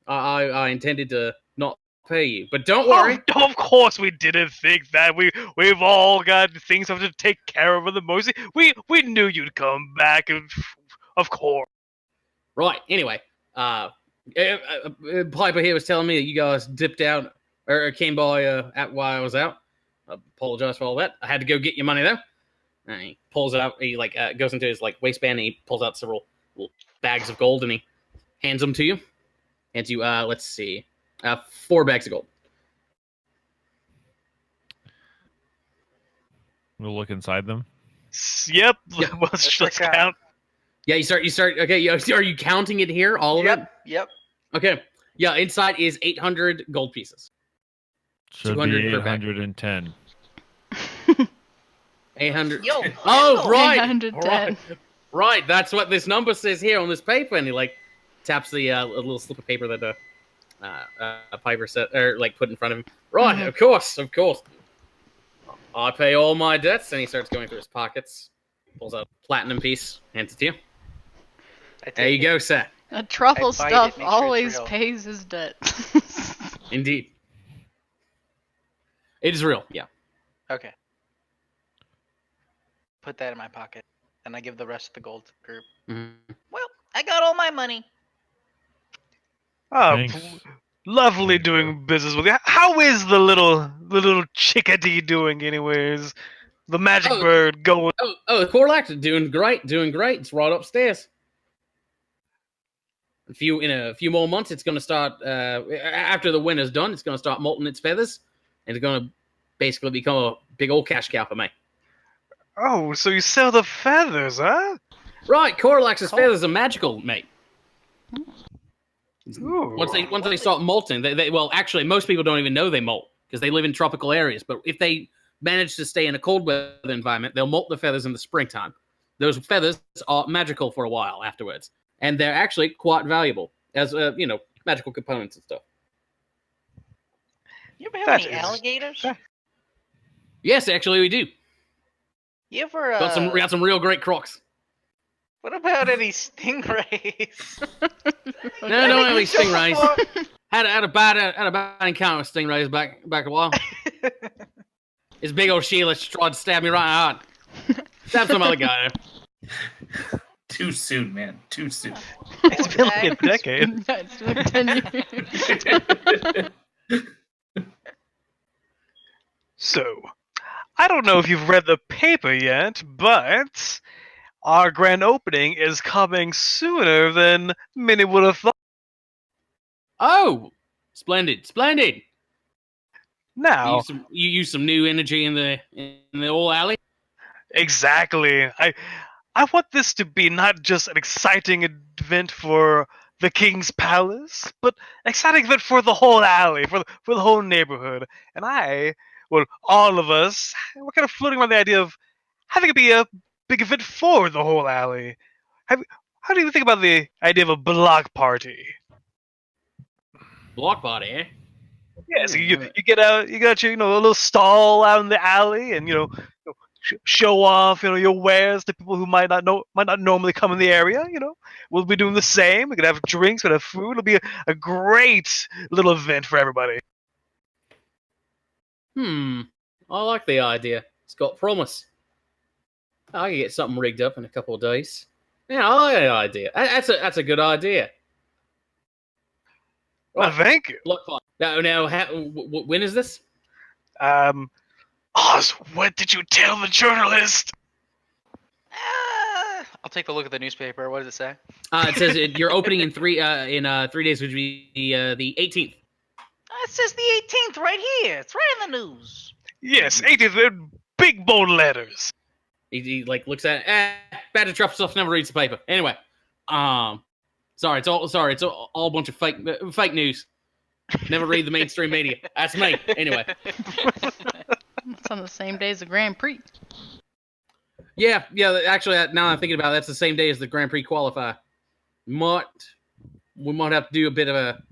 I intended to not pay you, but don't worry. Oh, of course we didn't think that. We've all got things we have to take care of in the Mosey. We knew you'd come back, of course. Right. Anyway, Piper here was telling me that you guys dipped out or came by while I was out. I apologize for all that. I had to go get your money though. And he pulls out. He goes into his waistband and he pulls out several little bags of gold and he hands them to you. Hands you let's see, 4 bags of gold. We'll look inside them. Yep. Yeah. Let's Let's count. Yeah, you start. Okay, are you counting it here? All of it? Yep. Okay. Yeah, inside is 800 gold pieces. Should 200 be per bag. 810. 800. Yo, Oh, right. 810. Right. That's what this number says here on this paper, and he taps the a little slip of paper that Piper set or put in front of him. Right. Mhm. Of course. I pay all my debts, and he starts going through his pockets. Pulls out a platinum piece, hands it to you. There you go, sir. A truffle I bite it, stuff make sure it's always real. pays his debt. Indeed. It is real, yeah. Okay. Put that in my pocket, and I give the rest of the gold to the group. Mhm. Well, I got all my money. Oh, Thanks. Lovely doing business with you. How is the little chickadee doing, anyways? The magic Oh, bird going. the Corlax doing great, doing great. It's right upstairs. In a few more months, it's going to start. After the winter's done, it's going to start molting its feathers, and it's going to basically become a big old cash cow for me. Oh, so you sell the feathers, huh? Right, Corlax's feathers are magical, mate. Ooh. Once they start molting, well, actually, most people don't even know they molt because they live in tropical areas. But if they manage to stay in a cold weather environment, they'll molt the feathers in the springtime. Those feathers are magical for a while afterwards, and they're actually quite valuable as magical components and stuff. You ever have That any is- alligators? Yes, actually, we do. You ever We got some real great crocs. what about any stingrays? No, don't have any stingrays. Had a bad encounter with stingrays back a while. His big old Sheila tried to stab me right in the heart. Stab some other guy. Too soon, man. Too soon. It's been like a decade. Yeah, it's like 10 years. So, I don't know if you've read the paper yet, but our grand opening is coming sooner than many would have thought. Oh, splendid. Now, You use some new energy in the old alley. exactly. I want this to be not just an exciting event for the King's Palace, but an exciting event for the whole alley, for the whole neighborhood. And all of us, we're kind of floating around the idea of having it be a big event for the whole alley. How do you think about the idea of a block party? Block party, eh? Yeah, so you got your a little stall out in the alley, and show off your wares to people who might not normally come in the area. We'll be doing the same. We could have drinks, we could have food. It'll be a great little event for everybody. I like the idea. It's got promise. I can get something rigged up in a couple of days. Yeah, I like that idea. That's a good idea. Well, thank you. Block party. Now, when is this? Oz, what did you tell the journalist? I'll take a look at the newspaper. What does it say? It says you're opening in 3 days, which would be the 18th. It says the 18th right here. It's right in the news. Yes, 18th, big bold letters. He looks at it. Bad to trust stuff. Never reads the paper. Anyway, it's all a bunch of fake news. Never read the mainstream media. That's me. Anyway. It's on the same day as the Grand Prix. Yeah. Actually, now I'm thinking about it, that's the same day as the Grand Prix qualifier. We might have to do a bit of a.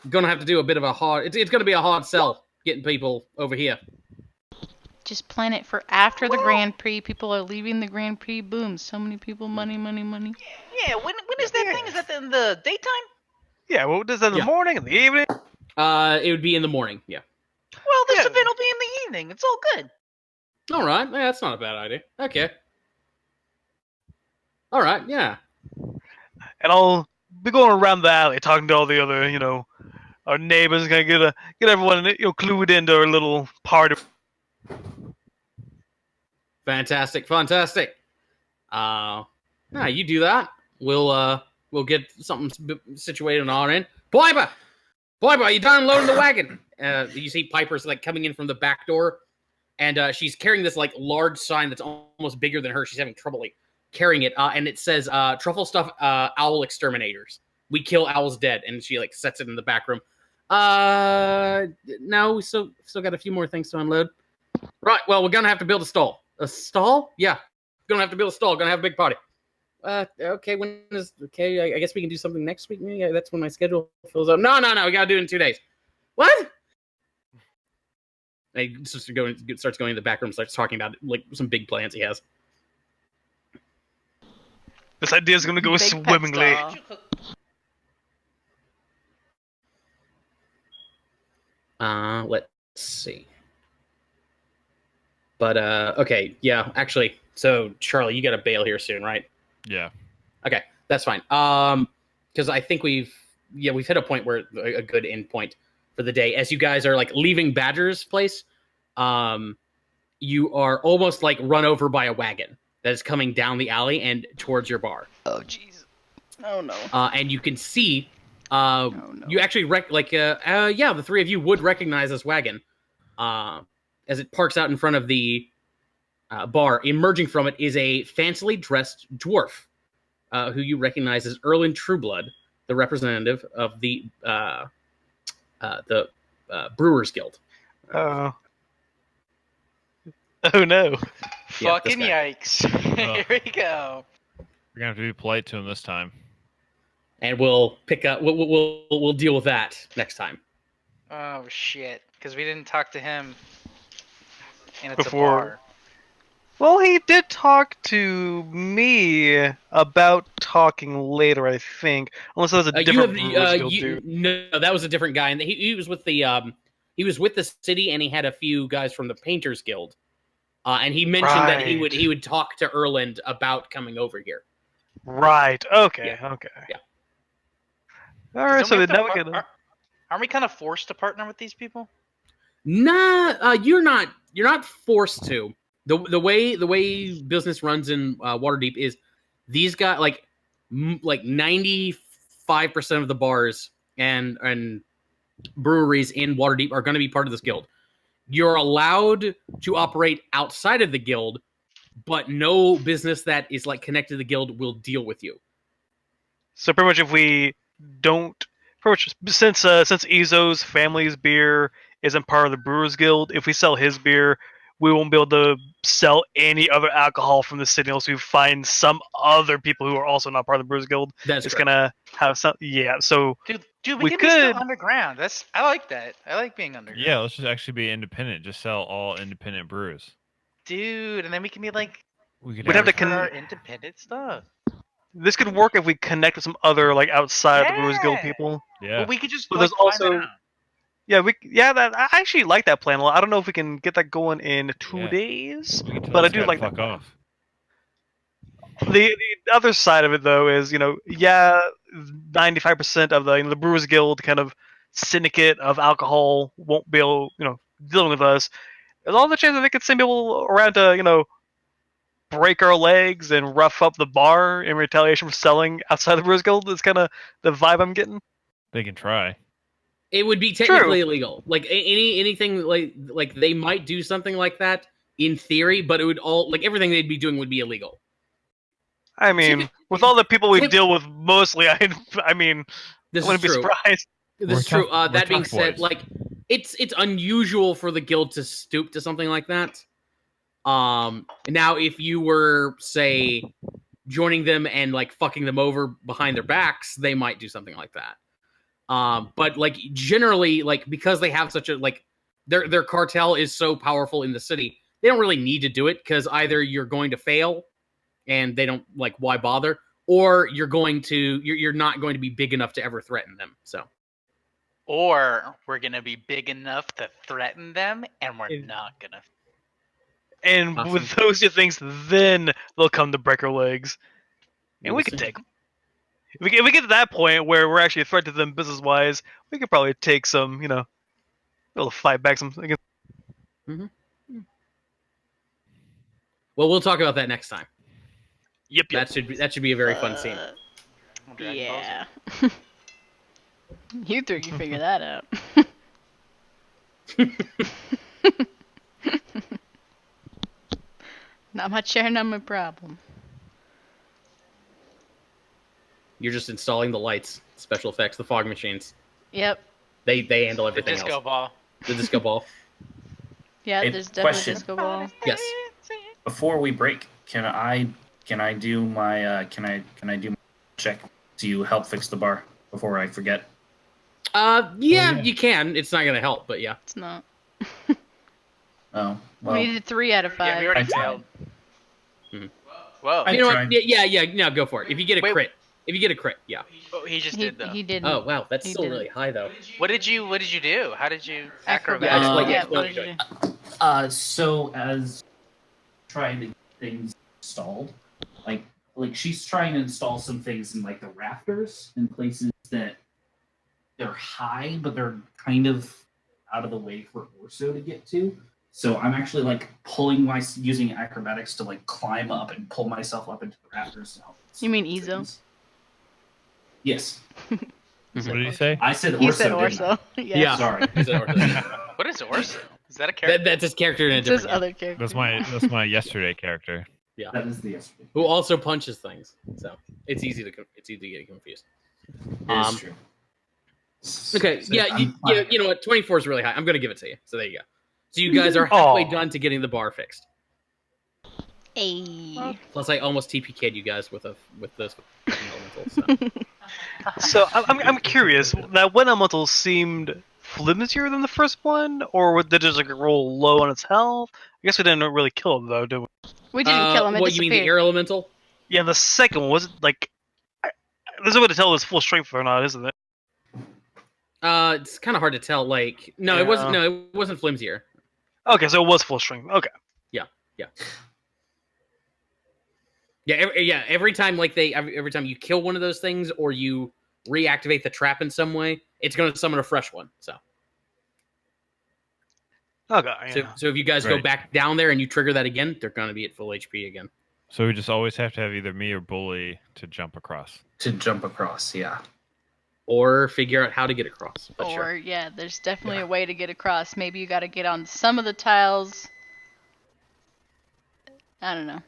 Gonna have to do a bit of a hard. It's gonna be a hard sell getting people over here. Just plan it for after the Grand Prix. People are leaving the Grand Prix. Boom. So many people. Money. Yeah, when is that thing? Is that in the daytime? Yeah, well, does that in the morning, in the evening? It would be in the morning. Yeah. Well, this event will be in the evening. It's all good. All right. Yeah, that's not a bad idea. Okay. All right. Yeah. And I'll be going around the alley talking to all the other, our neighbors, gonna get everyone, clued into our little party. Fantastic. You do that. We'll get something situated on our end. Piper, are you done loading the wagon? You see Piper's coming in from the back door, and she's carrying this large sign that's almost bigger than her. She's having trouble carrying it, and it says "Truffle Stuff Owl Exterminators. We kill owls dead." And she sets it in the back room. No, we still got a few more things to unload. Right. Well, we're gonna have to build a stall. A stall? Yeah. Gonna have to build a stall. Gonna have a big party. Okay. I guess we can do something next week. Maybe that's when my schedule fills up. No. We gotta do it in 2 days. What? And he starts going in the back room, starts talking about some big plans he has. This idea is gonna go Big pet swimmingly. stall. Let's see. But okay, yeah, actually, so Charlie, you got to bail here soon, right? Yeah. Okay, that's fine. Because I think we've hit a point where a good end point for the day. As you guys are like leaving Badger's place, you are almost like run over by a wagon that is coming down the alley and towards your bar. Oh jeez. Oh no. And you can see, no. you actually the three of you would recognize this wagon, as it parks out in front of the bar. Emerging from it is a fancily dressed dwarf, who you recognize as Erlin Trueblood, the representative of the Brewers Guild. Oh. Oh no. Yeah, Fucking this guy. yikes. Here we go. We're gonna have to be polite to him this time. And we'll pick up. We'll deal with that next time. Oh shit. Because we didn't talk to him. And it's Before. a bar. Well, he did talk to me about talking later, I think. Unless that was a different Brewers Guild dude. No, that was a different guy, and he was with the he was with the city, and he had a few guys from the Painters Guild, and he mentioned that he would talk to Erland about coming over here. Right. Okay. Yeah. Okay. Yeah. All right. So Don't we now have we to can. Aren't we kind of forced to partner with these people? Nah, you're not. You're not forced to. The way business runs in Waterdeep is these guys like 95% of the bars and breweries in Waterdeep are going to be part of this guild. You're allowed to operate outside of the guild, but no business that is like connected to the guild will deal with you. So pretty much, if we don't, pretty much since Ezo's family's beer isn't part of the Brewers Guild, if we sell his beer, we won't be able to sell any other alcohol from the city unless we find some other people who are also not part of the Brewers Guild. That's it's correct. gonna have some. Yeah. So Dude, we we can be still could. underground. I like that. I like being underground. Yeah, let's just actually be independent. Just sell all independent brews. Dude, and then we can be like, We could We'd have to for our independent stuff. This could work if we connect with some other like outside the Brewers Guild Yeah. people. Yeah. But we could just But like, there's climb also- down. Yeah, that I actually like that plan a lot. I don't know if we can get that going in 2 Yeah. days, We can tell but I this do guy to like fuck that. off. The other side of it though is 95% of the Brewers Guild kind of syndicate of alcohol won't be able dealing with us. There's all the chance that they could send people around to break our legs and rough up the bar in retaliation for selling outside the Brewers Guild. Is kind of the vibe I'm getting. They can try. It would be technically illegal. Like anything like they might do something like that in theory, but it would all like everything they'd be doing would be illegal. I mean, with all the people we deal with, mostly, I mean, This I wouldn't is be true. surprised. This is true. We're That being tough said, boys. like it's unusual for the guild to stoop to something like that. Now if you were, say, joining them and like fucking them over behind their backs, they might do something like that. But like generally, like because they have such a like their cartel is so powerful in the city, they don't really need to do it because either you're going to fail and they don't like why bother, or you're not going to be big enough to ever threaten them. So Or we're gonna be big enough to threaten them, and we're not gonna. And Awesome. with those two things, then they'll come to break our legs, and we We'll can see. take them. If we get to that point where we're actually a threat to them business-wise, we could probably take some, be able to fight back some. Well, we'll talk about that next time. Yep. That should be a very fun scene. Dragon Balls. Yeah. You three can figure that out. Not my chair, not my problem. You're just installing the lights, special effects, the fog machines. Yep. They handle The everything disco else. ball. The disco ball. Yeah, Hey, there's definitely question. a disco ball. Yes. Before we break, can I do my check to help fix the bar before I forget? Yeah, you can. It's not gonna help, but yeah. It's not. Oh, well. We needed 3 out of 5. Yeah, we already I tried. failed. Mhm. Whoa. I You know what? tried. Yeah. No, go for it. If you get a Wait. crit, yeah. Oh, he just He, did though. he didn't. Oh wow, that's He still didn't. really high though. What did you do? How did you Acrobat. explain- Yeah, explain what did you do? So as trying to get things installed, like she's trying to install some things in like the rafters in places that they're high, but they're kind of out of the way for Orso to get to. So I'm actually like using acrobatics to like climb up and pull myself up into the rafters to help. You mean Ezo? Yes. What did he say? I said Orso. He said didn't I? Orso. Yeah. Sorry. He said Orso. What is Orso? Is that a character? That's his character in a It's his different game. other character. That's my yesterday character. Yeah. That is the yesterday. Who also punches things. So it's easy to get confused. It is true. Okay, So yeah, I'm you know what? 24 is really high. I'm gonna give it to you. So there you go. So you guys are halfway done to getting the bar fixed. Ayy. Plus, I almost TPK'd you guys with those elementals. So I'm curious. That one elemental seemed flimsier than the first one, or did it just like roll low on its health? I guess we didn't really kill it though, did we? We didn't kill him. It What, you mean the disappeared. air elemental? Yeah, the second one was it like. There's no way to tell if it's full strength or not, isn't it? It's kind of hard to tell. Like, no, it wasn't. No, it wasn't flimsier. Okay, so it was full strength. Okay. Yeah. Every time, like every time you kill one of those things or you reactivate the trap in some way, it's going to summon a fresh one. So, Okay. Yeah. so if you guys go Right. back down there and you trigger that again, they're going to be at full HP again. So we just always have to have either me or Bully to jump across. To jump across, yeah. Or figure out how to get across. But Or sure. yeah, there's definitely a way to get across. Maybe you got to get on some of the tiles. I don't know.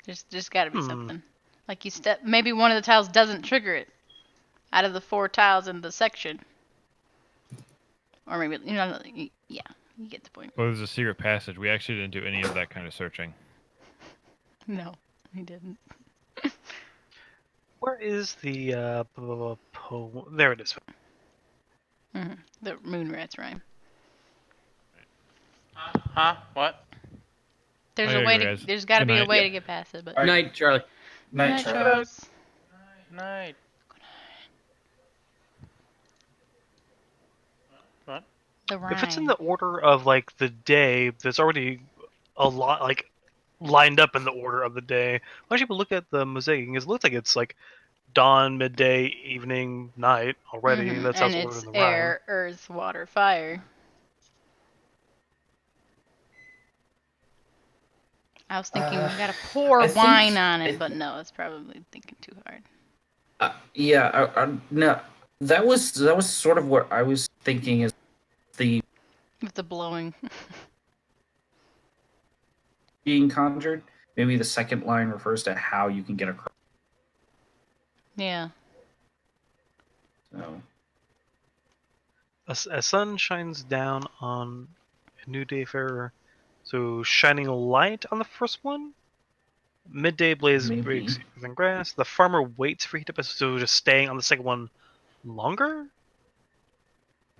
There's got to be something. Like you step. Maybe one of the tiles doesn't trigger it. Out of the 4 tiles in the section. Or maybe yeah, you get the point. Well, there's a secret passage. We actually didn't do any of that kind of searching. No, he didn't. Where is the there it is. The moon rat's rhyme. Huh? What? There's I a gotta way go, to. guys. There's got to Good be a night. way to get past it, but. All right. Night, Charlie. Night, Night, Charlie. Night. What? The rhyme. If it's in the order of like the day, there's already a lot like lined up in the order of the day. Why don't you look at the mosaic? Because it looks like it's like dawn, midday, evening, night already. Mhm, That's how and it's ordered it's in the rhyme. air, earth, water, fire. I was thinking we gotta pour I think wine on it, but no, it's probably thinking too hard. No, that was sort of what I was thinking is the With the blowing. being conjured. Maybe the second line refers to how you can get across. Yeah. So A sun shines down on a new day fair, so shining light on the first one. Midday blaze Maybe. breaks in grass. The farmer waits for heat up, so just staying on the second one longer.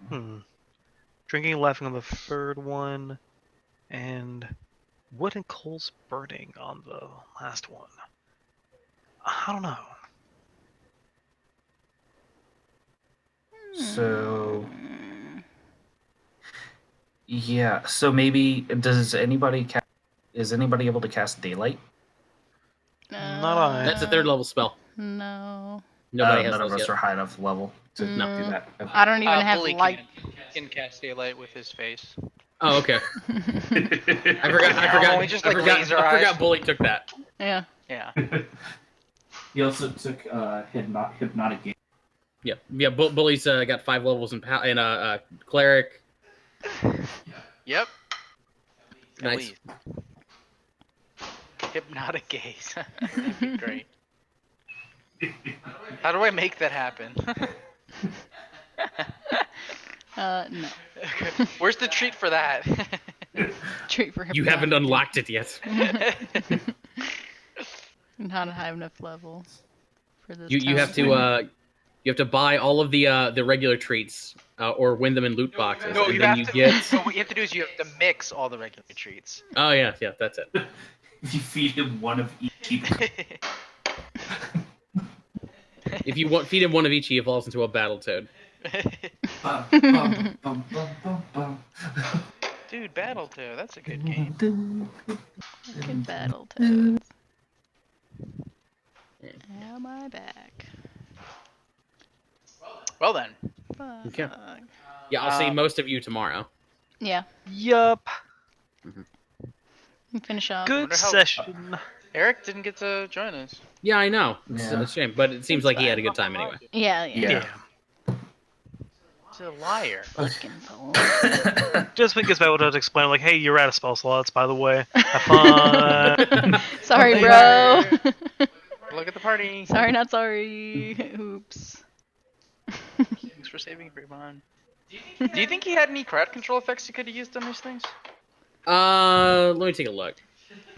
Drinking and laughing on the third one, and wood and coals burning on the last one. I don't know. So yeah, so maybe is anybody able to cast daylight? Not I. That's a 3rd level spell. No. Nobody has None of those us yet. are high enough level to No. do that. I don't even have Bully light. can cast daylight with his face. Oh, okay. I only just, like, laser I eyes. forgot Bully took that. Yeah. Yeah. He also took hypnotic gaze. Yeah. Bully's got 5 levels in cleric. Yep. At Nice. least. Hypnotic gaze. That'd be great. How do I make that happen? No. Where's the treat for that? Treat for You haven't unlocked it yet. Not a high enough level for this. You have to buy all of the regular treats or win them in loot boxes, No, and you then have you to. get. No, what you have to do is you have to mix all the regular treats. Oh yeah, that's it. If you feed him one of each. If you feed him one of each, he evolves into a battle toad. Dude, Battletoad, that's a good game. Fucking Battletoads. Am I back? Well then. Okay. Fuck. Yeah, I'll see most of you tomorrow. Yeah, Yup. we finish off. Good Wonder how- session. Eric didn't get to join us. Yeah, I know. It's Yeah. a shame, but it seems like he had a good time anyway. Yeah. Yeah. He's a liar. Fucking fool. Just because I would have explained, like, hey, you're out of spell slots, by the way. Have fun. Sorry, They bro. Look at the party. Sorry, not sorry. Oops. Thanks for saving everyone. Do you think he had any crowd control effects he could have used on these things? Let me take a look.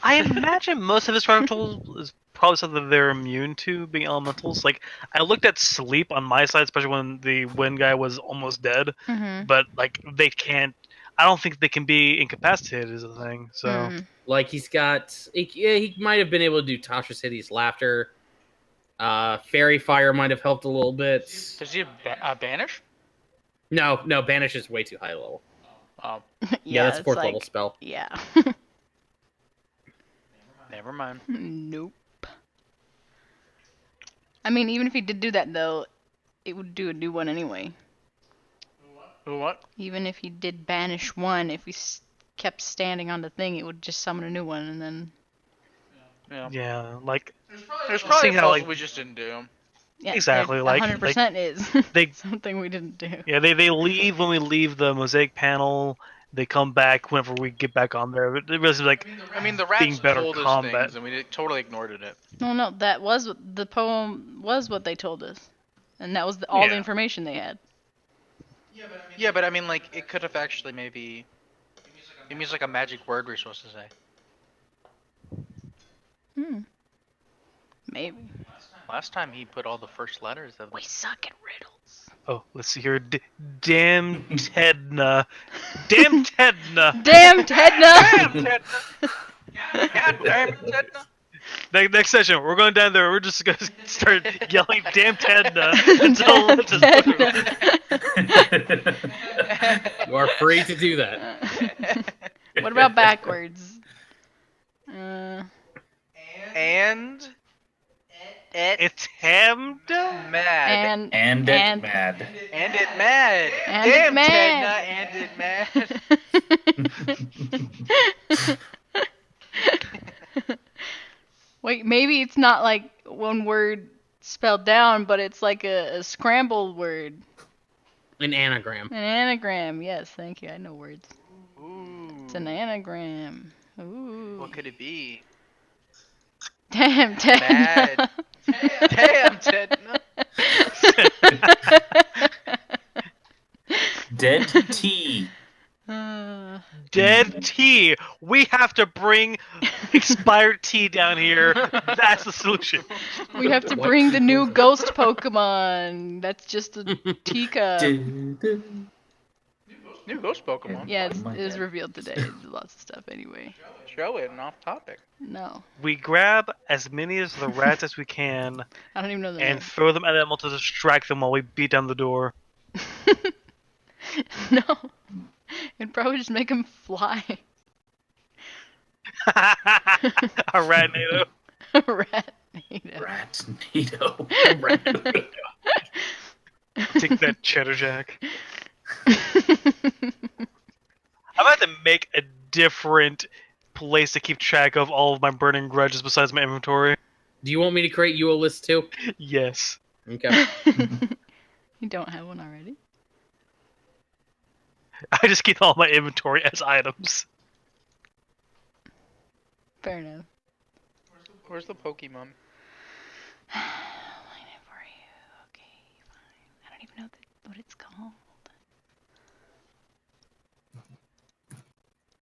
I imagine most of his fractals is probably something they're immune to, being elementals. Like, I looked at sleep on my side, especially when the wind guy was almost dead, Mhm. but, like, they can't... I don't think they can be incapacitated is the thing, so... Mhm. Like he might have been able to do Tasha City's laughter. Fairy fire might have helped a little bit. Does he have banish? No, banish is way too high level. Oh, Yeah, that's it's fourth like, level spell. Yeah. never mind. Nope. I mean, even if he did do that, though, it would do a new one anyway. Who what? Even if he did banish one, if he kept standing on the thing, it would just summon a new one, and then... Yeah. Yeah, like... There's probably seeing a how, puzzle like- we just didn't do. Yeah, Exactly, there like, 100% is they- something we didn't do. Yeah, they leave when we leave the mosaic panel. They come back whenever we get back on there. It really seems like I mean, the being rats better told us combat. things, and we totally ignored it. No, that was the poem was what they told us, and that was all the Yeah. information they had. Yeah, but I mean, like, it could have actually maybe... It means like a magic word we're supposed to say. Maybe. Last time he put all the first letters of... We suck at riddles. Oh, let's see here. Damn Tedna. Damn Tedna. Damn Tedna! Damn, Tedna! God damn it, Tedna! Next session, we're going down there. We're just gonna start yelling "Damn Tedna" until Damn just Tedna. You are free to do that. What about backwards? And... it's hemmed. Mad. And it mad. And it mad. And Damn, it mad. Tedna, and it mad. Wait, maybe it's not like one word spelled down, but it's like a scrambled word. An anagram. An anagram. Yes, thank you. I know words. Ooh. It's an anagram. Ooh. What could it be? Damn, Tedna. Mad. Damn, Tedna. Dead tea. Dead tea. We have to bring expired tea down here. That's the solution. We have to bring the new ghost Pokemon. That's just a teacup. New ghost Pokemon. Yeah, Oh my it was God. revealed today. There's lots of stuff anyway. Show it and off topic. No, We grab as many of the rats as we can I don't even know the and name. throw them at them to distract them while we beat down the door. No, it'd probably just make them fly. A rat native. Rat native. Rat NATO. Take that, Cheddar Jack. I'm about to make a different place to keep track of all of my burning grudges besides my inventory. Do you want me to create you a list too? Yes. Okay. You don't have one already? I just keep all my inventory as items. Fair enough. Where's the Pokemon? I'll line it for you. Okay, fine. I don't even know what it's